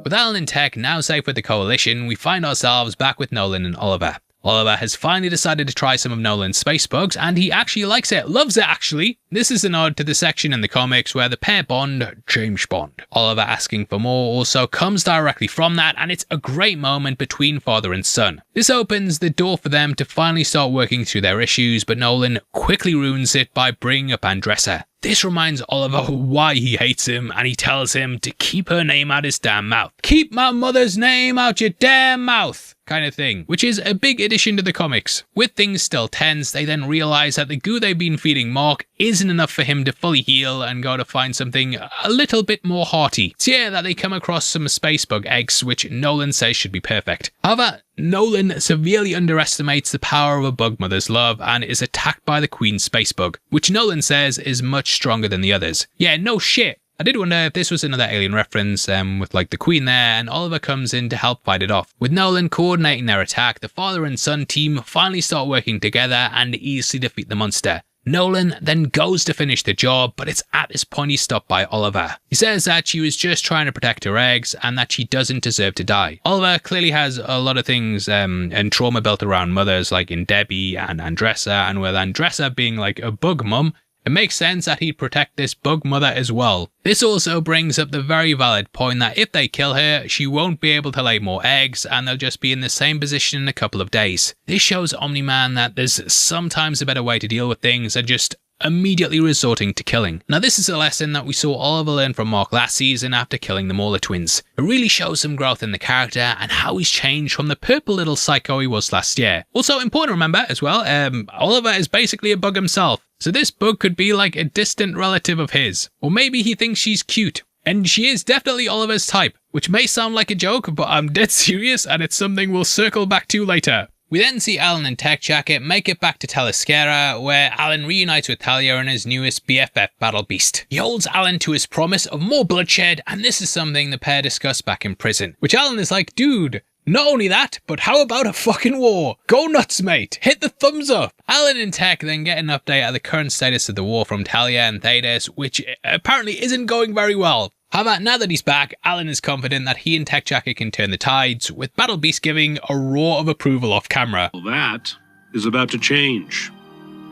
With Alan and Tech now safe with the Coalition, we find ourselves back with Nolan and Oliver. Oliver has finally decided to try some of Nolan's space bugs, and he actually likes it, loves it actually. This is a nod to the section in the comics where the pair bond, James Bond. Oliver asking for more also comes directly from that, and it's a great moment between father and son. This opens the door for them to finally start working through their issues, but Nolan quickly ruins it by bringing up Andressa. This reminds Oliver why he hates him, and he tells him to keep her name out his damn mouth. Keep my mother's name out your damn mouth! Kind of thing, which is a big addition to the comics. With things still tense, they then realise that the goo they've been feeding Mark isn't enough for him to fully heal and go to find something a little bit more hearty. So yeah, that they come across some space bug eggs, which Nolan says should be perfect. However, Nolan severely underestimates the power of a bug mother's love and is attacked by the Queen space bug, which Nolan says is much stronger than the others. Yeah, no shit. I did wonder if this was another alien reference with like the Queen there, and Oliver comes in to help fight it off. With Nolan coordinating their attack, the father and son team finally start working together and easily defeat the monster. Nolan then goes to finish the job, but it's at this point he's stopped by Oliver. He says that she was just trying to protect her eggs and that she doesn't deserve to die. Oliver clearly has a lot of things and trauma built around mothers, like in Debbie and Andressa, and with Andressa being like a bug mum, it makes sense that he'd protect this bug mother as well. This also brings up the very valid point that if they kill her, she won't be able to lay more eggs and they'll just be in the same position in a couple of days. This shows Omni-Man that there's sometimes a better way to deal with things than just immediately resorting to killing. Now this is a lesson that we saw Oliver learn from Mark last season after killing the Mauler twins. It really shows some growth in the character and how he's changed from the purple little psycho he was last year. Also important to remember as well, Oliver is basically a bug himself. So this bug could be like a distant relative of his. Or maybe he thinks she's cute. And she is definitely Oliver's type, which may sound like a joke, but I'm dead serious and it's something we'll circle back to later. We then see Alan and Tech Jacket make it back to Telescara, where Alan reunites with Talia and his newest BFF Battle Beast. He holds Alan to his promise of more bloodshed, and this is something the pair discuss back in prison. Which Alan is like, dude, not only that, but how about a fucking war? Go nuts, mate. Hit the thumbs up. Alan and Tech then get an update of the current status of the war from Talia and Thetis, which apparently isn't going very well. However, now that he's back, Alan is confident that he and Tech Jacket can turn the tides, with Battle Beast giving a roar of approval off camera. Well, that is about to change.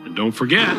And don't forget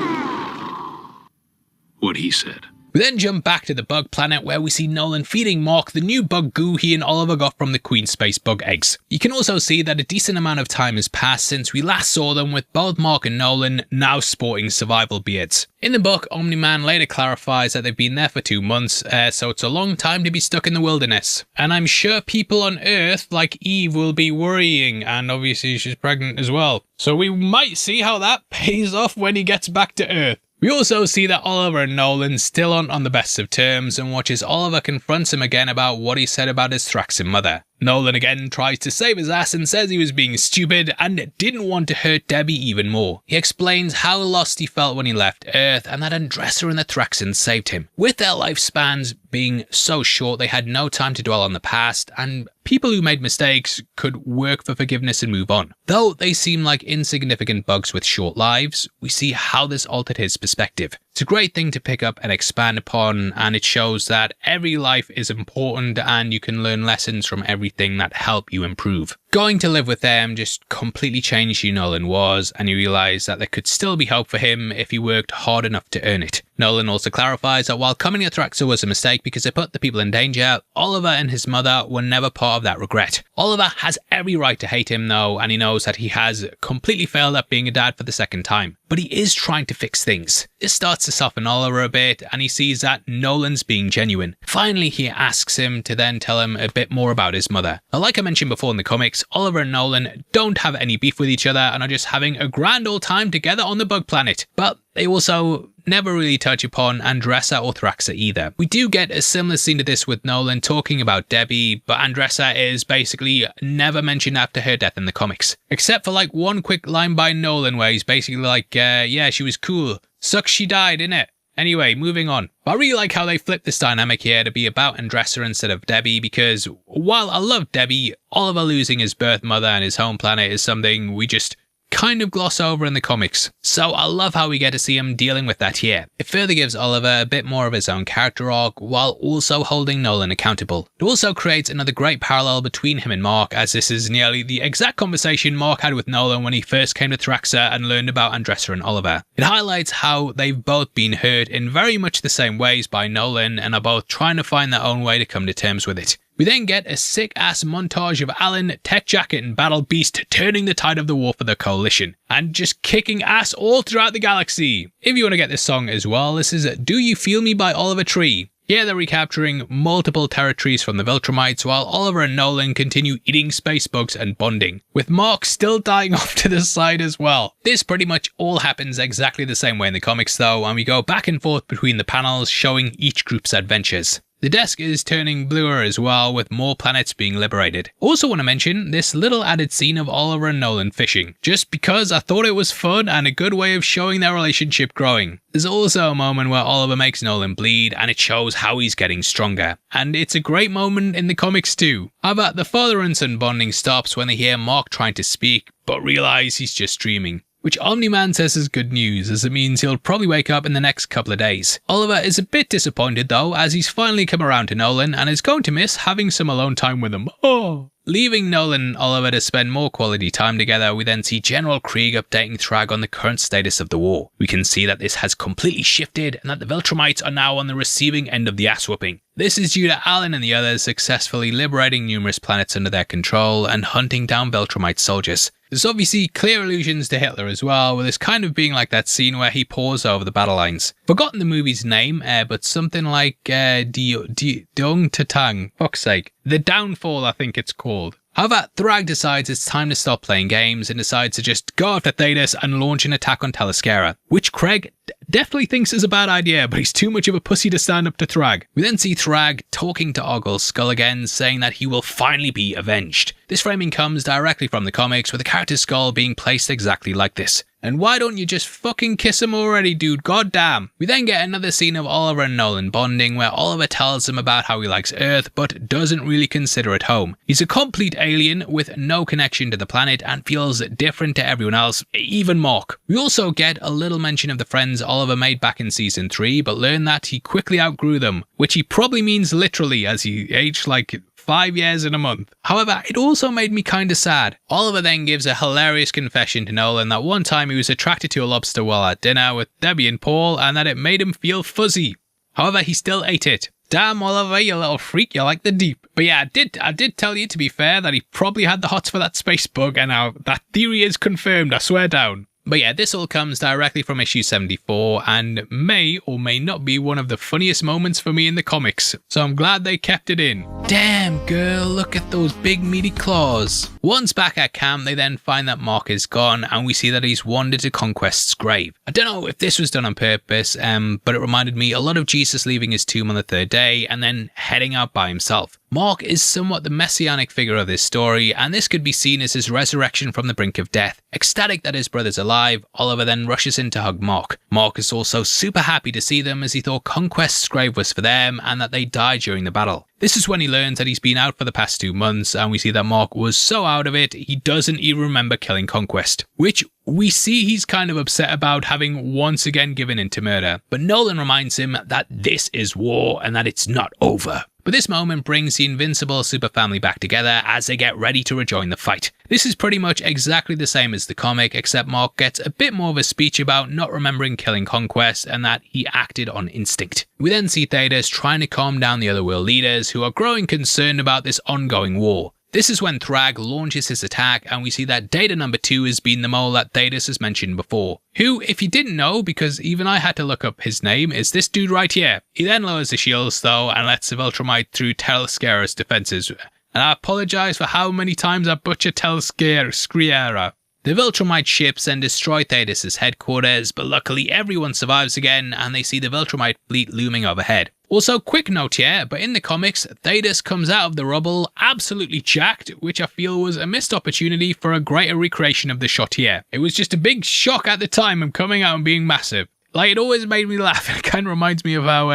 what he said. We then jump back to the bug planet where we see Nolan feeding Mark the new bug goo he and Oliver got from the Queen space bug eggs. You can also see that a decent amount of time has passed since we last saw them, with both Mark and Nolan now sporting survival beards. In the book, Omni-Man later clarifies that they've been there for 2 months, so it's a long time to be stuck in the wilderness. And I'm sure people on Earth, like Eve, will be worrying, and obviously she's pregnant as well. So we might see how that pays off when he gets back to Earth. We also see that Oliver and Nolan still aren't on the best of terms, and watches Oliver confronts him again about what he said about his Flaxan mother. Nolan again tries to save his ass and says he was being stupid and didn't want to hurt Debbie even more. He explains how lost he felt when he left Earth and that Andressa and the Thraxans saved him. With their lifespans being so short, they had no time to dwell on the past, and people who made mistakes could work for forgiveness and move on. Though they seem like insignificant bugs with short lives, we see how this altered his perspective. It's a great thing to pick up and expand upon, and it shows that every life is important and you can learn lessons from everything that help you improve. Going to live with them just completely changed who Nolan was, and he realised that there could still be hope for him if he worked hard enough to earn it. Nolan also clarifies that while coming to Thraxor was a mistake because it put the people in danger, Oliver and his mother were never part of that regret. Oliver has every right to hate him though, and he knows that he has completely failed at being a dad for the second time. But he is trying to fix things. This starts to soften Oliver a bit, and he sees that Nolan's being genuine. Finally, he asks him to then tell him a bit more about his mother. Now, like I mentioned before in the comics, Oliver and Nolan don't have any beef with each other and are just having a grand old time together on the bug planet. But they also never really touch upon Andressa or Thraxa either. We do get a similar scene to this with Nolan talking about Debbie, but Andressa is basically never mentioned after her death in the comics. Except for like one quick line by Nolan where he's basically like, yeah, she was cool. Sucks she died, innit? Anyway, moving on. But I really like how they flipped this dynamic here to be about Andressa instead of Debbie, because while I love Debbie, Oliver losing his birth mother and his home planet is something we just kind of gloss over in the comics. So I love how we get to see him dealing with that here. It further gives Oliver a bit more of his own character arc while also holding Nolan accountable. It also creates another great parallel between him and Mark, as this is nearly the exact conversation Mark had with Nolan when he first came to Thraxa and learned about Andressa and Oliver. It highlights how they've both been hurt in very much the same ways by Nolan and are both trying to find their own way to come to terms with it. We then get a sick-ass montage of Alan, Tech Jacket and Battle Beast turning the tide of the war for the Coalition, and just kicking ass all throughout the galaxy. If you want to get this song as well, this is Do You Feel Me by Oliver Tree. Here they're recapturing multiple territories from the Viltrumites while Oliver and Nolan continue eating space bugs and bonding, with Mark still dying off to the side as well. This pretty much all happens exactly the same way in the comics though, and we go back and forth between the panels showing each group's adventures. The desk is turning bluer as well, with more planets being liberated. Also want to mention this little added scene of Oliver and Nolan fishing, just because I thought it was fun and a good way of showing their relationship growing. There's also a moment where Oliver makes Nolan bleed and it shows how he's getting stronger. And it's a great moment in the comics too. However, the father and son bonding stops when they hear Mark trying to speak, but realise he's just dreaming. Which Omni-Man says is good news, as it means he'll probably wake up in the next couple of days. Oliver is a bit disappointed though, as he's finally come around to Nolan and is going to miss having some alone time with him. Oh. Leaving Nolan and Oliver to spend more quality time together, we then see General Krieg updating Thrag on the current status of the war. We can see that this has completely shifted and that the Viltrumites are now on the receiving end of the ass whooping. This is due to Alan and the others successfully liberating numerous planets under their control and hunting down Viltromite soldiers. There's obviously clear allusions to Hitler as well, with this kind of being like that scene where he paws over the battle lines. Forgotten the movie's name, but something like Dung Tatang, fuck's sake. The Downfall, I think it's called. However, Thrag decides it's time to stop playing games and decides to just go after Thetis and launch an attack on Thalaskara, which Craig definitely thinks is a bad idea, but he's too much of a pussy to stand up to Thrag. We then see Thrag talking to Ogle's skull again, saying that he will finally be avenged. This framing comes directly from the comics, with the character's skull being placed exactly like this. And why don't you just fucking kiss him already, dude? Goddamn. We then get another scene of Oliver and Nolan bonding, where Oliver tells him about how he likes Earth, but doesn't really consider it home. He's a complete alien with no connection to the planet and feels different to everyone else, even Mark. We also get a little mention of the friends Oliver made back in season 3, but learn that he quickly outgrew them, which he probably means literally, as he aged like 5 years and a month. However, it also made me kinda sad. Oliver then gives a hilarious confession to Nolan that one time he was attracted to a lobster while at dinner with Debbie and Paul and that it made him feel fuzzy. However, he still ate it. Damn, Oliver, you little freak, you like the deep. But yeah, I did tell you, to be fair, that he probably had the hots for that space bug, and now that theory is confirmed, I swear down. But yeah, this all comes directly from issue 74 and may or may not be one of the funniest moments for me in the comics, so I'm glad they kept it in. Damn girl, look at those big meaty claws. Once back at camp, they then find that Mark is gone and we see that he's wandered to Conquest's grave. I don't know if this was done on purpose, but it reminded me a lot of Jesus leaving his tomb on the third day and then heading out by himself. Mark is somewhat the messianic figure of this story, and this could be seen as his resurrection from the brink of death. Ecstatic that his brother's alive, Oliver then rushes in to hug Mark. Mark is also super happy to see them, as he thought Conquest's grave was for them and that they died during the battle. This is when he learns that he's been out for the past 2 months, and we see that Mark was so out of it, he doesn't even remember killing Conquest, which we see he's kind of upset about, having once again given in to murder. But Nolan reminds him that this is war and that it's not over. But this moment brings the Invincible superfamily back together as they get ready to rejoin the fight. This is pretty much exactly the same as the comic, except Mark gets a bit more of a speech about not remembering killing Conquest and that he acted on instinct. We then see Thetis trying to calm down the other world leaders, who are growing concerned about this ongoing war. This is when Thrag launches his attack, and we see that Data number 2 has been the mole that Thetis has mentioned before. Who, if you didn't know, because even I had to look up his name, is this dude right here. He then lowers the shields though and lets the Viltromite through Thalaskara's defenses. And I apologise for how many times I butcher Thalaskara. The Viltromite ships then destroy Thetis' headquarters, but luckily everyone survives again and they see the Viltromite fleet looming overhead. Also, quick note here, but in the comics, Thetis comes out of the rubble absolutely jacked, which I feel was a missed opportunity for a greater recreation of the shot here. It was just a big shock at the time of coming out and being massive. Like, it always made me laugh. It kind of reminds me of how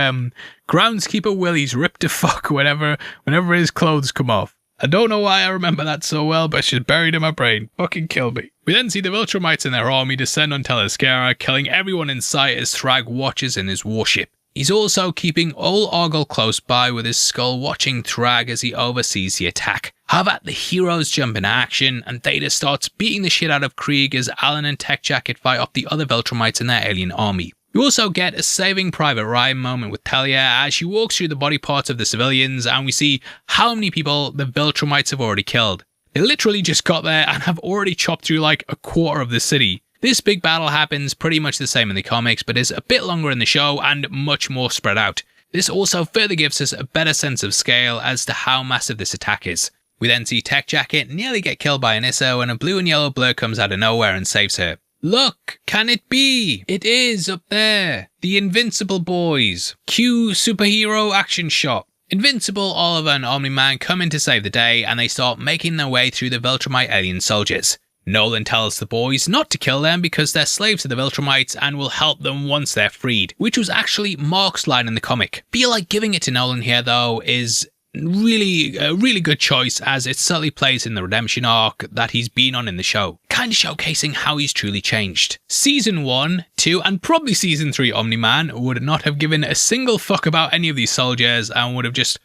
Groundskeeper Willie's ripped to fuck whenever his clothes come off. I don't know why I remember that so well, but it's just buried in my brain. Fucking kill me. We then see the Viltrumites and their army descend on Telescara, killing everyone in sight as Thrag watches in his warship. He's also keeping all Argyle close by with his skull, watching Thrag as he oversees the attack. However, the heroes jump into action and Theta starts beating the shit out of Krieg as Alan and Tech Jacket fight off the other Viltrumites and their alien army. You also get a Saving Private Ryan moment with Talia as she walks through the body parts of the civilians, and we see how many people the Viltrumites have already killed. They literally just got there and have already chopped through like a quarter of the city. This big battle happens pretty much the same in the comics, but is a bit longer in the show and much more spread out. This also further gives us a better sense of scale as to how massive this attack is. We then see Tech Jacket nearly get killed by an Issa when a blue and yellow blur comes out of nowhere and saves her. Look, can it be? It is up there. The Invincible boys. Cue superhero action shot. Invincible, Oliver and Omni-Man come in to save the day and they start making their way through the Viltromite alien soldiers. Nolan tells the boys not to kill them because they're slaves to the Viltrumites and will help them once they're freed, which was actually Mark's line in the comic. Feel like giving it to Nolan here though is really a really good choice, as it subtly plays in the redemption arc that he's been on in the show, kind of showcasing how he's truly changed. Season 1, 2 and probably Season 3 Omni-Man would not have given a single fuck about any of these soldiers and would have just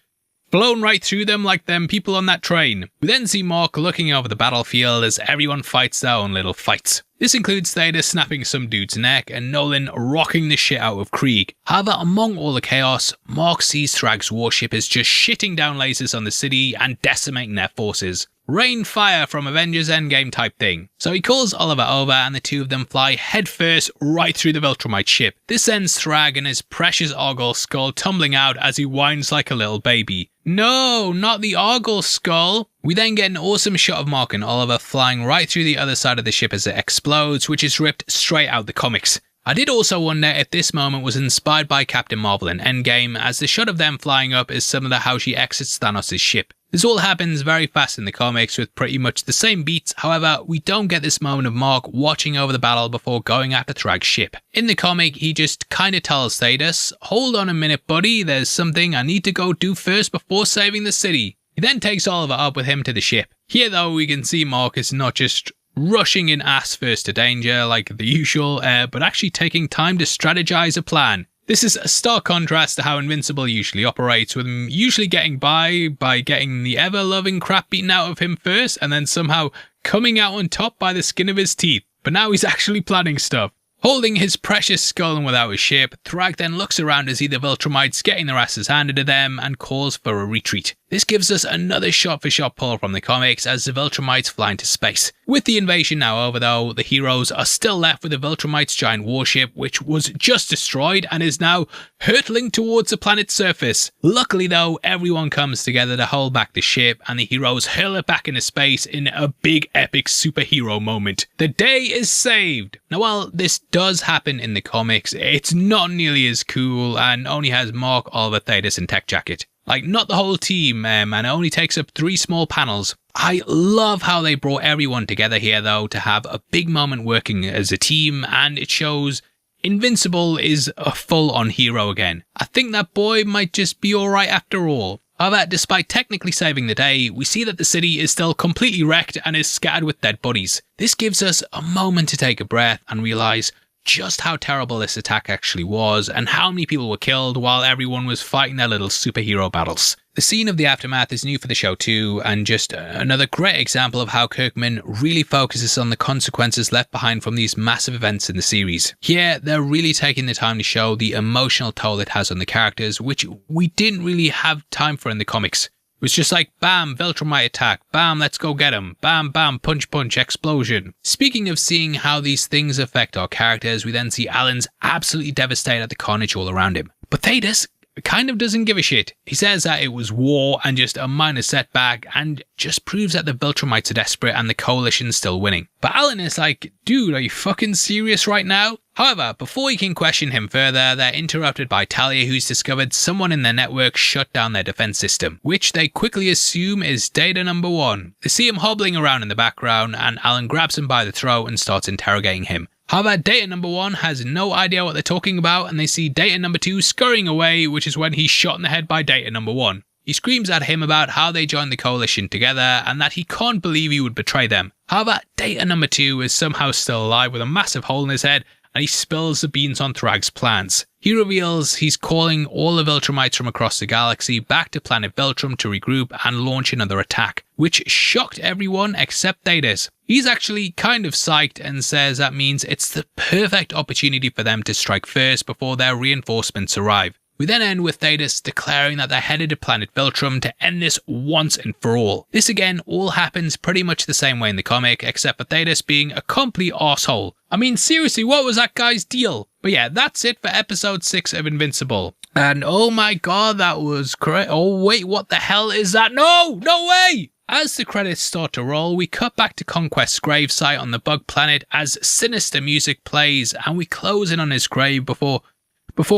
blown right through them like them people on that train. We then see Mark looking over the battlefield as everyone fights their own little fights. This includes Theta snapping some dude's neck and Nolan rocking the shit out of Krieg. However, among all the chaos, Mark sees Thrag's warship is just shitting down lasers on the city and decimating their forces. Rain fire from Avengers Endgame type thing. So he calls Oliver over and the two of them fly headfirst right through the Viltromite ship. This sends Thrag and his precious Argyle skull tumbling out as he whines like a little baby. No, not the Argyle skull. We then get an awesome shot of Mark and Oliver flying right through the other side of the ship as it explodes, which is ripped straight out the comics. I did also wonder if this moment was inspired by Captain Marvel in Endgame, as the shot of them flying up is similar to how she exits Thanos' ship. This all happens very fast in the comics with pretty much the same beats, however, we don't get this moment of Mark watching over the battle before going after Thrag's ship. In the comic, he just kinda tells Thetis, "Hold on a minute buddy, there's something I need to go do first before saving the city." He then takes Oliver up with him to the ship. Here though, we can see Mark is not just rushing in ass first to danger like the usual, but actually taking time to strategize a plan. This is a stark contrast to how Invincible usually operates, with him usually getting by getting the ever-loving crap beaten out of him first and then somehow coming out on top by the skin of his teeth. But now he's actually planning stuff. Holding his precious skull and without his ship, Thrag then looks around to see the Viltrumites getting their asses handed to them and calls for a retreat. This gives us another shot-for-shot pull from the comics as the Viltrumites fly into space. With the invasion now over though, the heroes are still left with the Viltrumites' giant warship, which was just destroyed and is now hurtling towards the planet's surface. Luckily though, everyone comes together to hold back the ship and the heroes hurl it back into space in a big epic superhero moment. The day is saved! Now while this does happen in the comics, it's not nearly as cool and only has Mark, Oliver, Thetis and Tech Jacket. Like, not the whole team, and it only takes up 3 small panels. I love how they brought everyone together here though to have a big moment working as a team, and it shows Invincible is a full-on hero again. I think that boy might just be alright after all. However, despite technically saving the day, we see that the city is still completely wrecked and is scattered with dead bodies. This gives us a moment to take a breath and realise just how terrible this attack actually was and how many people were killed while everyone was fighting their little superhero battles. The scene of the aftermath is new for the show too, and just another great example of how Kirkman really focuses on the consequences left behind from these massive events in the series. Here, they're really taking the time to show the emotional toll it has on the characters, which we didn't really have time for in the comics. It was just like, bam, Viltromite attack, bam, let's go get him, bam, bam, punch, punch, explosion. Speaking of seeing how these things affect our characters, we then see Alan's absolutely devastated at the carnage all around him. But Thetis kind of doesn't give a shit. He says that it was war and just a minor setback and just proves that the Viltrumites are desperate and the coalition's still winning. But Alan is like, dude, are you fucking serious right now? However, before he can question him further, they're interrupted by Talia, who's discovered someone in their network shut down their defense system, which they quickly assume is Data Number 1. They see him hobbling around in the background and Alan grabs him by the throat and starts interrogating him. However, Data Number 1 has no idea what they're talking about and they see Data Number 2 scurrying away, which is when he's shot in the head by Data Number 1. He screams at him about how they joined the coalition together and that he can't believe he would betray them. However, Data number 2 is somehow still alive with a massive hole in his head, and he spills the beans on Thragg's plans. He reveals he's calling all the Viltrumites from across the galaxy back to planet Viltrom to regroup and launch another attack, which shocked everyone except Thetis. He's actually kind of psyched and says that means it's the perfect opportunity for them to strike first before their reinforcements arrive. We then end with Thetis declaring that they're headed to planet Viltrom to end this once and for all. This again all happens pretty much the same way in the comic, except for Thetis being a complete arsehole. I mean, seriously, what was that guy's deal? But yeah, that's it for episode 6 of Invincible. And oh my god, that was correct. Oh wait, what the hell is that? No way! As the credits start to roll, we cut back to Conquest's gravesite on the bug planet as sinister music plays, and we close in on his grave before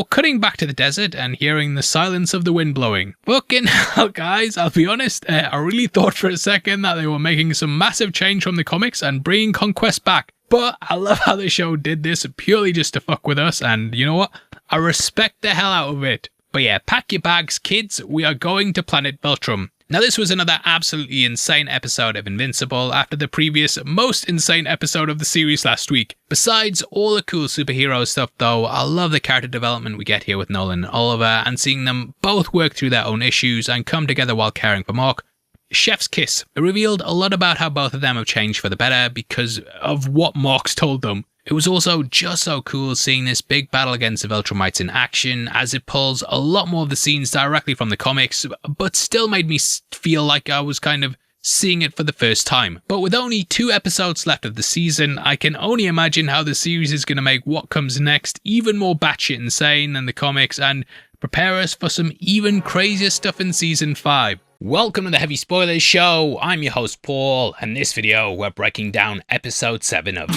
cutting back to the desert and hearing the silence of the wind blowing. Fucking hell, guys, I'll be honest, I really thought for a second that they were making some massive change from the comics and bringing Conquest back. But I love how the show did this purely just to fuck with us, and you know what? I respect the hell out of it. But yeah, pack your bags, kids, we are going to planet Viltrom. Now this was another absolutely insane episode of Invincible after the previous most insane episode of the series last week. Besides all the cool superhero stuff though, I love the character development we get here with Nolan and Oliver, and seeing them both work through their own issues and come together while caring for Mark. Chef's kiss. It revealed a lot about how both of them have changed for the better because of what Mark's told them. It was also just so cool seeing this big battle against the Viltrumites in action, as it pulls a lot more of the scenes directly from the comics, but still made me feel like I was kind of seeing it for the first time. But with only 2 episodes left of the season, I can only imagine how the series is going to make what comes next even more batshit insane than the comics and prepare us for some even crazier stuff in season 5. Welcome to the Heavy Spoilers Show. I'm your host Paul, and in this video we're breaking down episode 7 of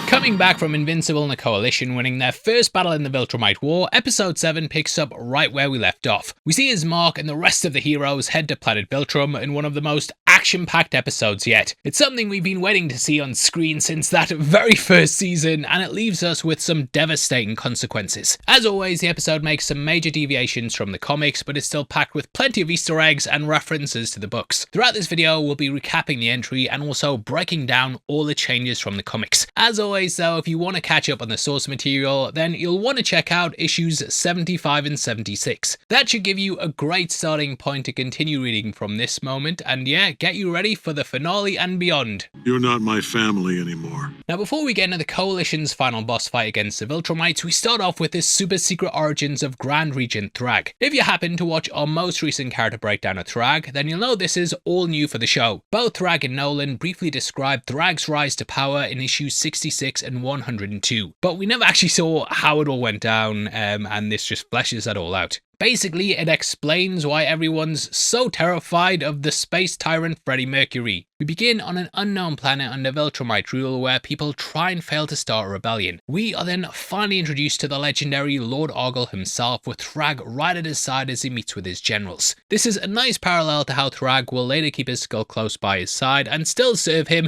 Coming back from Invincible and the Coalition winning their first battle in the Viltromite War, episode 7 picks up right where we left off. We see as Mark and the rest of the heroes head to planet Viltrom in one of the most action-packed episodes yet. It's something we've been waiting to see on screen since that very first season, and it leaves us with some devastating consequences. As always, the episode makes some major deviations from the comics, but it's still packed with plenty of Easter eggs and references to the books. Throughout this video, we'll be recapping the entry and also breaking down all the changes from the comics. As always though, if you want to catch up on the source material, then you'll want to check out issues 75 and 76. That should give you a great starting point to continue reading from this moment, and yeah, get you ready for the finale and beyond. You're not my family anymore. Now before we get into the Coalition's final boss fight against the Viltrumites, we start off with this super secret origins of Grand Regent Thrag. If you happen to watch our most recent character breakdown of Thrag, then you'll know this is all new for the show. Both Thrag and Nolan briefly described Thrag's rise to power in issues 66 and 102, but we never actually saw how it all went down, and this just fleshes that all out. Basically, it explains why everyone's so terrified of the space tyrant Freddie Mercury. We begin on an unknown planet under Viltromite rule where people try and fail to start a rebellion. We are then finally introduced to the legendary Lord Ogle himself, with Thrag right at his side as he meets with his generals. This is a nice parallel to how Thrag will later keep his skull close by his side and still serve him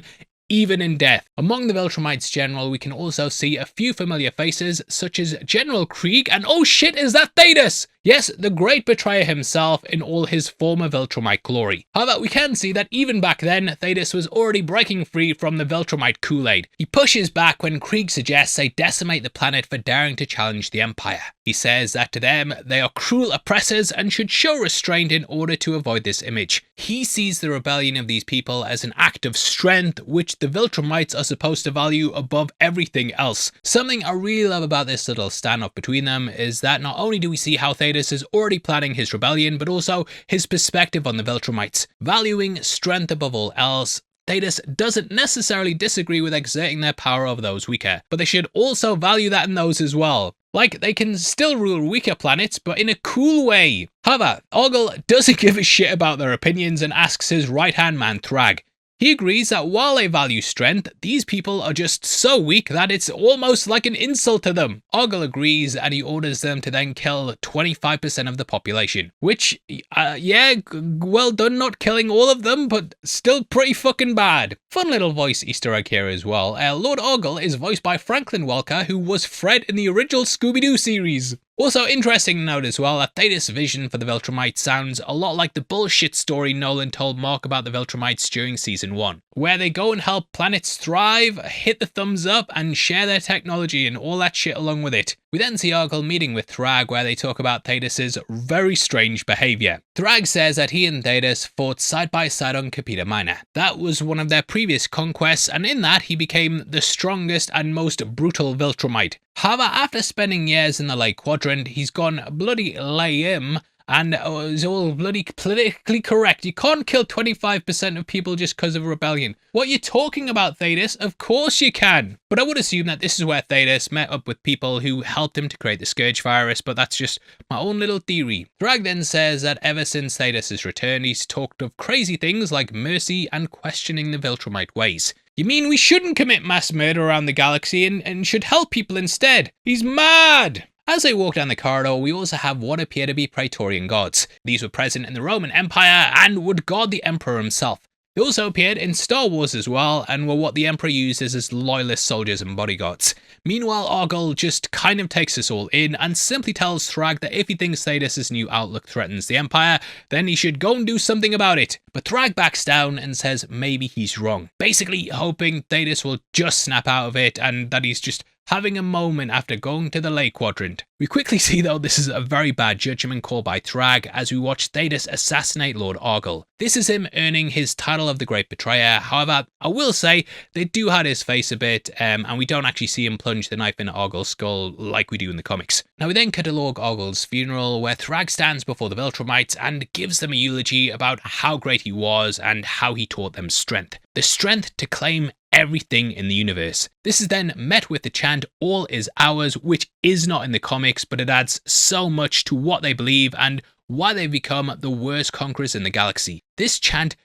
even in death. Among the Viltrumites general, we can also see a few familiar faces, such as General Krieg, and oh shit, is that Thetis? Yes, the great betrayer himself in all his former Viltromite glory. However, we can see that even back then, Thetis was already breaking free from the Viltromite Kool-Aid. He pushes back when Krieg suggests they decimate the planet for daring to challenge the Empire. He says that to them, they are cruel oppressors and should show restraint in order to avoid this image. He sees the rebellion of these people as an act of strength, which the Viltrumites are supposed to value above everything else. Something I really love about this little standoff between them is that not only do we see how Thetis is already planning his rebellion, but also his perspective on the Viltrumites. Valuing strength above all else, Thetis doesn't necessarily disagree with exerting their power over those weaker, but they should also value that in those as well. Like, they can still rule weaker planets, but in a cool way. However, Ogle doesn't give a shit about their opinions and asks his right-hand man Thrag. He agrees that while they value strength, these people are just so weak that it's almost like an insult to them. Ogle agrees and he orders them to then kill 25% of the population. Which, yeah, well done not killing all of them, but still pretty fucking bad. Fun little voice Easter egg here as well. Lord Ogle is voiced by Franklin Welker, who was Fred in the original Scooby-Doo series. Also interesting to note as well that Thetis' vision for the Viltromite sounds a lot like the bullshit story Nolan told Mark about the Viltrumites during season 1, where they go and help planets thrive, hit the thumbs up, and share their technology and all that shit along with it. We then see Ogle meeting with Thrag, where they talk about Thetis' very strange behaviour. Thrag says that he and Thetis fought side by side on Capita Minor. That was one of their previous conquests, and in that he became the strongest and most brutal Viltromite. However, after spending years in the Lake Quadrant, he's gone bloody lame and is all bloody politically correct. You can't kill 25% of people just because of rebellion. What you talking about, Thetis? Of course you can. But I would assume that this is where Thetis met up with people who helped him to create the Scourge virus, but that's just my own little theory. Thrag then says that ever since Thetis' return, he's talked of crazy things like mercy and questioning the Viltromite ways. You mean we shouldn't commit mass murder around the galaxy and should help people instead? He's mad! As they walk down the corridor, we also have what appear to be Praetorian guards. These were present in the Roman Empire and would guard the Emperor himself. They also appeared in Star Wars as well, and were what the Emperor uses as loyalist soldiers and bodyguards. Meanwhile, Ogle just kind of takes us all in and simply tells Thrag that if he thinks Thetis' new outlook threatens the Empire, then he should go and do something about it. But Thrag backs down and says maybe he's wrong, basically hoping Thetis will just snap out of it and that he's just having a moment after going to the Lake Quadrant. We quickly see though this is a very bad judgment call by Thrag as we watch Thetis assassinate Lord Ogle. This is him earning his title of the Great Betrayer. However, I will say they do hide his face a bit and we don't actually see him plunge the knife into Ogle's skull like we do in the comics. Now we then catalogue Ogle's funeral where Thrag stands before the Viltrumites and gives them a eulogy about how great he was and how he taught them strength. The strength to claim everything in the universe. This is then met with the chant "All is ours," which is not in the comics, but it adds so much to what they believe and why they've become the worst conquerors in the galaxy. This chant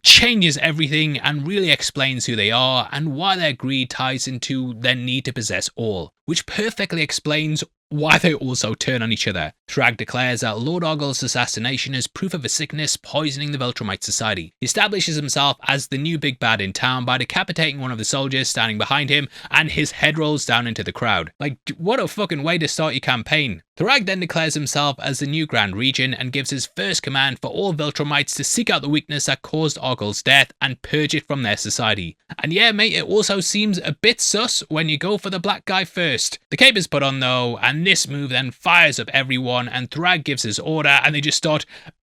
changes everything and really explains who they are and why their greed ties into their need to possess all, which perfectly explains why they also turn on each other. Thrag declares that Lord Ogle's assassination is proof of a sickness poisoning the Viltromite society. He establishes himself as the new big bad in town by decapitating one of the soldiers standing behind him, and his head rolls down into the crowd. Like, what a fucking way to start your campaign. Thrag then declares himself as the new Grand Regent and gives his first command for all Viltromites to seek out the weakness that caused Ogle's death and purge it from their society. And yeah, mate, it also seems a bit sus when you go for the black guy first. The cape is put on though, and this move then fires up everyone, and Thrag gives his order and they just start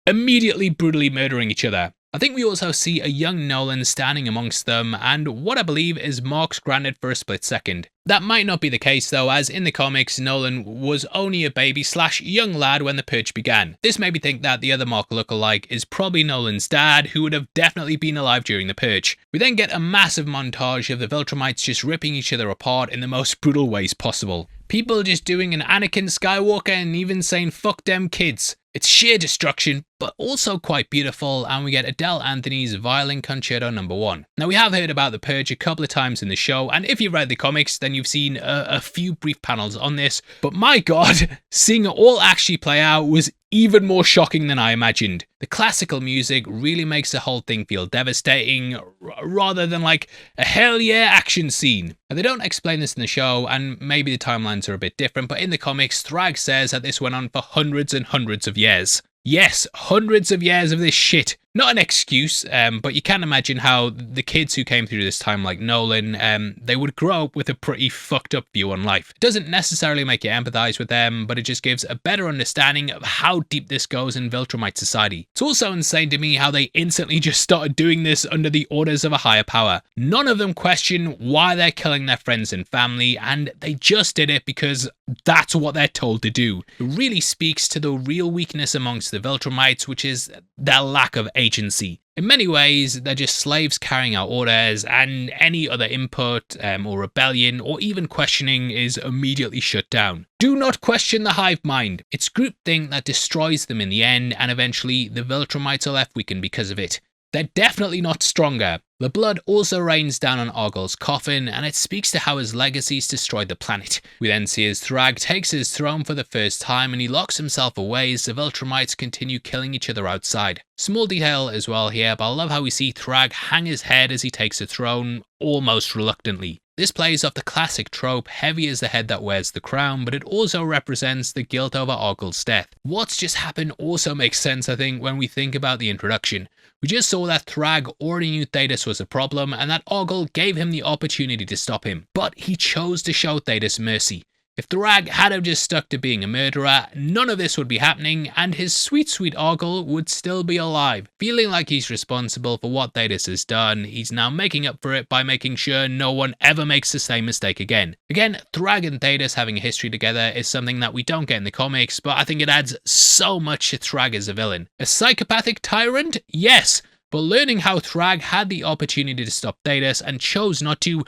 immediately brutally murdering each other. I think we also see a young Nolan standing amongst them, and what I believe is marks granted for a split second. That might not be the case though, as in the comics, Nolan was only a baby / young lad when the purge began. This made me think that the other Mark lookalike is probably Nolan's dad, who would have definitely been alive during the purge. We then get a massive montage of the Viltrumites just ripping each other apart in the most brutal ways possible. People just doing an Anakin Skywalker and even saying fuck them kids. It's sheer destruction, but also quite beautiful, and we get Adele Anthony's Violin Concerto No. 1. Now, we have heard about the Purge a couple of times in the show, and if you've read the comics, then you've seen a few brief panels on this, but my god, seeing it all actually play out was even more shocking than I imagined. The classical music really makes the whole thing feel devastating, rather than like a hell yeah action scene. Now, they don't explain this in the show, and maybe the timelines are a bit different, but in the comics, Thrag says that this went on for hundreds and hundreds of years. Yes, hundreds of years of this shit. Not an excuse, but you can imagine how the kids who came through this time, like Nolan, they would grow up with a pretty fucked up view on life. It doesn't necessarily make you empathize with them, but it just gives a better understanding of how deep this goes in Viltromite society. It's also insane to me how they instantly just started doing this under the orders of a higher power. None of them question why they're killing their friends and family, and they just did it because that's what they're told to do. It really speaks to the real weakness amongst the Viltromites, which is their lack of agency. In many ways, they're just slaves carrying out orders, and any other input or rebellion or even questioning is immediately shut down. Do not question the hive mind. It's groupthink that destroys them in the end, and eventually the Viltromites are left weakened because of it. they're definitely not stronger. The blood also rains down on Argyl's coffin, and it speaks to how his legacies destroyed the planet. We then see as Thrag takes his throne for the first time and he locks himself away as the Viltrumites continue killing each other outside. Small detail as well here, but I love how we see Thrag hang his head as he takes the throne, almost reluctantly. This plays off the classic trope, heavy is the head that wears the crown, but it also represents the guilt over Argyl's death. What's just happened also makes sense, I think, when we think about the introduction. We just saw that Thrag already knew Thedas was a problem and that Argyl gave him the opportunity to stop him, but he chose to show Thedas mercy. If Thrag had have just stuck to being a murderer, none of this would be happening and his sweet Argyl would still be alive. Feeling like he's responsible for what Thedas has done, he's now making up for it by making sure no one ever makes the same mistake again. Again, Thrag and Thedas having a history together is something that we don't get in the comics, but I think it adds so much to Thrag as a villain. A psychopathic tyrant? Yes, but learning how Thrag had the opportunity to stop Thedas and chose not to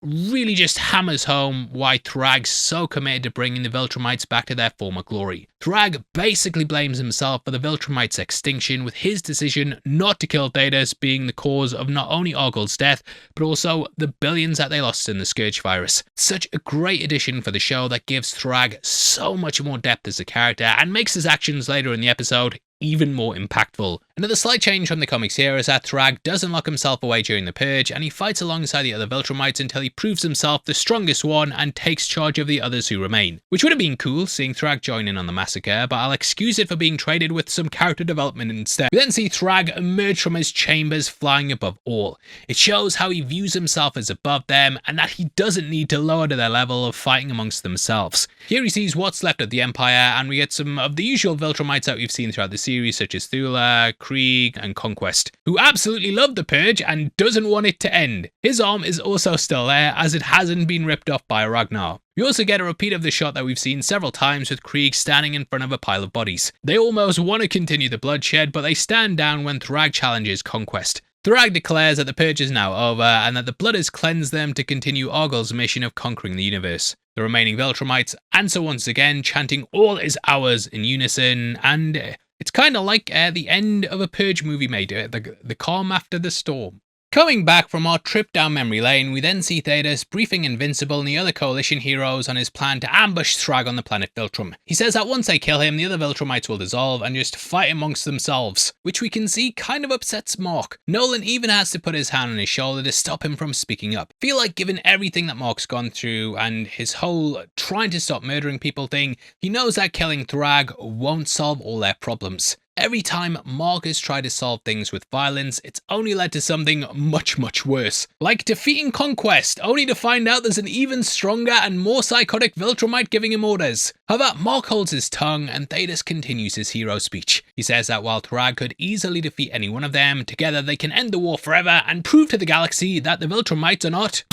really just hammers home why Thrag's so committed to bringing the Viltrumites back to their former glory. Thrag basically blames himself for the Viltrumites' extinction, with his decision not to kill Thedas being the cause of not only Argyl's death, but also the billions that they lost in the Scourge virus. Such a great addition for the show that gives Thrag so much more depth as a character and makes his actions later in the episode even more impactful. Another slight change from the comics here is that Thrag doesn't lock himself away during the purge and he fights alongside the other Viltrumites until he proves himself the strongest one and takes charge of the others who remain. Which would have been cool seeing Thrag join in on the massacre, but I'll excuse it for being traded with some character development instead. We then see Thrag emerge from his chambers flying above all. It shows how he views himself as above them and that he doesn't need to lower to their level of fighting amongst themselves. Here he sees what's left of the Empire and we get some of the usual Viltrumites that we've seen throughout the series, such as Thula, Krieg, and Conquest, who absolutely love the purge and doesn't want it to end. His arm is also still there as it hasn't been ripped off by Ragnar. We also get a repeat of the shot that we've seen several times with Krieg standing in front of a pile of bodies. They almost want to continue the bloodshed, but they stand down when Thrag challenges Conquest. Thrag declares that the purge is now over and that the blood has cleansed them to continue Argyl's mission of conquering the universe. The remaining Viltrumites answer once again, chanting "all is ours" in unison, and it's kind of like the end of a Purge movie made, the calm after the storm. Coming back from our trip down memory lane, we then see Thedas briefing Invincible and the other Coalition heroes on his plan to ambush Thrag on the planet Viltrom. He says that once they kill him, the other Viltrumites will dissolve and just fight amongst themselves, which we can see kind of upsets Mark. Nolan even has to put his hand on his shoulder to stop him from speaking up. Feel like given everything that Mark's gone through and his whole trying to stop murdering people thing, he knows that killing Thrag won't solve all their problems. Every time Mark has tried to solve things with violence, it's only led to something much worse. Like defeating Conquest, only to find out there's an even stronger and more psychotic Viltromite giving him orders. However, Mark holds his tongue and Thedas continues his hero speech. He says that while Thrag could easily defeat any one of them, together they can end the war forever and prove to the galaxy that the Viltromites are not.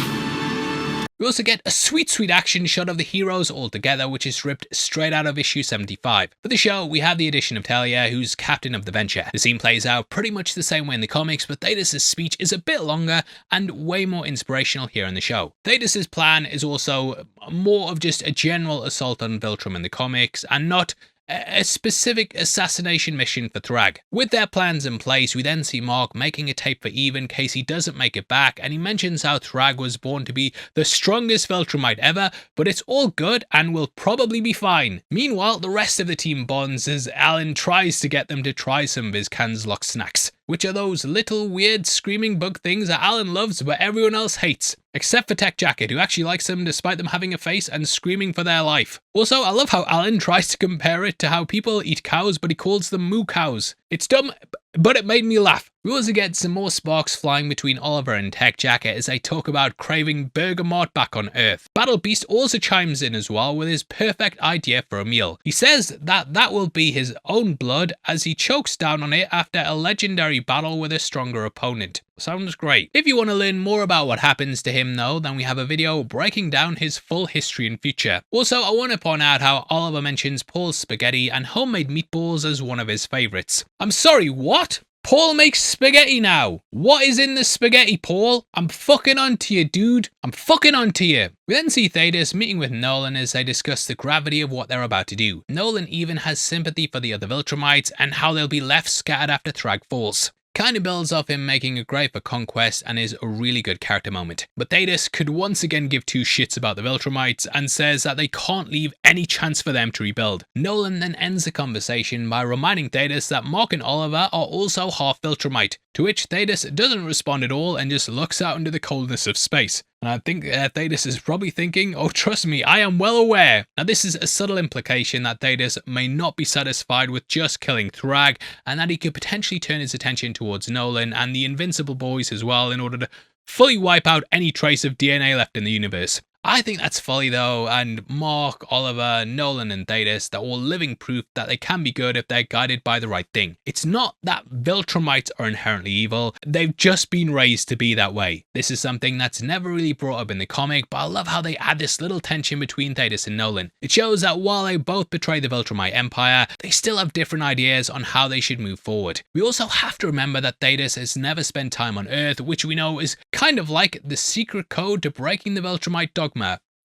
We also get a sweet action shot of the heroes all together, which is ripped straight out of issue 75. For the show, we have the addition of Talia, who's captain of the venture. The scene plays out pretty much the same way in the comics, but Thedas' speech is a bit longer and way more inspirational here in the show. Thedas' plan is also more of just a general assault on Viltrom in the comics, and not a specific assassination mission for Thrag. With their plans in place, we then see Mark making a tape for Eve in case he doesn't make it back, and he mentions how Thrag was born to be the strongest Viltrumite ever, but it's all good and will probably be fine. Meanwhile, the rest of the team bonds as Alan tries to get them to try some of his Kanzlok snacks, which are those little weird screaming bug things that Alan loves but everyone else hates. Except for Tech Jacket, who actually likes them despite them having a face and screaming for their life. Also, I love how Alan tries to compare it to how people eat cows, but he calls them moo cows. It's dumb, but it made me laugh. We also get some more sparks flying between Oliver and Tech Jacket as they talk about craving Bergamot back on Earth. Battle Beast also chimes in as well with his perfect idea for a meal. He says that will be his own blood as he chokes down on it after a legendary battle with a stronger opponent. Sounds great. If you want to learn more about what happens to him though, then we have a video breaking down his full history and future. Also, I want to point out how Oliver mentions Paul's spaghetti and homemade meatballs as one of his favourites. I'm sorry, what? Paul makes spaghetti now. What is in the spaghetti, Paul? I'm fucking onto you, dude. I'm fucking onto you. We then see Thedas meeting with Nolan as they discuss the gravity of what they're about to do. Nolan even has sympathy for the other Viltrumites and how they'll be left scattered after Thrag falls. Kinda builds off him making a grade for Conquest and is a really good character moment. But Thetis could once again give two shits about the Viltrumites and says that they can't leave any chance for them to rebuild. Nolan then ends the conversation by reminding Thetis that Mark and Oliver are also half Viltrumite, to which Thetis doesn't respond at all and just looks out into the coldness of space. And I think Thetis is probably thinking, oh trust me, I am well aware. Now this is a subtle implication that Thetis may not be satisfied with just killing Thrag, and that he could potentially turn his attention towards Nolan and the Invincible boys as well in order to fully wipe out any trace of DNA left in the universe. I think that's folly though, and Mark, Oliver, Nolan and Thetis, they're all living proof that they can be good if they're guided by the right thing. It's not that Viltrumites are inherently evil, they've just been raised to be that way. This is something that's never really brought up in the comic, but I love how they add this little tension between Thetis and Nolan. It shows that while they both betray the Viltrumite Empire, they still have different ideas on how they should move forward. We also have to remember that Thetis has never spent time on Earth, which we know is kind of like the secret code to breaking the Viltrumite dogma.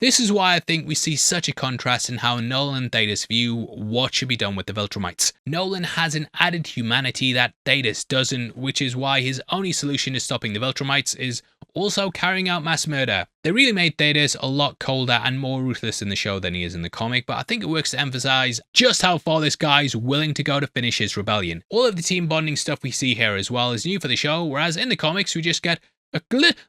This is why I think we see such a contrast in how Nolan and Thetis view what should be done with the Viltrumites. Nolan has an added humanity that Thetis doesn't, which is why his only solution to stopping the Viltrumites is also carrying out mass murder. They really made Thetis a lot colder and more ruthless in the show than he is in the comic, but I think it works to emphasize just how far this guy's willing to go to finish his rebellion. All of the team bonding stuff we see here as well is new for the show, whereas in the comics we just get a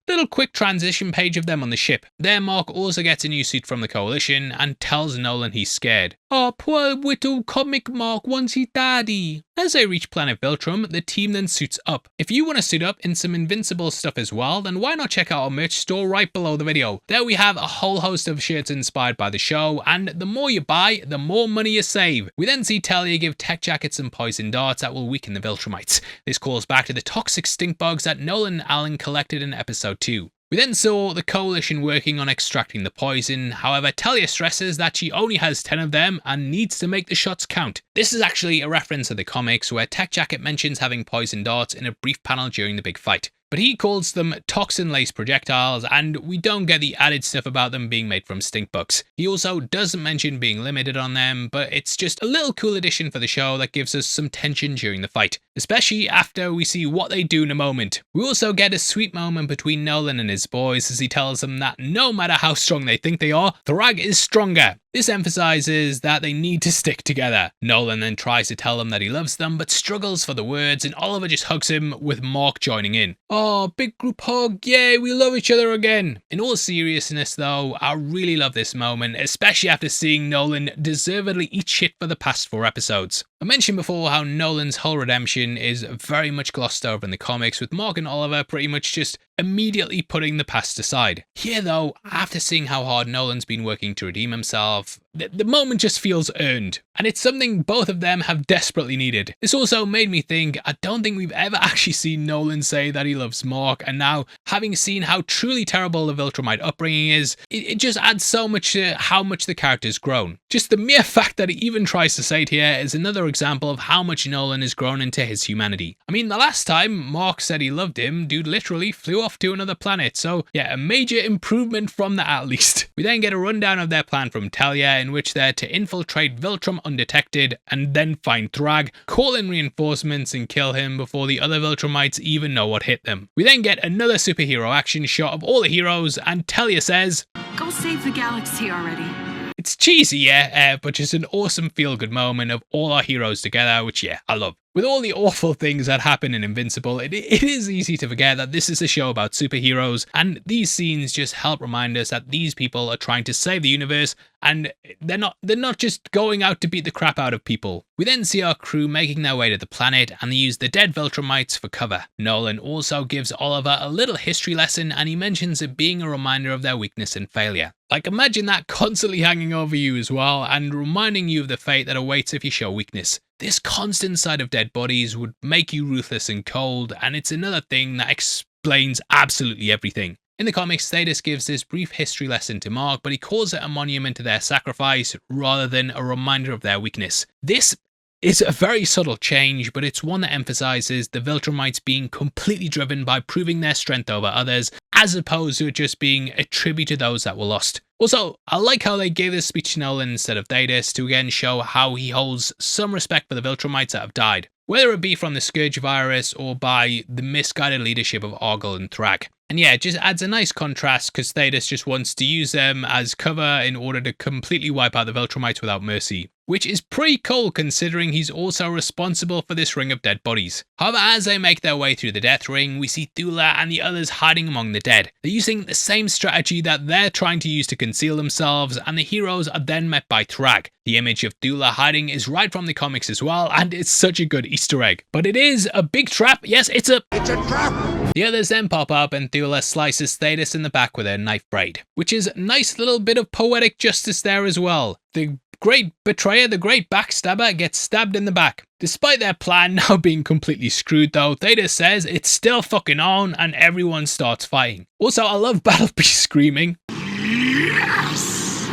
little quick transition page of them on the ship. There Mark also gets a new suit from the Coalition and tells Nolan he's scared. Oh, poor little comic Mark wants his daddy. As they reach planet Viltrom, the team then suits up. If you want to suit up in some Invincible stuff as well, then why not check out our merch store right below the video. There we have a whole host of shirts inspired by the show, and the more you buy, the more money you save. We then see Talia give tech jackets and poison darts that will weaken the Viltrumites. This calls back to the toxic stink bugs that Nolan and Alan collected in episode 2. We then saw the Coalition working on extracting the poison, however Talia stresses that she only has 10 of them and needs to make the shots count. This is actually a reference to the comics where Tech Jacket mentions having poison darts in a brief panel during the big fight. But he calls them toxin-laced projectiles, and we don't get the added stuff about them being made from stink bugs. He also doesn't mention being limited on them, but it's just a little cool addition for the show that gives us some tension during the fight, especially after we see what they do in a moment. We also get a sweet moment between Nolan and his boys as he tells them that no matter how strong they think they are, Thrag is stronger. This emphasizes that they need to stick together. Nolan then tries to tell them that he loves them, but struggles for the words, and Oliver just hugs him, with Mark joining in. Oh, big group hug, yay, we love each other again. In all seriousness though, I really love this moment, especially after seeing Nolan deservedly eat shit for the past 4 episodes. I mentioned before how Nolan's whole redemption is very much glossed over in the comics, with Mark and Oliver pretty much just immediately putting the past aside. Here though, after seeing how hard Nolan's been working to redeem himself, the moment just feels earned, and it's something both of them have desperately needed. This also made me think, I don't think we've ever actually seen Nolan say that he loves Mark, and now having seen how truly terrible the Viltrumite upbringing is, it just adds so much to how much the character's grown. Just the mere fact that he even tries to say it here is another example of how much Nolan has grown into his humanity. I mean, the last time Mark said he loved him, dude literally flew off to another planet, so yeah, a major improvement from that at least. We then get a rundown of their plan from Talia, in which they're to infiltrate Viltrom undetected and then find Thrag, call in reinforcements and kill him before the other Viltrumites even know what hit them. We then get another superhero action shot of all the heroes, and Talia says, "Go save the galaxy already." It's cheesy, yeah, but just an awesome feel-good moment of all our heroes together, which yeah, I love. With all the awful things that happen in Invincible, it is easy to forget that this is a show about superheroes, and these scenes just help remind us that these people are trying to save the universe, and they're not just going out to beat the crap out of people. We then see our crew making their way to the planet, and they use the dead Viltrumites for cover. Nolan also gives Oliver a little history lesson, and he mentions it being a reminder of their weakness and failure. Like, imagine that constantly hanging over you as well, and reminding you of the fate that awaits if you show weakness. This constant sight of dead bodies would make you ruthless and cold, and it's another thing that explains absolutely everything. In the comics, Thetis gives this brief history lesson to Mark, but he calls it a monument to their sacrifice rather than a reminder of their weakness. This is a very subtle change, but it's one that emphasizes the Viltrumites being completely driven by proving their strength over others, as opposed to it just being a tribute to those that were lost. Also, I like how they gave this speech to Nolan instead of Thetis to again show how he holds some respect for the Viltrumites that have died. whether it be from the Scourge virus or by the misguided leadership of Argyll and Thrag. And yeah, it just adds a nice contrast because Thedas just wants to use them as cover in order to completely wipe out the Viltrumites without mercy, which is pretty cool considering he's also responsible for this ring of dead bodies. However, as they make their way through the death ring, we see Thula and the others hiding among the dead. They're using the same strategy that they're trying to use to conceal themselves, and the heroes are then met by Thrag. The image of Thula hiding is right from the comics as well, and it's such a good Easter egg. But it is a big trap. Yes, it's a trap! The others then pop up and Thula slices Thedas in the back with her knife blade, which is a nice little bit of poetic justice there as well. The great betrayer, the great backstabber, gets stabbed in the back. Despite their plan now being completely screwed though, Thedas says it's still fucking on and everyone starts fighting. Also, I love Battle Beast screaming. Yes!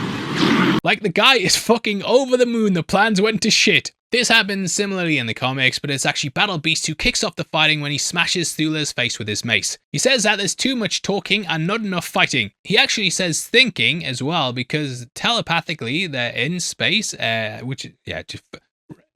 Like the guy is fucking over the moon, the plans went to shit. This happens similarly in the comics, but it's actually Battle Beast who kicks off the fighting when he smashes Thula's face with his mace. He says that there's too much talking and not enough fighting. He actually says thinking as well, because telepathically they're in space,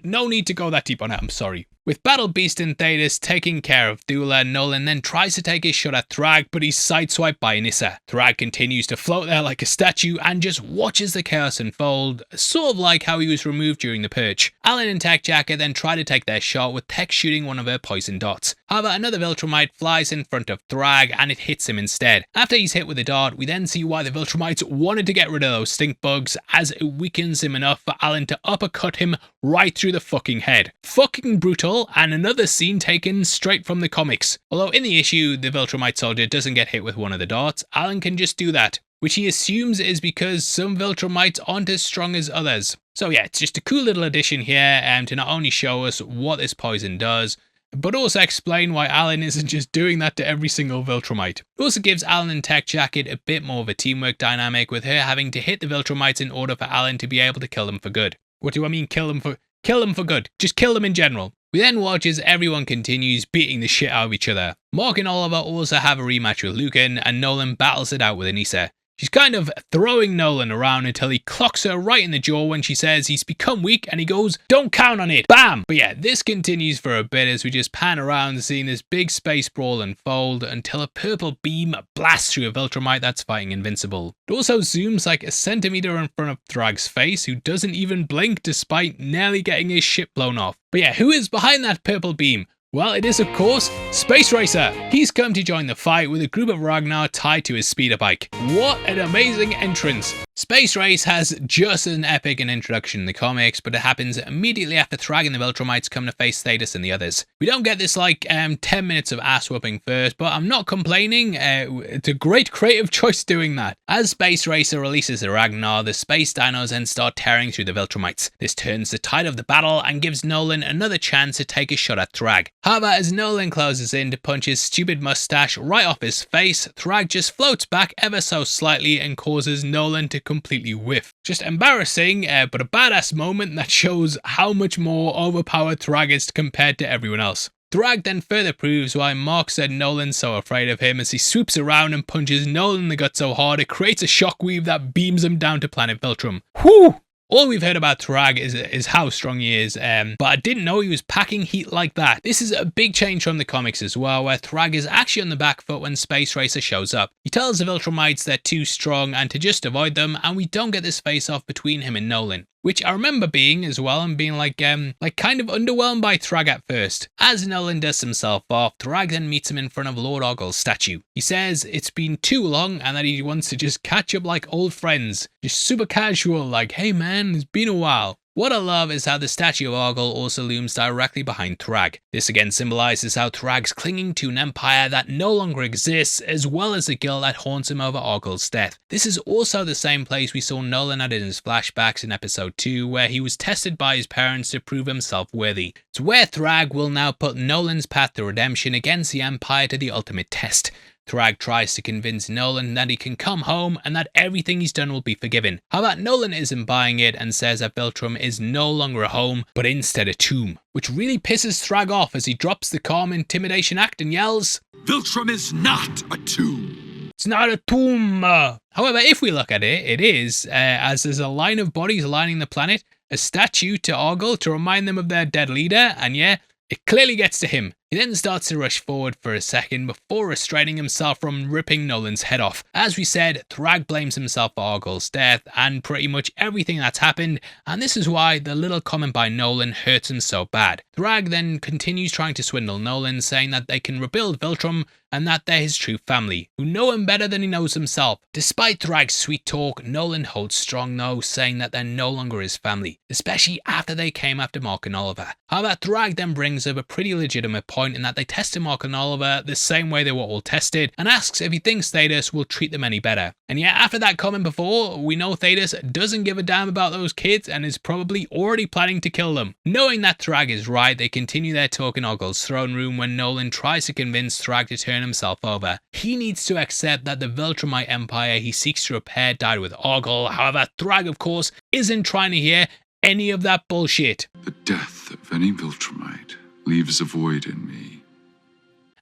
no need to go that deep on it, I'm sorry. With Battle Beast and Thedas taking care of Thula, Nolan then tries to take his shot at Thrag, but he's sideswiped by Nissa. Thrag continues to float there like a statue and just watches the chaos unfold, sort of like how he was removed during the purge. Alan and Tech Jacket then try to take their shot, with Tech shooting one of her poison darts. However, another Viltromite flies in front of Thrag and it hits him instead. After he's hit with a dart, we then see why the Viltrumites wanted to get rid of those stink bugs, as it weakens him enough for Alan to uppercut him right through the fucking head. Fucking brutal, and another scene taken straight from the comics. Although in the issue, the Viltrumite soldier doesn't get hit with one of the darts, Alan can just do that, which he assumes is because some Viltrumites aren't as strong as others. So yeah, it's just a cool little addition here to not only show us what this poison does, but also explain why Alan isn't just doing that to every single Viltrumite. It also gives Alan and Tech Jacket a bit more of a teamwork dynamic, with her having to hit the Viltrumites in order for Alan to be able to kill them for good. What do I mean kill them for? Kill them for good. Just kill them in general. We then watch as everyone continues beating the shit out of each other. Mark and Oliver also have a rematch with Lucan, and Nolan battles it out with Anissa. She's kind of throwing Nolan around until he clocks her right in the jaw when she says he's become weak, and he goes, "Don't count on it!" Bam! But yeah, this continues for a bit as we just pan around seeing this big space brawl unfold until a purple beam blasts through a Viltrumite that's fighting Invincible. It also zooms like a centimeter in front of Thrag's face, who doesn't even blink despite nearly getting his ship blown off. But yeah, who is behind that purple beam? Well, it is of course Space Racer. He's come to join the fight with a group of Ragnar tied to his speeder bike. What an amazing entrance. Space Race has just as epic an introduction in the comics, but it happens immediately after Thrag and the Viltrumites come to face Thedas and the others. We don't get this 10 minutes of ass whooping first, but I'm not complaining. It's a great creative choice doing that. As Space Racer releases the Ragnar, the space dinos then start tearing through the Viltrumites. This turns the tide of the battle and gives Nolan another chance to take a shot at Thrag. However, as Nolan closes in to punch his stupid mustache right off his face, Thrag just floats back ever so slightly and causes Nolan to completely whiff. Just embarrassing, but a badass moment that shows how much more overpowered Thrag is compared to everyone else. Thrag then further proves why Mark said Nolan's so afraid of him, as he swoops around and punches Nolan in the gut so hard it creates a shockweave that beams him down to planet Viltrom. Whew! All we've heard about Thrag is how strong he is, but I didn't know he was packing heat like that. This is a big change from the comics as well, where Thrag is actually on the back foot when Space Racer shows up. He tells the Viltrumites they're too strong and to just avoid them, and we don't get this face-off between him and Nolan, which I remember being as well and being kind of underwhelmed by Thrag at first. As Nolan dusts himself off, Thrag then meets him in front of Lord Argyll's statue. He says it's been too long and that he wants to just catch up like old friends, just super casual, like, hey man, it's been a while. What I love is how the statue of Argyll also looms directly behind Thrag. This again symbolizes how Thrag's clinging to an empire that no longer exists, as well as the guilt that haunts him over Argyll's death. This is also the same place we saw Nolan at in his flashbacks in episode 2, where he was tested by his parents to prove himself worthy. It's where Thrag will now put Nolan's path to redemption against the empire to the ultimate test. Thrag tries to convince Nolan that he can come home and that everything he's done will be forgiven. However, Nolan isn't buying it and says that Viltrom is no longer a home, but instead a tomb, which really pisses Thrag off as he drops the calm intimidation act and yells, "Viltrom is not a tomb! It's not a tomb!" However, if we look at it, it is, as there's a line of bodies lining the planet, a statue to Argyll to remind them of their dead leader, and yeah, It clearly gets to him. He then starts to rush forward for a second before restraining himself from ripping Nolan's head off. As we said, Thrag blames himself for Argyll's death and pretty much everything that's happened, and this is why the little comment by Nolan hurts him so bad. Thrag then continues trying to swindle Nolan, saying that they can rebuild Viltrom and that they're his true family, who know him better than he knows himself. Despite Thrag's sweet talk, Nolan holds strong though, saying that they're no longer his family, especially after they came after Mark and Oliver. However, Thrag then brings up a pretty legitimate point in that they tested Mark and Oliver the same way they were all tested, and asks if he thinks Thetis will treat them any better. And yet, after that comment before, we know Thetis doesn't give a damn about those kids and is probably already planning to kill them. Knowing that Thrag is right, they continue their talk in Argyll's throne room when Nolan tries to convince Thrag to turn himself over. He needs to accept that the Viltromite empire he seeks to repair died with Argyll. However, Thrag, of course, isn't trying to hear any of that bullshit. The death of any Viltrumite leaves a void in me.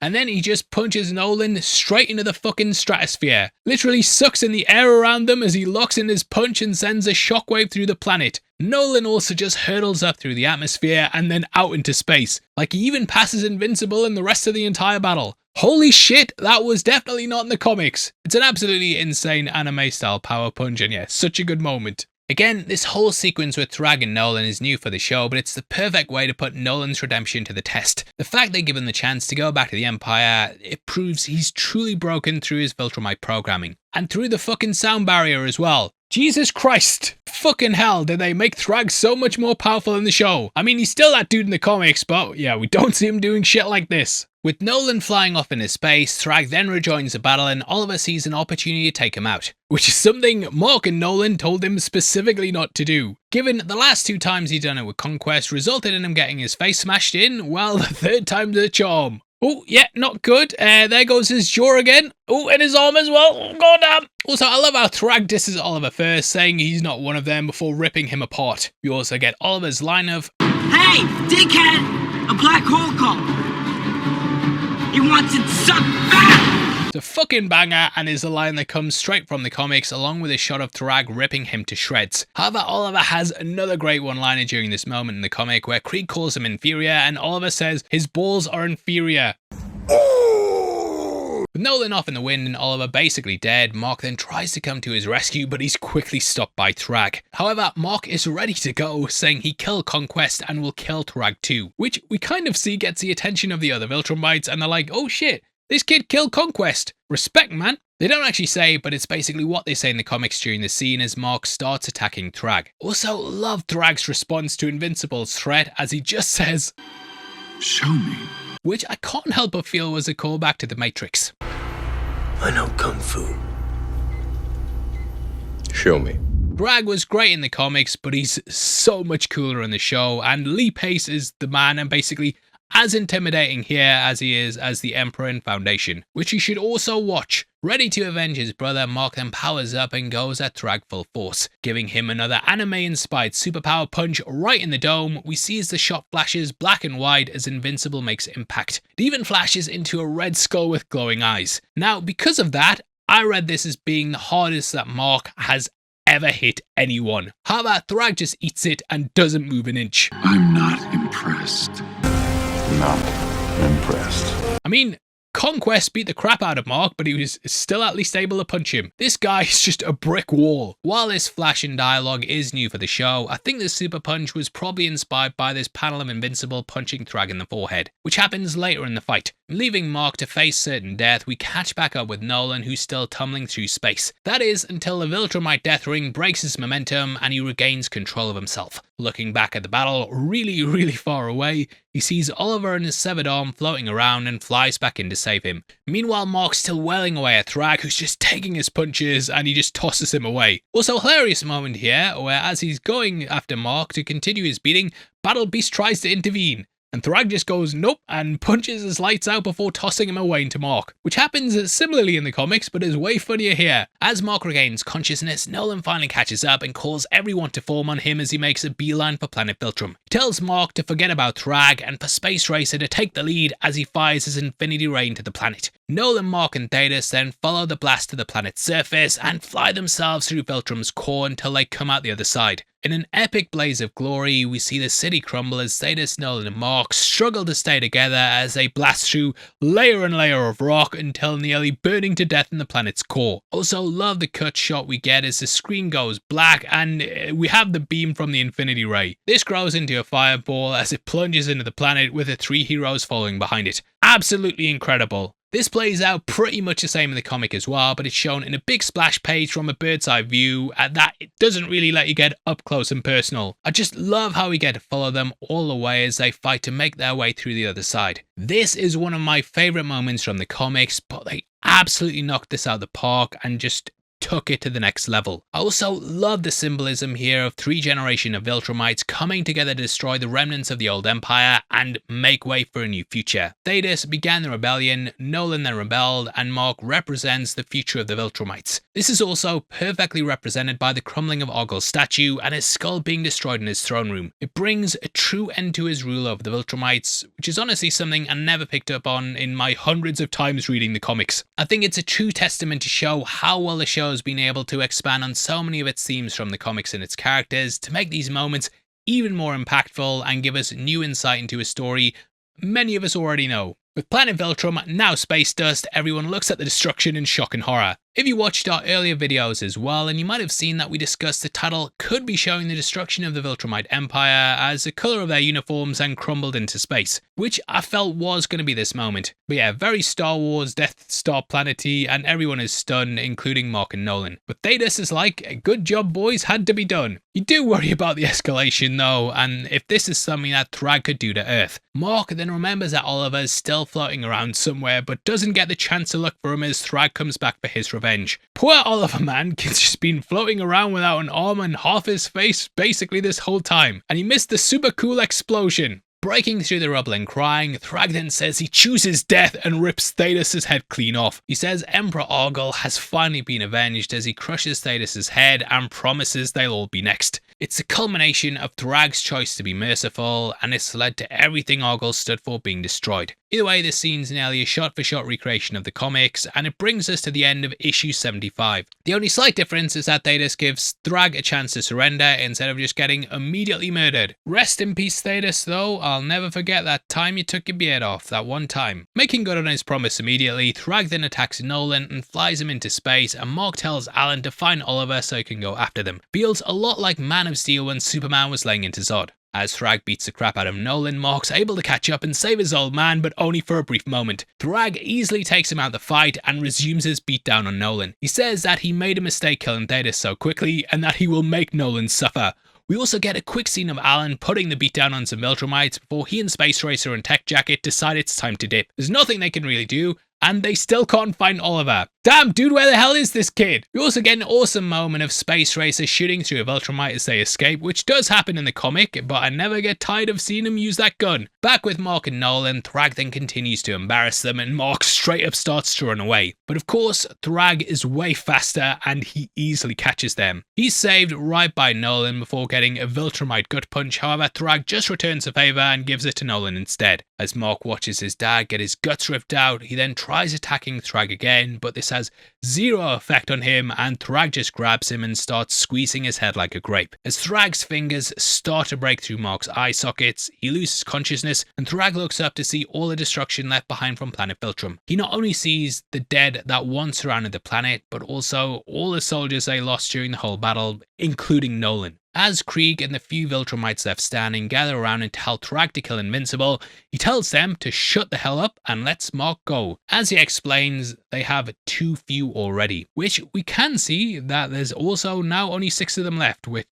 And then he just punches Nolan straight into the fucking stratosphere. Literally sucks in the air around them as he locks in his punch and sends a shockwave through the planet. Nolan also just hurtles up through the atmosphere and then out into space. Like he even passes Invincible in the rest of the entire battle. Holy shit, that was definitely not in the comics. It's an absolutely insane anime style power punch, and yeah, such a good moment. Again, this whole sequence with Thrag and Nolan is new for the show, but it's the perfect way to put Nolan's redemption to the test. The fact they give him the chance to go back to the Empire, it proves he's truly broken through his Viltromite programming. And through the fucking sound barrier as well. Jesus Christ! Fucking hell, did they make Thrag so much more powerful in the show? I mean, he's still that dude in the comics, but yeah, we don't see him doing shit like this. With Nolan flying off into space, Thrag then rejoins the battle and Oliver sees an opportunity to take him out, which is something Mark and Nolan told him specifically not to do. Given the last 2 times he'd done it with Conquest resulted in him getting his face smashed in, well, the 3rd time's the charm. Oh, yeah, not good. There goes his jaw again. Oh, and his arm as well. Oh, god damn. Also, I love how Thrag disses Oliver first, saying he's not one of them before ripping him apart. We also get Oliver's line of, Hey, dickhead! A black hole call! He wants it sucked back! It's a fucking banger and is a line that comes straight from the comics along with a shot of Thrag ripping him to shreds. However, Oliver has another great one-liner during this moment in the comic where Krieg calls him inferior and Oliver says his balls are inferior. With Nolan off in the wind and Oliver basically dead, Mark then tries to come to his rescue, but he's quickly stopped by Thrag. However, Mark is ready to go, saying he killed Conquest and will kill Thrag too, which we kind of see gets the attention of the other Viltrumites, and they're like, oh shit, this kid killed Conquest. Respect, man. They don't actually say, but it's basically what they say in the comics during the scene as Mark starts attacking Thrag. Also, love Thrag's response to Invincible's threat as he just says, Show me. Which I can't help but feel was a callback to The Matrix. I know Kung Fu. Show me. Thrag was great in the comics, but he's so much cooler in the show, and Lee Pace is the man and basically as intimidating here as he is as the Emperor in Foundation, which you should also watch. Ready to avenge his brother, Mark then powers up and goes at Thrag full force, giving him another anime-inspired superpower punch right in the dome. We see as the shot flashes black and white as Invincible makes impact. It even flashes into a red skull with glowing eyes. Now, because of that, I read this as being the hardest that Mark has ever hit anyone. However, Thrag just eats it and doesn't move an inch. I'm not impressed. Not impressed. I mean, Conquest beat the crap out of Mark, but he was still at least able to punch him. This guy is just a brick wall. While this flash in dialogue is new for the show, I think the super punch was probably inspired by this panel of Invincible punching Thrag in the forehead, which happens later in the fight. Leaving Mark to face certain death, we catch back up with Nolan, who's still tumbling through space. That is until the Viltromite death ring breaks his momentum and he regains control of himself. Looking back at the battle really far away, he sees Oliver and his severed arm floating around and flies back in to save him. Meanwhile, Mark's still wailing away at Thrag, who's just taking his punches and he just tosses him away. Also, hilarious moment here where as he's going after Mark to continue his beating, Battle Beast tries to intervene. And Thrag just goes nope and punches his lights out before tossing him away into Mark, which happens similarly in the comics but is way funnier here. As Mark regains consciousness, Nolan finally catches up and calls everyone to form on him as he makes a beeline for planet Viltrom. He tells Mark to forget about Thrag and for Space Racer to take the lead as he fires his infinity rain to the planet. Nolan, Mark and Thetis then follow the blast to the planet's surface and fly themselves through Viltrom's core until they come out the other side. In an epic blaze of glory, we see the city crumble as Thetis, Nolan and Mark struggle to stay together as they blast through layer and layer of rock until nearly burning to death in the planet's core. Also love the cut shot we get as the screen goes black and we have the beam from the Infinity Ray. This grows into a fireball as it plunges into the planet with the three heroes following behind it. Absolutely incredible. This plays out pretty much the same in the comic as well, but it's shown in a big splash page from a bird's eye view, and that it doesn't really let you get up close and personal. I just love how we get to follow them all the way as they fight to make their way through the other side. This is one of my favourite moments from the comics, but they absolutely knocked this out of the park and just took it to the next level. I also love the symbolism here of 3 generations of Viltrumites coming together to destroy the remnants of the old empire and make way for a new future. Thetis began the rebellion, Nolan then rebelled, and Mark represents the future of the Viltrumites. This is also perfectly represented by the crumbling of Argyl's statue and his skull being destroyed in his throne room. It brings a true end to his rule over the Viltrumites, which is honestly something I never picked up on in my hundreds of times reading the comics. I think it's a true testament to show how well the show has been able to expand on so many of its themes from the comics and its characters to make these moments even more impactful and give us new insight into a story many of us already know. With Planet Viltrom now space dust, everyone looks at the destruction in shock and horror. If you watched our earlier videos as well, and you might have seen that we discussed the title could be showing the destruction of the Viltromite Empire as the colour of their uniforms and crumbled into space, which I felt was going to be this moment. But yeah, very Star Wars, Death Star planety, and everyone is stunned, including Mark and Nolan. But Thetis is like, a good job boys, had to be done. You do worry about the escalation though, and if this is something that Thrag could do to Earth. Mark then remembers that Oliver's still floating around somewhere, but doesn't get the chance to look for him as Thrag comes back for his revenge. Poor Oliver, man, he's just been floating around without an arm and half his face basically this whole time, and he missed the super cool explosion. Breaking through the rubble and crying, Thrag then says he chooses death and rips Thetis' head clean off. He says Emperor Argyl has finally been avenged as he crushes Thetis' head and promises they'll all be next. It's the culmination of Thrag's choice to be merciful, and it's led to everything Argyl stood for being destroyed. Either way, this scene's nearly a shot-for-shot recreation of the comics, and it brings us to the end of issue 75. The only slight difference is that Thetis gives Thrag a chance to surrender instead of just getting immediately murdered. Rest in peace, Thetis, though. I'll never forget that time you took your beard off, that one time. Making good on his promise immediately, Thrag then attacks Nolan and flies him into space, and Mark tells Alan to find Oliver so he can go after them. Feels a lot like Man of Steel when Superman was laying into Zod. As Thrag beats the crap out of Nolan, Mark's able to catch up and save his old man, but only for a brief moment. Thrag easily takes him out of the fight and resumes his beatdown on Nolan. He says that he made a mistake killing Thetis so quickly and that he will make Nolan suffer. We also get a quick scene of Alan putting the beatdown on some Viltrumites before he and Space Racer and Tech Jacket decide it's time to dip. There's nothing they can really do, and they still can't find Oliver. Damn, dude, where the hell is this kid? We also get an awesome moment of Space Racer shooting through a Viltromite as they escape, which does happen in the comic, but I never get tired of seeing him use that gun. Back with Mark and Nolan, Thrag then continues to embarrass them, and Mark straight up starts to run away. But of course, Thrag is way faster, and he easily catches them. He's saved right by Nolan before getting a Viltromite gut punch. However, Thrag just returns the favour and gives it to Nolan instead. As Mark watches his dad get his guts ripped out, he then tries attacking Thrag again, but this has zero effect on him, and Thrag just grabs him and starts squeezing his head like a grape. As Thrag's fingers start to break through Mark's eye sockets, he loses consciousness, and Thrag looks up to see all the destruction left behind from planet Viltrom. He not only sees the dead that once surrounded the planet, but also all the soldiers they lost during the whole battle, including Nolan. As Krieg and the few Viltrumites left standing gather around and tell Thrag to kill Invincible, he tells them to shut the hell up and lets Mark go. As he explains, they have too few already, which we can see that there's also now only 6 of them left, which,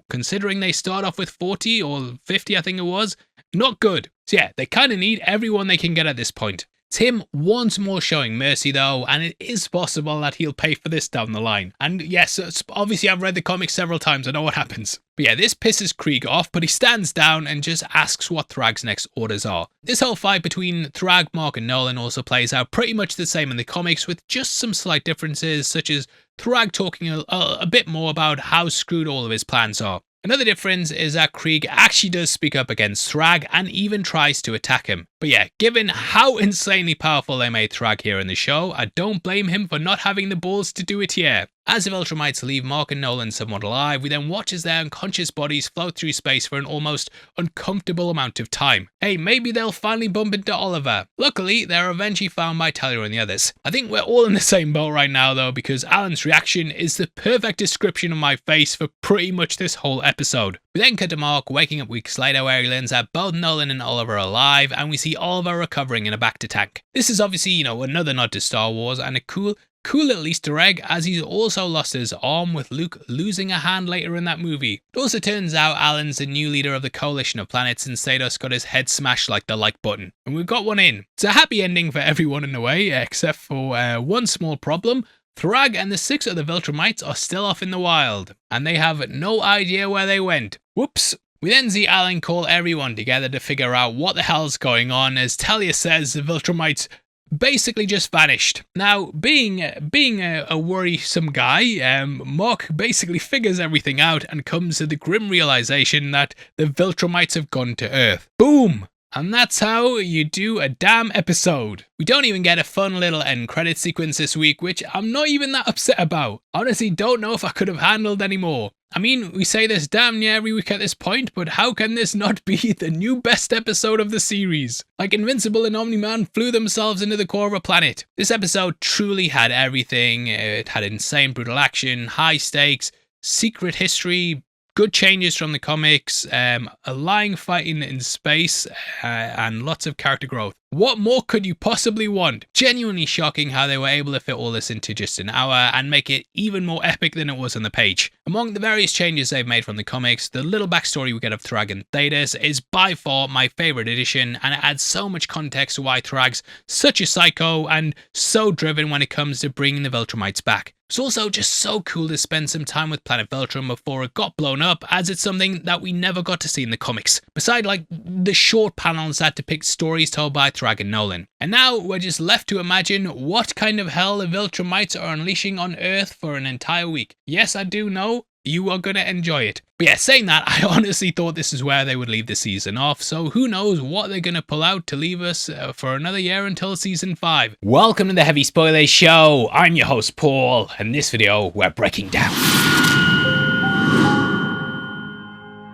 considering they start off with 40 or 50, I think it was, not good. So yeah, they kind of need everyone they can get at this point. Tim once more showing mercy though, and it is possible that he'll pay for this down the line. And yes, obviously I've read the comics several times, I know what happens. But yeah, this pisses Krieg off, but he stands down and just asks what Thrag's next orders are. This whole fight between Thrag, Mark and Nolan also plays out pretty much the same in the comics, with just some slight differences, such as Thrag talking a bit more about how screwed all of his plans are. Another difference is that Krieg actually does speak up against Thrag and even tries to attack him. But yeah, given how insanely powerful they made Thrag here in the show, I don't blame him for not having the balls to do it here. As the Viltrumites leave Mark and Nolan somewhat alive, we then watch as their unconscious bodies float through space for an almost uncomfortable amount of time. Hey, maybe they'll finally bump into Oliver. Luckily, they're eventually found by Talia and the others. I think we're all in the same boat right now though, because Alan's reaction is the perfect description of my face for pretty much this whole episode. We then cut to Mark waking up weeks later where he learns that both Nolan and Oliver are alive, and we see Oliver recovering in a bacta tank. This is obviously, another nod to Star Wars and a cool little Easter egg, as he's also lost his arm with Luke losing a hand later in that movie. It also turns out Alan's the new leader of the coalition of planets and Sados got his head smashed like the like button. And we've got one in. It's a happy ending for everyone in a way, except for one small problem. Thrag and the 6 other Viltrumites are still off in the wild, and they have no idea where they went. Whoops. We then see Alan call everyone together to figure out what the hell's going on, as Talia says the Viltrumites basically just vanished. Now, being a worrisome guy, Mark basically figures everything out and comes to the grim realization that the Viltrumites have gone to Earth. Boom! And that's how you do a damn episode. We don't even get a fun little end credit sequence this week, which I'm not even that upset about. Honestly, don't know if I could have handled any more. I mean, we say this damn near every week at this point, but how can this not be the new best episode of the series? Like Invincible and Omni flew themselves into the core of a planet. This episode truly had everything. It had insane brutal action, high stakes, secret history, good changes from the comics, a lying fighting in space, and lots of character growth. What more could you possibly want? Genuinely shocking how they were able to fit all this into just an hour and make it even more epic than it was on the page. Among the various changes they've made from the comics, the little backstory we get of Thrag and Thetis is by far my favourite addition, and it adds so much context to why Thrag's such a psycho and so driven when it comes to bringing the Viltrumites back. It's also just so cool to spend some time with Planet Viltrom before it got blown up, as it's something that we never got to see in the comics, beside like the short panels that depict stories told by Thrag and Nolan. And now we're just left to imagine what kind of hell the Viltrumites are unleashing on Earth for an entire week. Yes, I do know, you are going to enjoy it. But yeah, saying that, I honestly thought this is where they would leave the season off, so who knows what they're going to pull out to leave us for another year until season 5. Welcome to the Heavy Spoilers Show. I'm your host Paul, and in this video we're breaking down.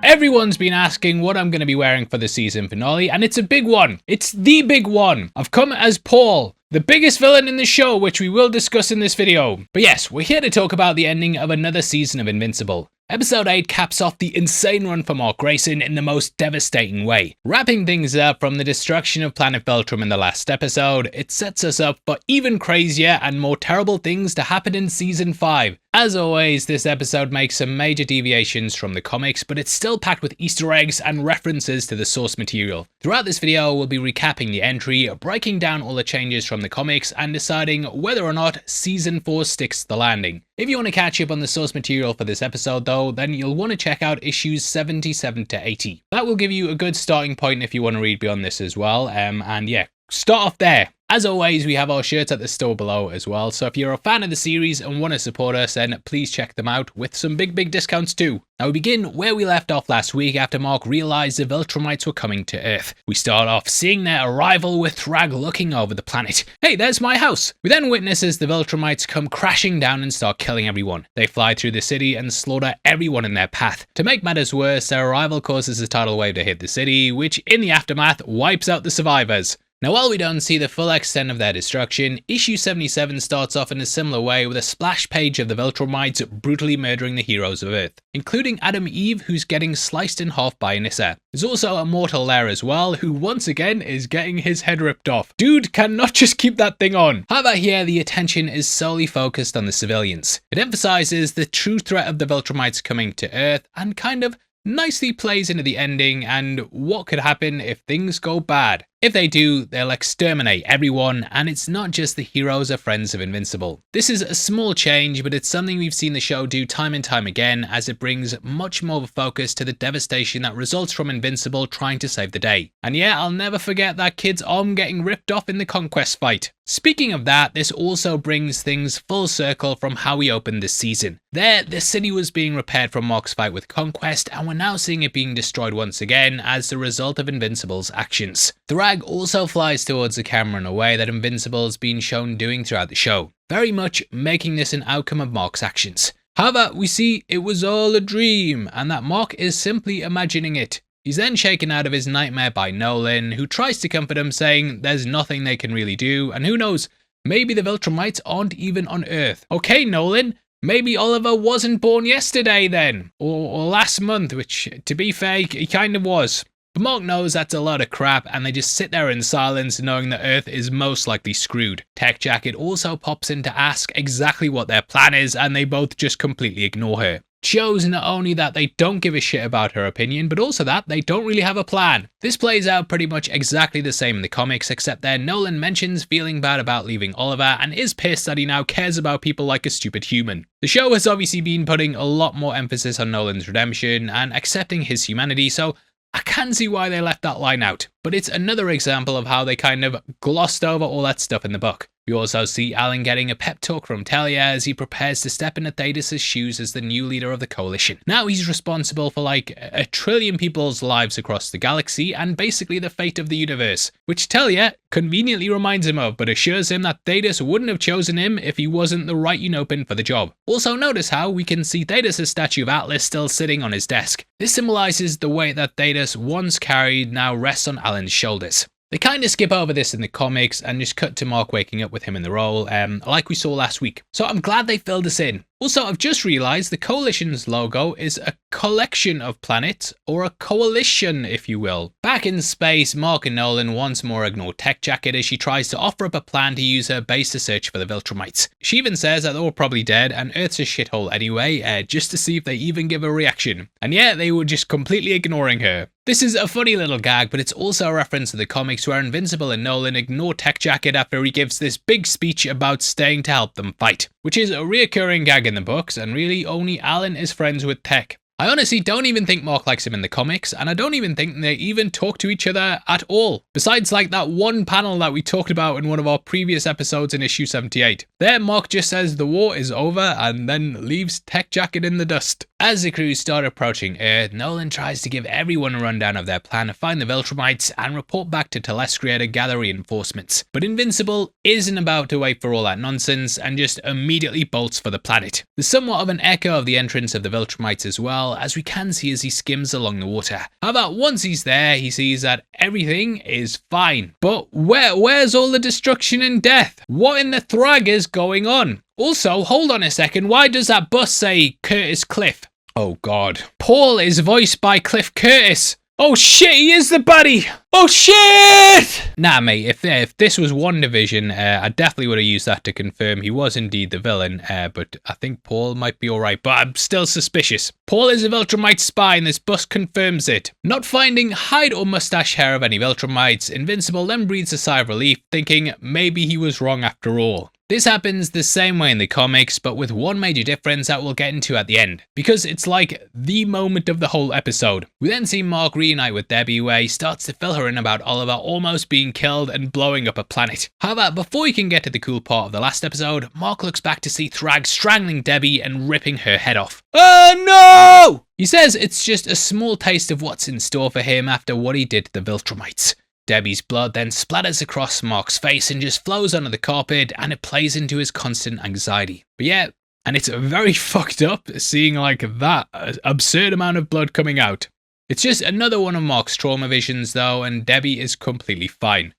Everyone's been asking what I'm going to be wearing for the season finale, and it's a big one. It's the big one. I've come as Paul, the biggest villain in the show, which we will discuss in this video. But yes, we're here to talk about the ending of another season of Invincible. Episode 8 caps off the insane run for Mark Grayson in the most devastating way. Wrapping things up from the destruction of Planet Viltrom in the last episode, it sets us up for even crazier and more terrible things to happen in season 5. As always, this episode makes some major deviations from the comics, but it's still packed with Easter eggs and references to the source material. Throughout this video, we'll be recapping the entry, breaking down all the changes from the comics, and deciding whether or not season 4 sticks the landing. If you want to catch up on the source material for this episode though, then you'll want to check out issues 77 to 80. That will give you a good starting point if you want to read beyond this as well, and yeah, start off there. As always, we have our shirts at the store below as well, so if you're a fan of the series and want to support us, then please check them out with some big discounts too. Now we begin where we left off last week after Mark realised the Viltrumites were coming to Earth. We start off seeing their arrival with Thrag looking over the planet. Hey, there's my house! We then witness as the Viltrumites come crashing down and start killing everyone. They fly through the city and slaughter everyone in their path. To make matters worse, their arrival causes a tidal wave to hit the city, which in the aftermath wipes out the survivors. Now while we don't see the full extent of their destruction, issue 77 starts off in a similar way with a splash page of the Viltrumites brutally murdering the heroes of Earth, including Adam Eve, who's getting sliced in half by Anissa. There's also a mortal there as well, who once again is getting his head ripped off. Dude cannot just keep that thing on. However, here the attention is solely focused on the civilians. It emphasizes the true threat of the Viltrumites coming to Earth and kind of nicely plays into the ending and what could happen if things go bad. If they do, they'll exterminate everyone, and it's not just the heroes or friends of Invincible. This is a small change, but it's something we've seen the show do time and time again, as it brings much more of a focus to the devastation that results from Invincible trying to save the day. And yeah, I'll never forget that kid's arm getting ripped off in the Conquest fight. Speaking of that, this also brings things full circle from how we opened this season. There, the city was being repaired from Mark's fight with Conquest, and we're now seeing it being destroyed once again as the result of Invincible's actions. Thrag Thrag also flies towards the camera in a way that Invincible has been shown doing throughout the show, very much making this an outcome of Mark's actions. However, we see it was all a dream, and that Mark is simply imagining it. He's then shaken out of his nightmare by Nolan, who tries to comfort him, saying there's nothing they can really do, and who knows, maybe the Viltrumites aren't even on Earth. Okay, Nolan, maybe Oliver wasn't born yesterday then, or last month, which, to be fair, he kind of was. But Mark knows that's a lot of crap, and they just sit there in silence knowing that Earth is most likely screwed. Tech Jacket also pops in to ask exactly what their plan is, and they both just completely ignore her. Shows not only that they don't give a shit about her opinion, but also that they don't really have a plan. This plays out pretty much exactly the same in the comics, except that Nolan mentions feeling bad about leaving Oliver and is pissed that he now cares about people like a stupid human. The show has obviously been putting a lot more emphasis on Nolan's redemption and accepting his humanity, so I can see why they left that line out, but it's another example of how they kind of glossed over all that stuff in the book. We also see Alan getting a pep talk from Talia as he prepares to step into Thetis' shoes as the new leader of the Coalition. Now he's responsible for like 1 trillion people's lives across the galaxy and basically the fate of the universe, which Talia conveniently reminds him of, but assures him that Thetis wouldn't have chosen him if he wasn't the right Unopin for the job. Also notice how we can see Thetis' statue of Atlas still sitting on his desk. This symbolizes the weight that Thetis once carried now rests on Alan's shoulders. They kind of skip over this in the comics and just cut to Mark waking up with him in the role, like we saw last week. So I'm glad they filled this in. Also, I've just realised the Coalition's logo is a collection of planets, or a coalition if you will. Back in space, Mark and Nolan once more ignore Tech Jacket as she tries to offer up a plan to use her base to search for the Viltrumites. She even says that they're all probably dead and Earth's a shithole anyway, just to see if they even give a reaction. And yeah, they were just completely ignoring her. This is a funny little gag, but it's also a reference to the comics where Invincible and Nolan ignore Tech Jacket after he gives this big speech about staying to help them fight, which is a reoccurring gag in the books, and really only Alan is friends with Tech. I honestly don't even think Mark likes him in the comics, and I don't even think they even talk to each other at all. Besides like that one panel that we talked about in one of our previous episodes in issue 78. There Mark just says the war is over and then leaves Tech Jacket in the dust. As the crews start approaching Earth, Nolan tries to give everyone a rundown of their plan to find the Viltrumites and report back to Telestria to gather reinforcements. But Invincible isn't about to wait for all that nonsense and just immediately bolts for the planet. There's somewhat of an echo of the entrance of the Viltrumites as well, as we can see as he skims along the water. However, once he's there, he sees that everything is fine. But where's all the destruction and death? What in the Thrag is going on? Also, hold on a second, why does that bus say Curtis Cliff? Oh god. Paul is voiced by Cliff Curtis. Oh shit, he is the baddie! Oh shit! Nah mate, if this was WandaVision, I definitely would have used that to confirm he was indeed the villain, but I think Paul might be alright, but I'm still suspicious. Paul is a Viltrumite spy and this bus confirms it. Not finding hide or mustache hair of any Viltrumites, Invincible then breathes a sigh of relief, thinking maybe he was wrong after all. This happens the same way in the comics, but with one major difference that we'll get into at the end, because it's like the moment of the whole episode. We then see Mark reunite with Debbie, where he starts to fill her in about Oliver almost being killed and blowing up a planet. However, before he can get to the cool part of the last episode, Mark looks back to see Thrag strangling Debbie and ripping her head off. Oh no! He says it's just a small taste of what's in store for him after what he did to the Viltrumites. Debbie's blood then splatters across Mark's face and just flows onto the carpet, and it plays into his constant anxiety. But yeah, and it's very fucked up seeing like that absurd amount of blood coming out. It's just another one of Mark's trauma visions though, and Debbie is completely fine.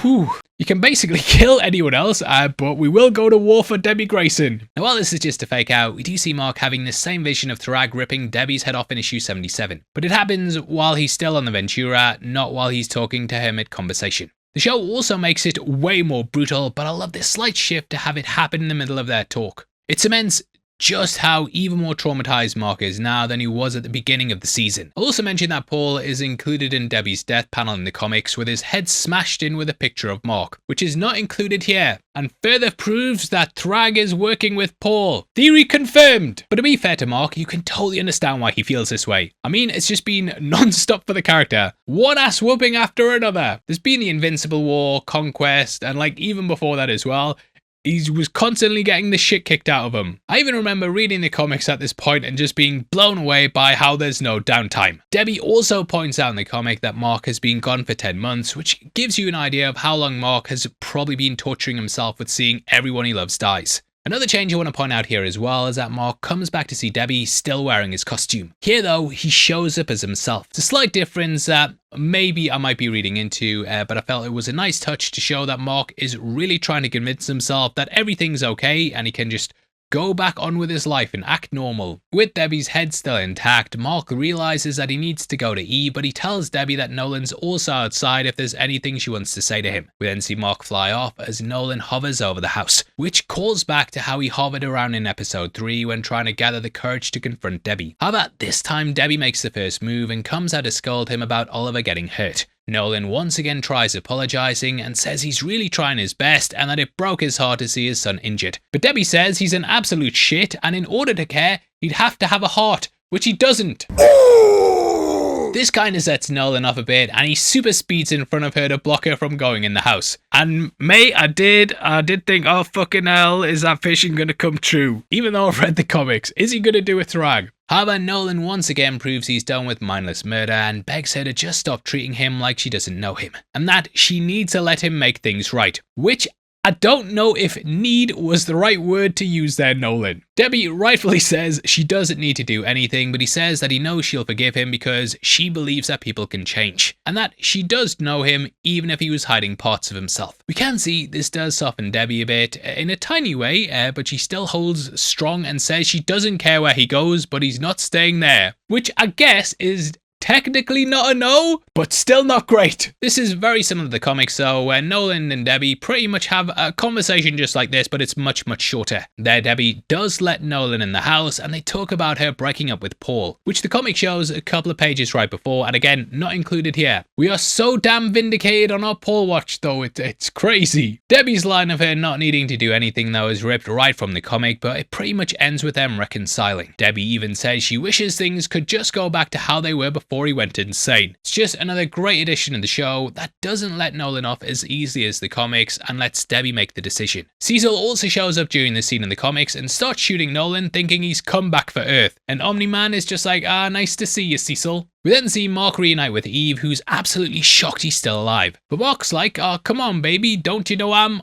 Whew. You can basically kill anyone else, but we will go to war for Debbie Grayson. Now while this is just a fake out, we do see Mark having the same vision of Thrag ripping Debbie's head off in issue 77. But it happens while he's still on the Ventura, not while he's talking to her mid-conversation. The show also makes it way more brutal, but I love this slight shift to have it happen in the middle of their talk. It cements just how even more traumatized Mark is now than he was at the beginning of the season. I'll also mention that Paul is included in Debbie's death panel in the comics with his head smashed in with a picture of Mark, which is not included here, and further proves that Thrag is working with Paul. Theory confirmed! But to be fair to Mark, you can totally understand why he feels this way. I mean, it's just been non-stop for the character. One ass whooping after another. There's been the Invincible War, Conquest, and like even before that as well. he was constantly getting the shit kicked out of him. I even remember reading the comics at this point and just being blown away by how there's no downtime. Debbie also points out in the comic that Mark has been gone for 10 months, which gives you an idea of how long Mark has probably been torturing himself with seeing everyone he loves dies. Another change I want to point out here as well is that Mark comes back to see Debbie still wearing his costume. Here though, he shows up as himself. It's a slight difference that maybe I might be reading into, but I felt it was a nice touch to show that Mark is really trying to convince himself that everything's okay and he can just go back on with his life and act normal. With Debbie's head still intact, Mark realizes that he needs to go to Eve, but he tells Debbie that Nolan's also outside if there's anything she wants to say to him. We then see Mark fly off as Nolan hovers over the house, which calls back to how he hovered around in episode 3 when trying to gather the courage to confront Debbie. However, this time Debbie makes the first move and comes out to scold him about Oliver getting hurt. Nolan once again tries apologizing and says he's really trying his best and that it broke his heart to see his son injured. But Debbie says he's an absolute shit and in order to care, he'd have to have a heart, which he doesn't. This kind of sets Nolan off a bit and he super speeds in front of her to block her from going in the house. And mate, I did think, oh fucking hell, is that vision gonna come true? Even though I've read the comics, is he gonna do a Thrag? However, Nolan once again proves he's done with mindless murder and begs her to just stop treating him like she doesn't know him, and that she needs to let him make things right, which I don't know if need was the right word to use there, Nolan. Debbie rightfully says she doesn't need to do anything, but he says that he knows she'll forgive him because she believes that people can change, and that she does know him even if he was hiding parts of himself. We can see this does soften Debbie a bit, in a tiny way, but she still holds strong and says she doesn't care where he goes, but he's not staying there, which I guess is technically not a no, but still not great. This is very similar to the comics though, where Nolan and Debbie pretty much have a conversation just like this, but it's much shorter. There Debbie does let Nolan in the house and they talk about her breaking up with Paul, which the comic shows a couple of pages right before, and again, not included here. We are so damn vindicated on our Paul watch though, it's crazy. Debbie's line of her not needing to do anything though is ripped right from the comic, but it pretty much ends with them reconciling. Debbie even says she wishes things could just go back to how they were before he went insane. It's just another great addition of the show that doesn't let Nolan off as easily as the comics and lets Debbie make the decision. Cecil also shows up during the scene in the comics and starts shooting Nolan thinking he's come back for Earth, and Omni Man is just like, nice to see you, Cecil. We then see Mark reunite with Eve, who's absolutely shocked he's still alive. But Mark's like, come on baby, don't you know I'm...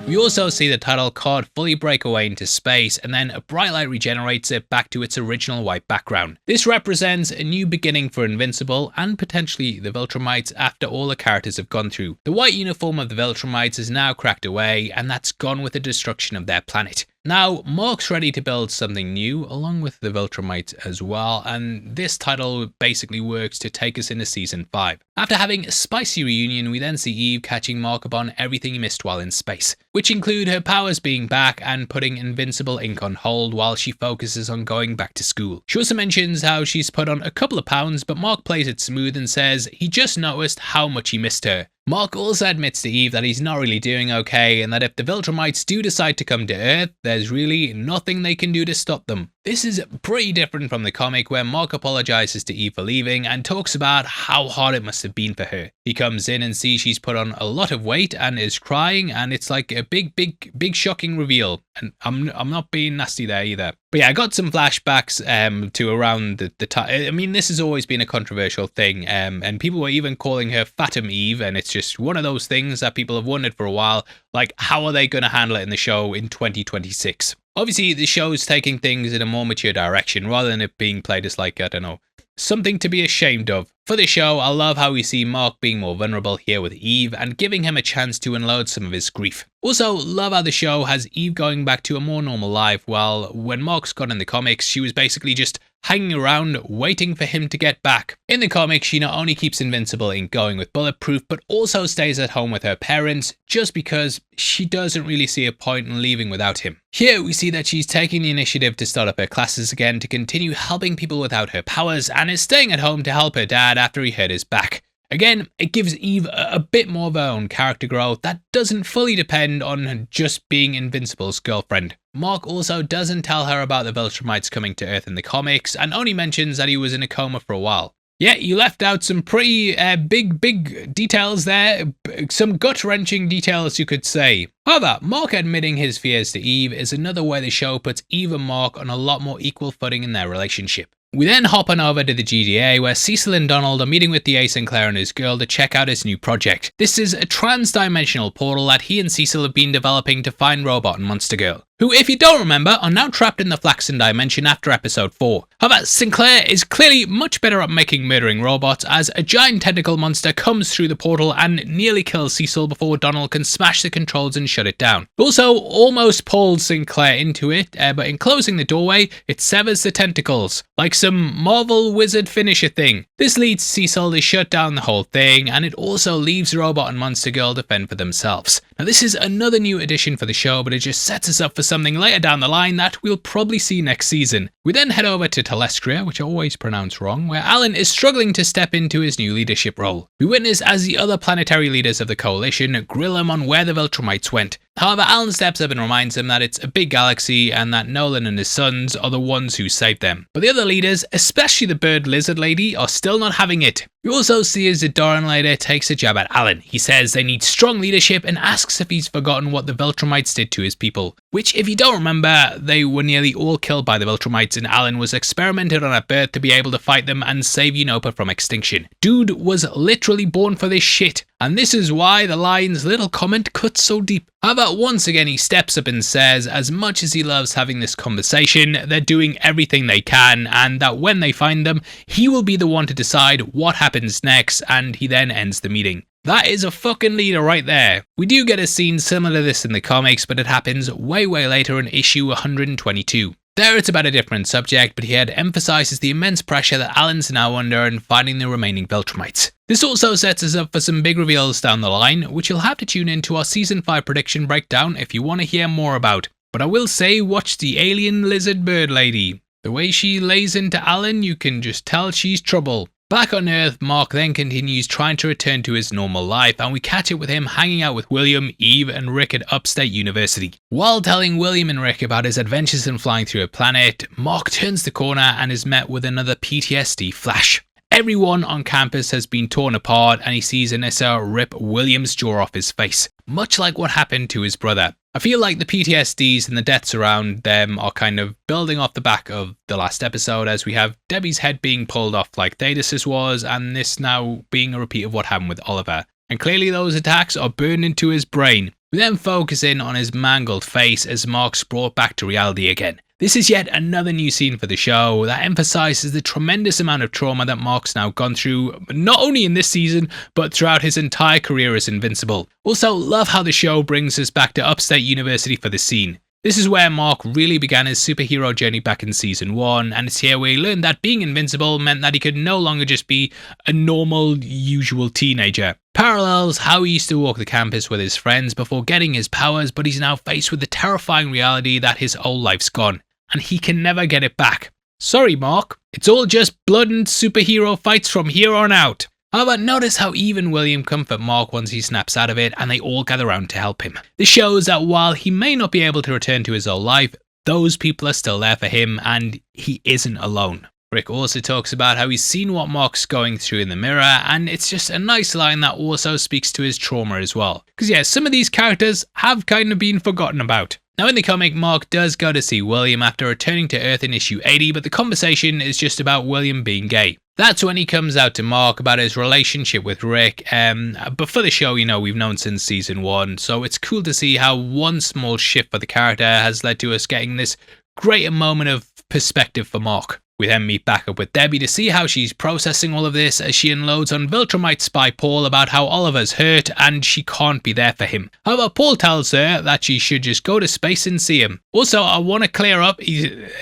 We also see the title card fully break away into space, and then a bright light regenerates it back to its original white background. This represents a new beginning for Invincible and potentially the Viltrumites after all the characters have gone through. The white uniform of the Viltrumites is now cracked away, and that's gone with the destruction of their planet. Now, Mark's ready to build something new along with the Viltromite as well, and this title basically works to take us into season 5. After having a spicy reunion, we then see Eve catching Mark up on everything he missed while in space, which include her powers being back and putting Invincible Inc. on hold while she focuses on going back to school. She also mentions how she's put on a couple of pounds, but Mark plays it smooth and says he just noticed how much he missed her. Mark also admits to Eve that he's not really doing okay and that if the Viltrumites do decide to come to Earth, there's really nothing they can do to stop them. This is pretty different from the comic where Mark apologizes to Eve for leaving and talks about how hard it must have been for her. He comes in and sees she's put on a lot of weight and is crying, and it's like a big shocking reveal. And I'm not being nasty there either. But yeah, I got some flashbacks to around the time. I mean, this has always been a controversial thing, and people were even calling her Fatum Eve, and it's just one of those things that people have wondered for a while, like how are they going to handle it in the show in 2026? Obviously, the show's taking things in a more mature direction rather than it being played as like, I don't know, something to be ashamed of. For the show, I love how we see Mark being more vulnerable here with Eve and giving him a chance to unload some of his grief. Also, love how the show has Eve going back to a more normal life, while when Mark's gone in the comics, she was basically just hanging around waiting for him to get back. In the comics, she not only keeps Invincible Inc. going with Bulletproof, but also stays at home with her parents just because she doesn't really see a point in leaving without him. Here we see that she's taking the initiative to start up her classes again to continue helping people without her powers, and is staying at home to help her dad after he hurt his back. Again, it gives Eve a bit more of her own character growth that doesn't fully depend on just being Invincible's girlfriend. Mark also doesn't tell her about the Viltrumites coming to Earth in the comics and only mentions that he was in a coma for a while. Yeah, you left out some pretty big details there, some gut-wrenching details you could say. However, Mark admitting his fears to Eve is another way the show puts Eve and Mark on a lot more equal footing in their relationship. We then hop on over to the GDA where Cecil and Donald are meeting with D.A. Sinclair and his girl to check out his new project. This is a trans-dimensional portal that he and Cecil have been developing to find Robot and Monster Girl, who, if you don't remember, are now trapped in the Flaxan dimension after episode 4. However, Sinclair is clearly much better at making murdering robots as a giant tentacle monster comes through the portal and nearly kills Cecil before Donald can smash the controls and shut it down. Also, almost pulls Sinclair into it, but in closing the doorway, it severs the tentacles, like some Marvel wizard finisher thing. This leads Cecil to shut down the whole thing, and it also leaves Robot and Monster Girl to fend for themselves. Now this is another new addition for the show, but it just sets us up for something later down the line that we'll probably see next season. We then head over to Telestria, which I always pronounce wrong, where Alan is struggling to step into his new leadership role. We witness as the other planetary leaders of the coalition grill him on where the Viltrumites went. However, Alan steps up and reminds him that it's a big galaxy and that Nolan and his sons are the ones who saved them. But the other leaders, especially the bird lizard lady, are still not having it. We also see as the Doran later takes a jab at Alan. He says they need strong leadership and asks if he's forgotten what the Viltrumites did to his people. Which, if you don't remember, they were nearly all killed by the Viltrumites and Alan was experimented on at birth to be able to fight them and save Europa from extinction. Dude was literally born for this shit. And this is why the line's little comment cuts so deep. However, once again he steps up and says as much as he loves having this conversation, they're doing everything they can and that when they find them, he will be the one to decide what happens next, and he then ends the meeting. That is a fucking leader right there. We do get a scene similar to this in the comics, but it happens way later in issue 122. There it's about a different subject, but here it emphasises the immense pressure that Alan's now under in finding the remaining Viltrumites. This also sets us up for some big reveals down the line, which you'll have to tune into our Season 5 prediction breakdown if you want to hear more about. But I will say, watch the alien lizard bird lady. The way she lays into Alan, you can just tell she's trouble. Back on Earth, Mark then continues trying to return to his normal life, and we catch up with him hanging out with William, Eve and Rick at Upstate University. While telling William and Rick about his adventures in flying through a planet, Mark turns the corner and is met with another PTSD flash. Everyone on campus has been torn apart and he sees Anissa rip William's jaw off his face, much like what happened to his brother. I feel like the PTSDs and the deaths around them are kind of building off the back of the last episode, as we have Debbie's head being pulled off like Thaddeus' was, and this now being a repeat of what happened with Oliver. And clearly those attacks are burned into his brain. We then focus in on his mangled face as Mark's brought back to reality again. This is yet another new scene for the show that emphasises the tremendous amount of trauma that Mark's now gone through, not only in this season, but throughout his entire career as Invincible. Also, love how the show brings us back to Upstate University for this scene. This is where Mark really began his superhero journey back in Season 1, and it's here where he learned that being invincible meant that he could no longer just be a normal, usual teenager. Parallels how he used to walk the campus with his friends before getting his powers, but he's now faced with the terrifying reality that his old life's gone, and he can never get it back. Sorry, Mark. It's all just blood and superhero fights from here on out. However, notice how even William comfort Mark once he snaps out of it and they all gather around to help him. This shows that while he may not be able to return to his old life, those people are still there for him and he isn't alone. Rick also talks about how he's seen what Mark's going through in the mirror, and it's just a nice line that also speaks to his trauma as well. Because yeah, some of these characters have kind of been forgotten about. Now in the comic, Mark does go to see William after returning to Earth in issue 80, but the conversation is just about William being gay. That's when he comes out to Mark about his relationship with Rick, but for the show, you know, we've known since Season 1, so it's cool to see how one small shift for the character has led to us getting this greater moment of perspective for Mark. We then meet back up with Debbie to see how she's processing all of this as she unloads on Viltromite spy Paul about how Oliver's hurt and she can't be there for him. However, Paul tells her that she should just go to space and see him. Also, I want to clear up,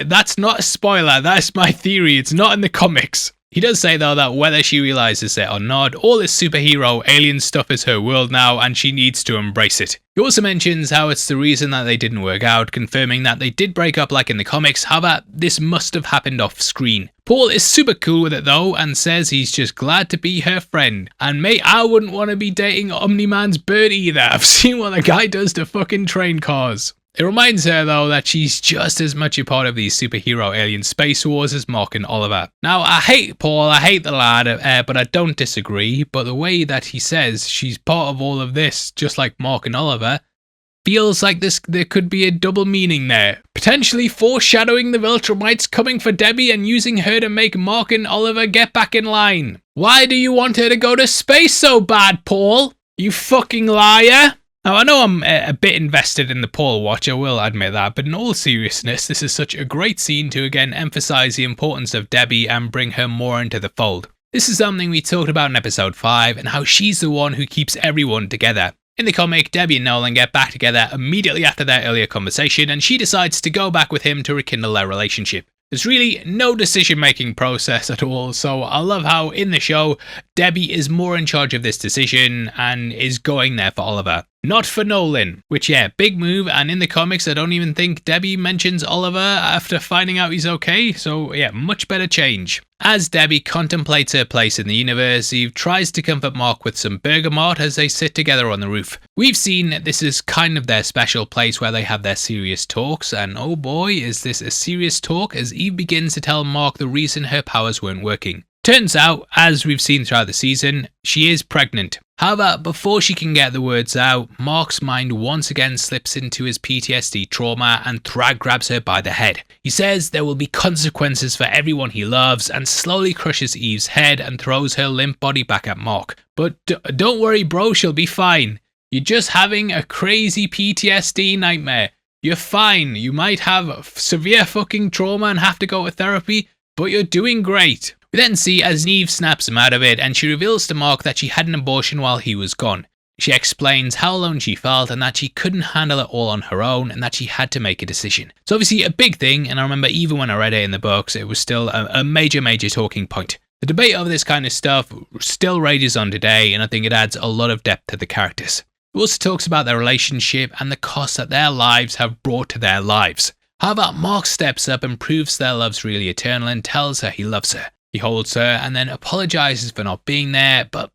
that's not a spoiler, that's my theory, it's not in the comics. He does say though that whether she realises it or not, all this superhero alien stuff is her world now and she needs to embrace it. He also mentions how it's the reason that they didn't work out, confirming that they did break up like in the comics, however this must have happened off screen. Paul is super cool with it though and says he's just glad to be her friend. And mate, I wouldn't want to be dating Omni-Man's bird either. I've seen what the guy does to fucking train cars. It reminds her, though, that she's just as much a part of these superhero alien space wars as Mark and Oliver. Now, I hate Paul, I hate the lad, but I don't disagree, but the way that he says she's part of all of this, just like Mark and Oliver, feels like there could be a double meaning there. Potentially foreshadowing the Viltrumites coming for Debbie and using her to make Mark and Oliver get back in line. Why do you want her to go to space so bad, Paul? You fucking liar! Now, I know I'm a bit invested in the Paul watch, I will admit that, but in all seriousness, this is such a great scene to again emphasize the importance of Debbie and bring her more into the fold. This is something we talked about in episode 5 and how she's the one who keeps everyone together. In the comic, Debbie and Nolan get back together immediately after their earlier conversation and she decides to go back with him to rekindle their relationship. There's really no decision-making process at all, so I love how in the show, Debbie is more in charge of this decision and is going there for Oliver. Not for Nolan, which yeah, big move, and in the comics I don't even think Debbie mentions Oliver after finding out he's okay, so yeah, much better change. As Debbie contemplates her place in the universe, Eve tries to comfort Mark with some bergamot as they sit together on the roof. We've seen this is kind of their special place where they have their serious talks, and oh boy, is this a serious talk as Eve begins to tell Mark the reason her powers weren't working. Turns out, as we've seen throughout the season, she is pregnant. However, before she can get the words out, Mark's mind once again slips into his PTSD trauma and Thrag grabs her by the head. He says there will be consequences for everyone he loves and slowly crushes Eve's head and throws her limp body back at Mark. But don't worry bro, she'll be fine. You're just having a crazy PTSD nightmare. You're fine. You might have severe fucking trauma and have to go to therapy, but you're doing great. We then see as Eve snaps him out of it and she reveals to Mark that she had an abortion while he was gone. She explains how alone she felt and that she couldn't handle it all on her own and that she had to make a decision. It's obviously a big thing, and I remember even when I read it in the books, it was still a major talking point. The debate over this kind of stuff still rages on today, and I think it adds a lot of depth to the characters. It also talks about their relationship and the cost that their lives have brought to their lives. However, Mark steps up and proves their love's really eternal and tells her he loves her. He holds her and then apologizes for not being there, but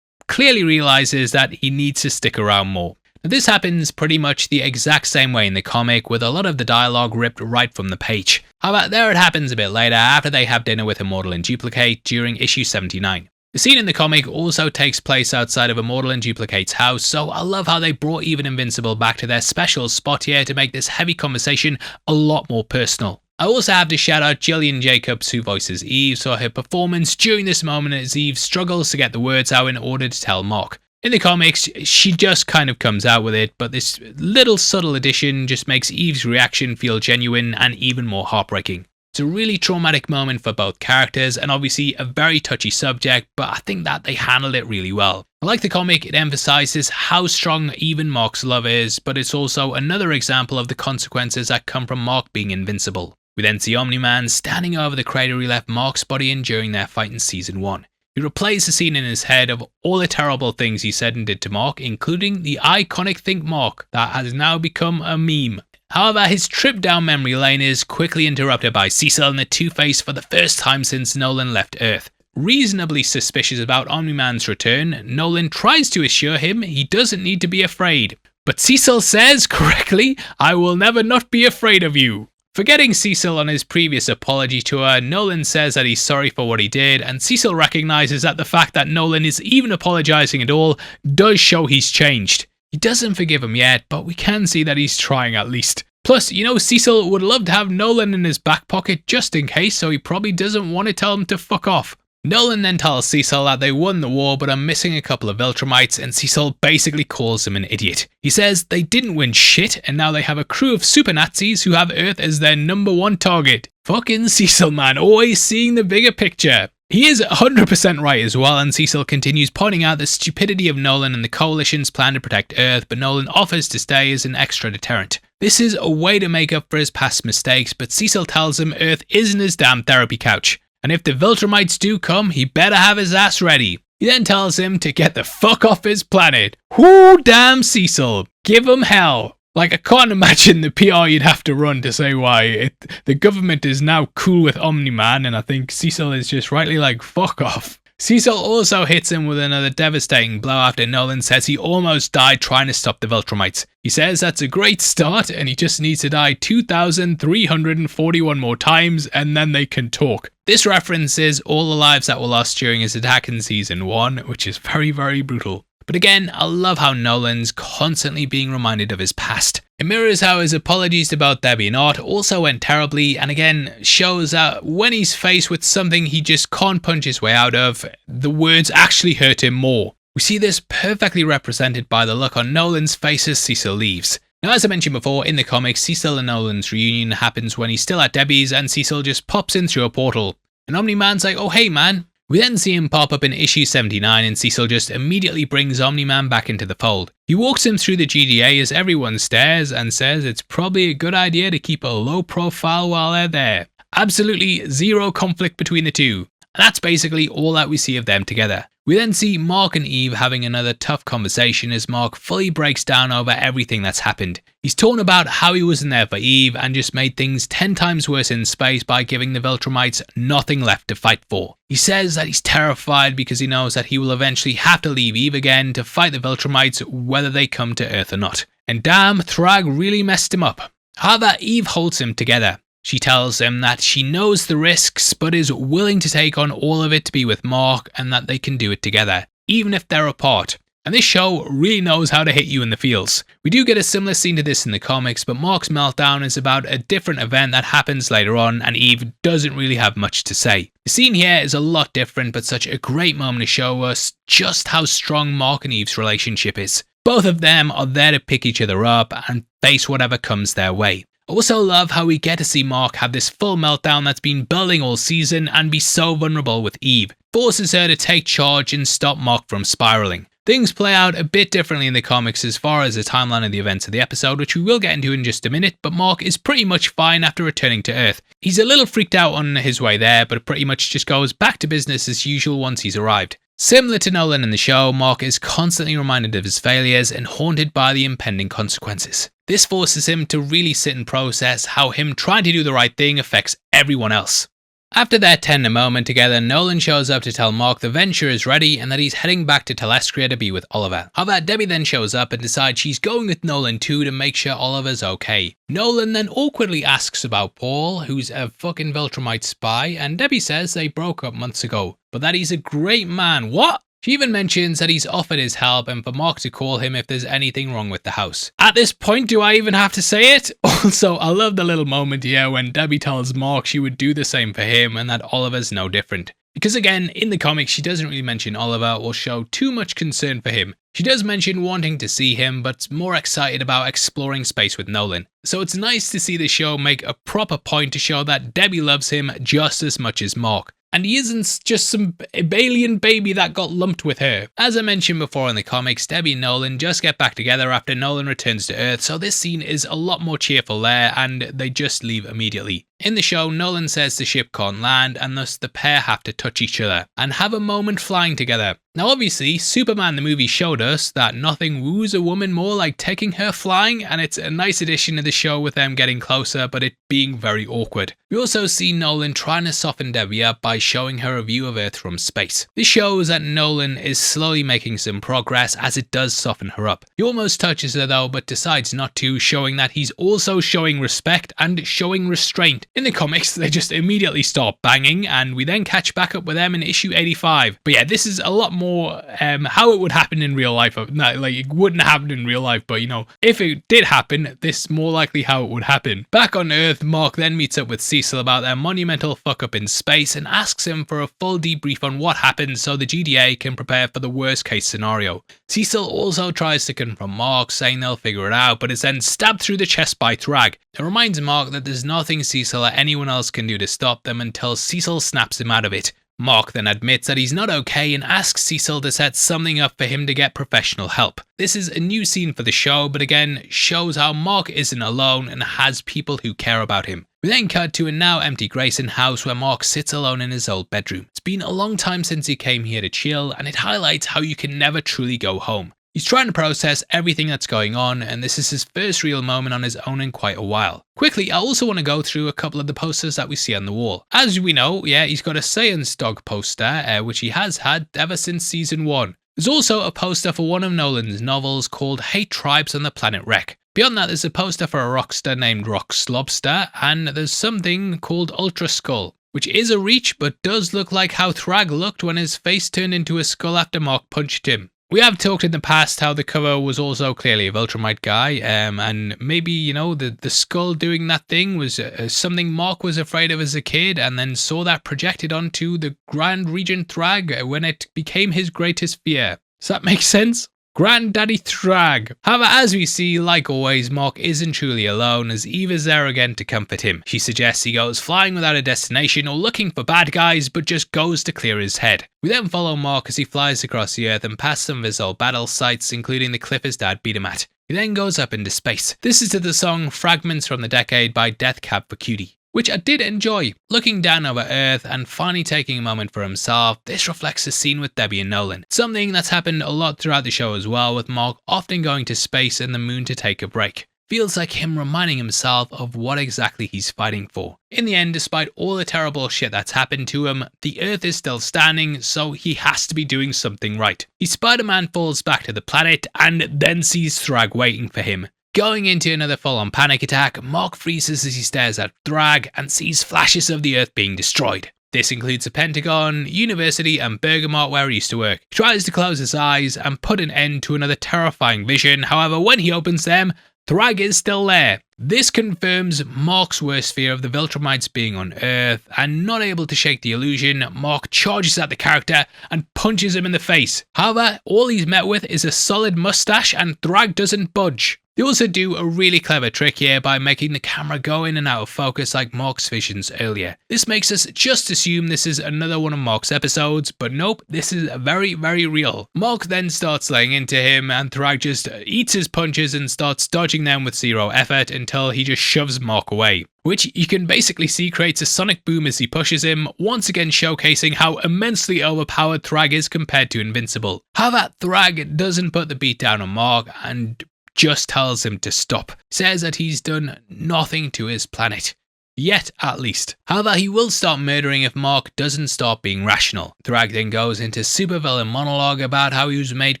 clearly realizes that he needs to stick around more. Now, this happens pretty much the exact same way in the comic, with a lot of the dialogue ripped right from the page. However, there it happens a bit later after they have dinner with Immortal and Duplicate during issue 79. The scene in the comic also takes place outside of Immortal and Duplicate's house, so I love how they brought even Invincible back to their special spot here to make this heavy conversation a lot more personal. I also have to shout out Jillian Jacobs, who voices Eve, for her performance during this moment as Eve struggles to get the words out in order to tell Mark. In the comics, she just kind of comes out with it, but this little subtle addition just makes Eve's reaction feel genuine and even more heartbreaking. It's a really traumatic moment for both characters and obviously a very touchy subject, but I think that they handled it really well. Like the comic, it emphasizes how strong even Mark's love is, but it's also another example of the consequences that come from Mark being invincible. We then see Omni-Man standing over the crater he left Mark's body in during their fight in Season 1. He replays the scene in his head of all the terrible things he said and did to Mark, including the iconic Think Mark that has now become a meme. However, his trip down memory lane is quickly interrupted by Cecil and the Two-Face for the first time since Nolan left Earth. Reasonably suspicious about Omni-Man's return, Nolan tries to assure him he doesn't need to be afraid. But Cecil says, correctly, "I will never not be afraid of you." Forgetting Cecil on his previous apology to her, Nolan says that he's sorry for what he did, and Cecil recognizes that the fact that Nolan is even apologizing at all does show he's changed. He doesn't forgive him yet, but we can see that he's trying at least. Plus, Cecil would love to have Nolan in his back pocket just in case, so he probably doesn't want to tell him to fuck off. Nolan then tells Cecil that they won the war but are missing a couple of Viltrumites, and Cecil basically calls him an idiot. He says they didn't win shit and now they have a crew of super Nazis who have Earth as their #1 target. Fucking Cecil, man, always seeing the bigger picture. He is 100% right as well, and Cecil continues pointing out the stupidity of Nolan and the Coalition's plan to protect Earth, but Nolan offers to stay as an extra deterrent. This is a way to make up for his past mistakes, but Cecil tells him Earth isn't his damn therapy couch. And if the Viltrumites do come, he better have his ass ready. He then tells him to get the fuck off his planet. Whoo, damn Cecil. Give him hell. Like, I can't imagine the PR you'd have to run to say why the government is now cool with Omni-Man, and I think Cecil is just rightly like, fuck off. Cecil also hits him with another devastating blow after Nolan says he almost died trying to stop the Viltrumites. He says that's a great start and he just needs to die 2,341 more times and then they can talk. This references all the lives that were lost during his attack in season 1, which is very, very brutal. But again, I love how Nolan's constantly being reminded of his past. It mirrors how his apologies about there being art also went terribly, and again shows that when he's faced with something he just can't punch his way out of, the words actually hurt him more. We see this perfectly represented by the look on Nolan's face as Cecil leaves. Now, as I mentioned before, in the comics, Cecil and Nolan's reunion happens when he's still at Debbie's and Cecil just pops in through a portal. And Omni-Man's like, oh hey man. We then see him pop up in issue 79 and Cecil just immediately brings Omni-Man back into the fold. He walks him through the GDA as everyone stares and says it's probably a good idea to keep a low profile while they're there. Absolutely zero conflict between the two. And that's basically all that we see of them together. We then see Mark and Eve having another tough conversation as Mark fully breaks down over everything that's happened. He's torn about how he wasn't there for Eve and just made things 10 times worse in space by giving the Viltrumites nothing left to fight for. He says that he's terrified because he knows that he will eventually have to leave Eve again to fight the Viltrumites whether they come to Earth or not. And damn, Thrag really messed him up. However, Eve holds him together. She tells him that she knows the risks but is willing to take on all of it to be with Mark and that they can do it together, even if they're apart. And this show really knows how to hit you in the feels. We do get a similar scene to this in the comics, but Mark's meltdown is about a different event that happens later on and Eve doesn't really have much to say. The scene here is a lot different but such a great moment to show us just how strong Mark and Eve's relationship is. Both of them are there to pick each other up and face whatever comes their way. I also love how we get to see Mark have this full meltdown that's been building all season and be so vulnerable with Eve. Forces her to take charge and stop Mark from spiraling. Things play out a bit differently in the comics as far as the timeline of the events of the episode, which we will get into in just a minute, but Mark is pretty much fine after returning to Earth. He's a little freaked out on his way there, but pretty much just goes back to business as usual once he's arrived. Similar to Nolan in the show, Mark is constantly reminded of his failures and haunted by the impending consequences. This forces him to really sit and process how him trying to do the right thing affects everyone else. After their tender moment together, Nolan shows up to tell Mark the venture is ready and that he's heading back to Telestria to be with Oliver. However, Debbie then shows up and decides she's going with Nolan too to make sure Oliver's okay. Nolan then awkwardly asks about Paul, who's a fucking Viltromite spy, and Debbie says they broke up months ago, but that he's a great man. What? She even mentions that he's offered his help and for Mark to call him if there's anything wrong with the house. At this point, do I even have to say it? Also, I love the little moment here when Debbie tells Mark she would do the same for him and that Oliver's no different. Because again, in the comics, she doesn't really mention Oliver or show too much concern for him. She does mention wanting to see him, but's more excited about exploring space with Nolan. So it's nice to see the show make a proper point to show that Debbie loves him just as much as Mark. And he isn't just some alien baby that got lumped with her. As I mentioned before in the comics, Debbie and Nolan just get back together after Nolan returns to Earth, so this scene is a lot more cheerful there and they just leave immediately. In the show, Nolan says the ship can't land and thus the pair have to touch each other and have a moment flying together. Now obviously, Superman the movie showed us that nothing woos a woman more like taking her flying, and it's a nice addition to the show with them getting closer but it being very awkward. We also see Nolan trying to soften Debbie up by showing her a view of Earth from space. This shows that Nolan is slowly making some progress as it does soften her up. He almost touches her though but decides not to, showing that he's also showing respect and showing restraint. In the comics, they just immediately start banging and we then catch back up with them in issue 85. But yeah, this is a lot more how it would happen in real life. Like, it wouldn't happen in real life, but you know, if it did happen, this is more likely how it would happen. Back on Earth, Mark then meets up with Cecil about their monumental fuck up in space and asks him for a full debrief on what happened so the GDA can prepare for the worst case scenario. Cecil also tries to confront Mark, saying they'll figure it out, but is then stabbed through the chest by Thrag. It reminds Mark that there's nothing Cecil or anyone else can do to stop them until Cecil snaps him out of it. Mark then admits that he's not okay and asks Cecil to set something up for him to get professional help. This is a new scene for the show, but again shows how Mark isn't alone and has people who care about him. We then cut to a now empty Grayson house where Mark sits alone in his old bedroom. It's been a long time since he came here to chill, and it highlights how you can never truly go home. He's trying to process everything that's going on, and this is his first real moment on his own in quite a while. Quickly, I also want to go through a couple of the posters that we see on the wall. As we know, he's got a Saiyan's dog poster, which he has had ever since season 1. There's also a poster for one of Nolan's novels called Hate Tribes on the Planet Wreck. Beyond that, there's a poster for a rockster named Rox Lobster, and there's something called Ultra Skull, which is a reach but does look like how Thrag looked when his face turned into a skull after Mark punched him. We have talked in the past how the cover was also clearly a Viltromite guy, and maybe, the skull doing that thing was something Mark was afraid of as a kid, and then saw that projected onto the Grand Regent Thrag when it became his greatest fear. Does that make sense? Granddaddy Thrag. However, as we see, like always, Mark isn't truly alone, as Eve is there again to comfort him. She suggests he goes flying without a destination or looking for bad guys, but just goes to clear his head. We then follow Mark as he flies across the earth and past some of his old battle sites, including the cliff his dad beat him at. He then goes up into space. This is to the song Fragments from the Decade by Death Cab for Cutie, which I did enjoy. Looking down over Earth and finally taking a moment for himself, this reflects the scene with Debbie and Nolan. Something that's happened a lot throughout the show as well, with Mark often going to space and the moon to take a break. Feels like him reminding himself of what exactly he's fighting for. In the end, despite all the terrible shit that's happened to him, the Earth is still standing, so he has to be doing something right. Spider-Man falls back to the planet and then sees Thrag waiting for him. Going into another full-on panic attack, Mark freezes as he stares at Thrag and sees flashes of the Earth being destroyed. This includes the Pentagon, University and Bergamot where he used to work. He tries to close his eyes and put an end to another terrifying vision, however when he opens them, Thrag is still there. This confirms Mark's worst fear of the Viltrumites being on Earth, and not able to shake the illusion, Mark charges at the character and punches him in the face. However, all he's met with is a solid mustache and Thrag doesn't budge. They also do a really clever trick here by making the camera go in and out of focus like Mark's visions earlier. This makes us just assume this is another one of Mark's episodes, but nope, this is very, very real. Mark then starts laying into him and Thrag just eats his punches and starts dodging them with zero effort until he just shoves Mark away, which you can basically see creates a sonic boom as he pushes him, once again showcasing how immensely overpowered Thrag is compared to Invincible. However, Thrag doesn't put the beat down on Mark and just tells him to stop. Says that he's done nothing to his planet. Yet, at least. However, he will start murdering if Mark doesn't stop being rational. Thrag then goes into supervillain monologue about how he was made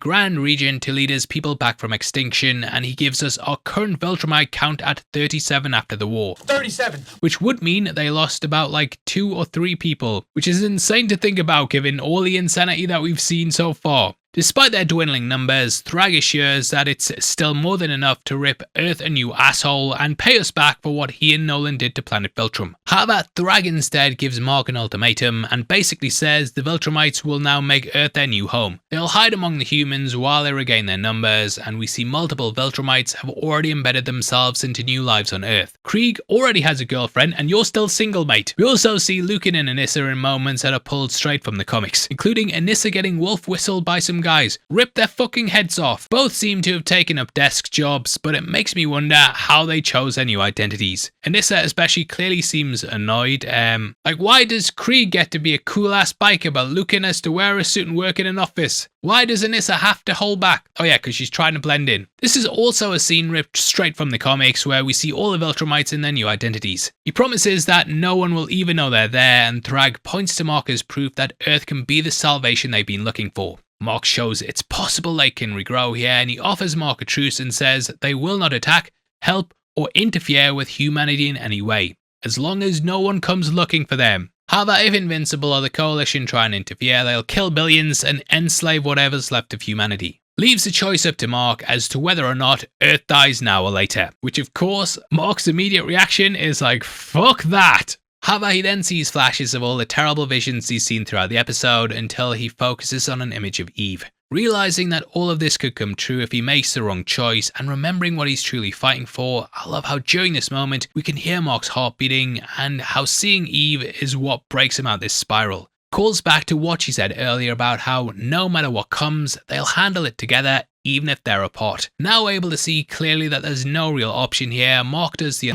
Grand Regent to lead his people back from extinction, and he gives us our current Viltromite count at 37 after the war. 37! Which would mean they lost about 2 or 3 people, which is insane to think about given all the insanity that we've seen so far. Despite their dwindling numbers, Thrag assures that it's still more than enough to rip Earth a new asshole and pay us back for what he and Nolan did to planet Viltrom. However, Thrag instead gives Mark an ultimatum and basically says the Viltrumites will now make Earth their new home. They'll hide among the humans while they regain their numbers, and we see multiple Viltrumites have already embedded themselves into new lives on Earth. Krieg already has a girlfriend and you're still single, mate. We also see Lucan and Anissa in moments that are pulled straight from the comics, including Anissa getting wolf whistled by some guys, rip their fucking heads off. Both seem to have taken up desk jobs, but it makes me wonder how they chose their new identities. Anissa especially clearly seems annoyed. Why does Krieg get to be a cool ass biker but Lucan has to wear a suit and work in an office? Why does Anissa have to hold back? Oh yeah, because she's trying to blend in. This is also a scene ripped straight from the comics where we see all the Viltrumites in their new identities. He promises that no one will even know they're there, and Thrag points to Mark as proof that Earth can be the salvation they've been looking for. Mark shows it's possible they can regrow here, and he offers Mark a truce and says they will not attack, help, or interfere with humanity in any way, as long as no one comes looking for them. However, if Invincible or the Coalition try and interfere, they'll kill billions and enslave whatever's left of humanity. Leaves the choice up to Mark as to whether or not Earth dies now or later, which of course, Mark's immediate reaction is fuck that! However, he then sees flashes of all the terrible visions he's seen throughout the episode until he focuses on an image of Eve. Realizing that all of this could come true if he makes the wrong choice and remembering what he's truly fighting for, I love how during this moment we can hear Mark's heart beating and how seeing Eve is what breaks him out this spiral. Calls back to what she said earlier about how no matter what comes, they'll handle it together even if they're apart. Now able to see clearly that there's no real option here, Mark does the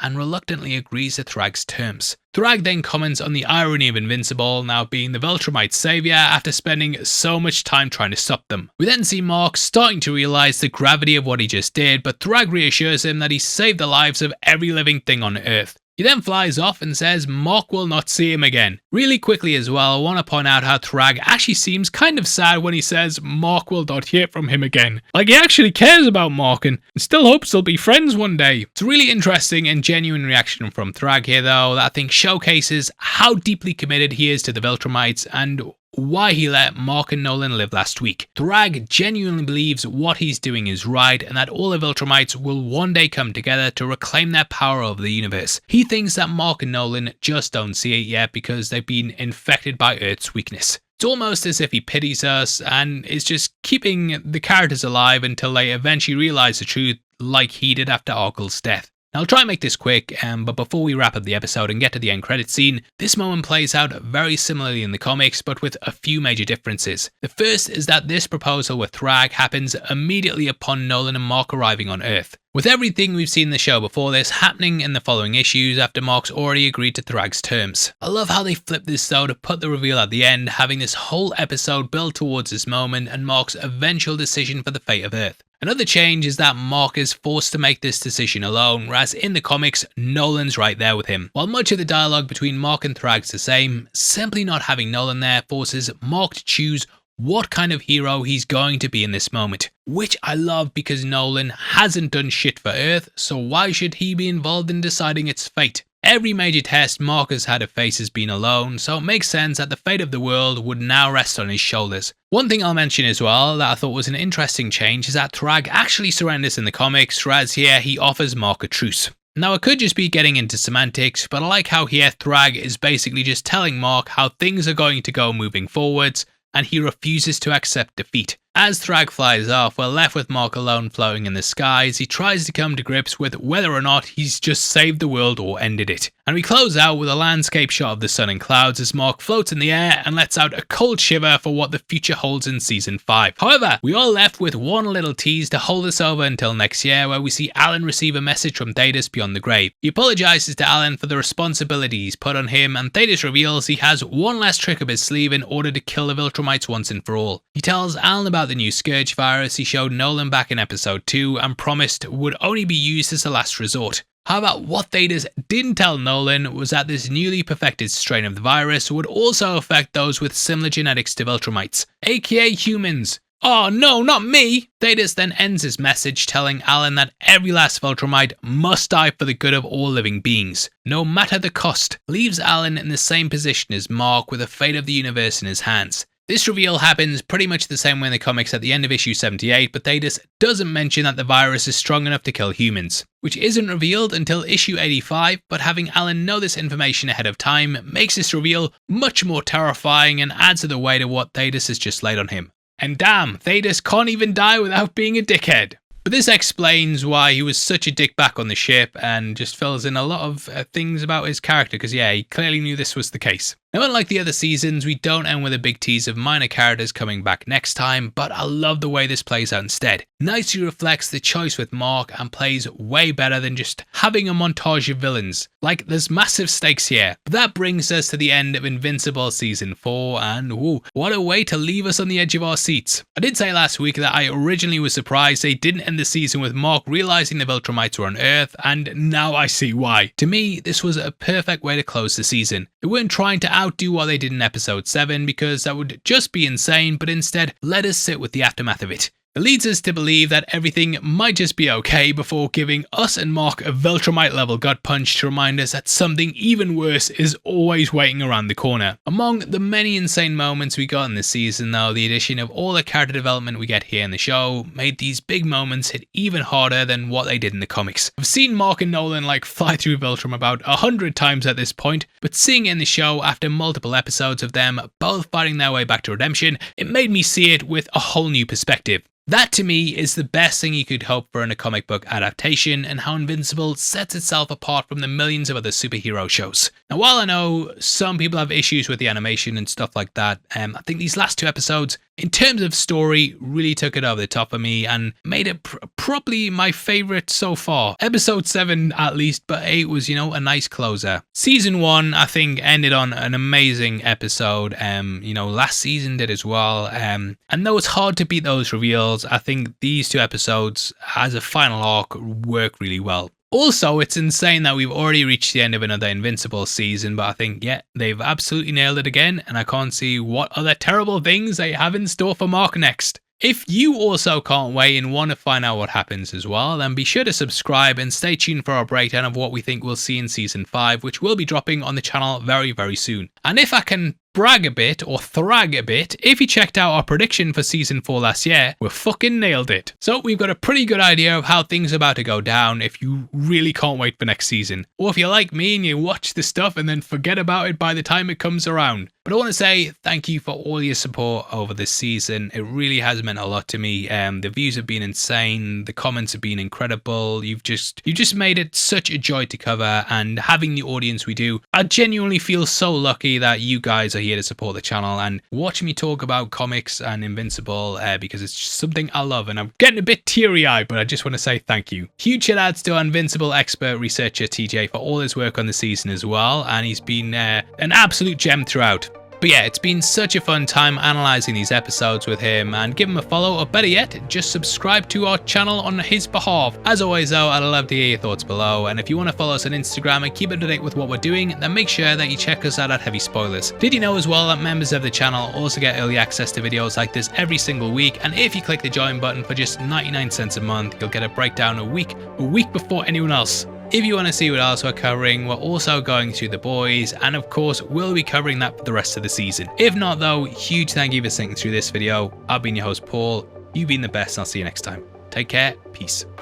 and reluctantly agrees to Thrag's terms. Thrag then comments on the irony of Invincible now being the Viltrumite's savior after spending so much time trying to stop them. We then see Mark starting to realise the gravity of what he just did, but Thrag reassures him that he saved the lives of every living thing on Earth. He then flies off and says Mark will not see him again. Really quickly as well, I want to point out how Thrag actually seems kind of sad when he says Mark will not hear from him again. Like he actually cares about Mark and still hopes they'll be friends one day. It's a really interesting and genuine reaction from Thrag here though that I think showcases how deeply committed he is to the Viltrumites and why he let Mark and Nolan live last week. Thrag genuinely believes what he's doing is right and that all the Viltrumites will one day come together to reclaim their power over the universe. He thinks that Mark and Nolan just don't see it yet because they've been infected by Earth's weakness. It's almost as if he pities us and is just keeping the characters alive until they eventually realise the truth like he did after Arkle's death. Now, I'll try and make this quick, but before we wrap up the episode and get to the end credits scene, this moment plays out very similarly in the comics, but with a few major differences. The first is that this proposal with Thrag happens immediately upon Nolan and Mark arriving on Earth, with everything we've seen in the show before this happening in the following issues after Mark's already agreed to Thrag's terms. I love how they flip this though to put the reveal at the end, having this whole episode build towards this moment and Mark's eventual decision for the fate of Earth. Another change is that Mark is forced to make this decision alone, whereas in the comics, Nolan's right there with him. While much of the dialogue between Mark and Thrag's the same, simply not having Nolan there forces Mark to choose what kind of hero he's going to be in this moment. Which I love because Nolan hasn't done shit for Earth, so why should he be involved in deciding its fate? Every major test Mark has had to face has been alone, so it makes sense that the fate of the world would now rest on his shoulders. One thing I'll mention as well that I thought was an interesting change is that Thrag actually surrenders in the comics, whereas here he offers Mark a truce. Now I could just be getting into semantics, but I like how here Thrag is basically just telling Mark how things are going to go moving forwards, and he refuses to accept defeat. As Thrag flies off, we're left with Mark alone floating in the skies. He tries to come to grips with whether or not he's just saved the world or ended it. And we close out with a landscape shot of the sun and clouds as Mark floats in the air and lets out a cold shiver for what the future holds in Season 5. However, we are left with one little tease to hold us over until next year, where we see Alan receive a message from Thetis beyond the grave. He apologises to Alan for the responsibility he's put on him, and Thetis reveals he has one last trick up his sleeve in order to kill the Viltrumites once and for all. He tells Alan about the new Scourge virus he showed Nolan back in episode 2 and promised would only be used as a last resort. However, what Thetis didn't tell Nolan was that this newly perfected strain of the virus would also affect those with similar genetics to Viltrumites, aka humans. Oh no, not me! Thetis then ends his message telling Alan that every last Viltromite must die for the good of all living beings, no matter the cost, leaves Alan in the same position as Mark with the fate of the universe in his hands. This reveal happens pretty much the same way in the comics at the end of issue 78, but Thetis doesn't mention that the virus is strong enough to kill humans, which isn't revealed until issue 85, but having Alan know this information ahead of time makes this reveal much more terrifying and adds to the weight of what Thetis has just laid on him. And damn, Thetis can't even die without being a dickhead. But this explains why he was such a dick back on the ship and just fills in a lot of things about his character, because yeah, he clearly knew this was the case. Now, unlike the other seasons, we don't end with a big tease of minor characters coming back next time, but I love the way this plays out instead. Nicely reflects the choice with Mark and plays way better than just having a montage of villains. Like, there's massive stakes here. But that brings us to the end of Invincible Season 4, and whoa, what a way to leave us on the edge of our seats. I did say last week that I originally was surprised they didn't end the season with Mark realising the Viltrumites were on Earth, and now I see why. To me, this was a perfect way to close the season. They weren't trying to outdo what they did in episode 7 because that would just be insane, but instead let us sit with the aftermath of it. It leads us to believe that everything might just be okay before giving us and Mark a Viltromite level gut punch to remind us that something even worse is always waiting around the corner. Among the many insane moments we got in this season though, the addition of all the character development we get here in the show made these big moments hit even harder than what they did in the comics. I've seen Mark and Nolan fly through Viltrom about 100 times at this point, but seeing it in the show after multiple episodes of them both fighting their way back to redemption, it made me see it with a whole new perspective. That to me is the best thing you could hope for in a comic book adaptation, and how Invincible sets itself apart from the millions of other superhero shows. Now while I know some people have issues with the animation and stuff like that, I think these last 2 episodes, in terms of story, really took it over the top for me and made it probably my favourite so far. Episode 7 at least, but 8 was, a nice closer. Season 1 I think ended on an amazing episode, last season did as well, and though it's hard to beat those reveals, I think these 2 episodes as a final arc work really well. Also, it's insane that we've already reached the end of another Invincible season, but I think, yeah, they've absolutely nailed it again, and I can't see what other terrible things they have in store for Mark next. If you also can't wait and want to find out what happens as well, then be sure to subscribe and stay tuned for our breakdown of what we think we'll see in Season 5, which will be dropping on the channel very, very soon. And if I can brag a bit, or thrag a bit, if you checked out our prediction for Season 4 last year, we fucking nailed it. So we've got a pretty good idea of how things are about to go down if you really can't wait for next season. Or if you're like me and you watch the stuff and then forget about it by the time it comes around. But I want to say thank you for all your support over this season. It really has meant a lot to me. The views have been insane. The comments have been incredible. You've just made it such a joy to cover, and having the audience we do, I genuinely feel so lucky that you guys are here to support the channel and watch me talk about comics and Invincible, because it's just something I love, and I'm getting a bit teary-eyed, but I just want to say thank you. Huge shout outs to our Invincible expert researcher TJ for all his work on the season as well, and he's been an absolute gem throughout. But yeah, it's been such a fun time analysing these episodes with him, and give him a follow, or better yet, just subscribe to our channel on his behalf. As always though, I'd love to hear your thoughts below, and if you want to follow us on Instagram and keep up to date with what we're doing, then make sure that you check us out at Heavy Spoilers. Did you know as well that members of the channel also get early access to videos like this every single week, and if you click the join button for just 99 cents a month, you'll get a breakdown a week before anyone else. If you want to see what else we're covering, we're also going through The Boys, and of course we'll be covering that for the rest of the season. If not though, huge thank you for sticking through this video. I've been your host Paul, you've been the best, and I'll see you next time. Take care, peace.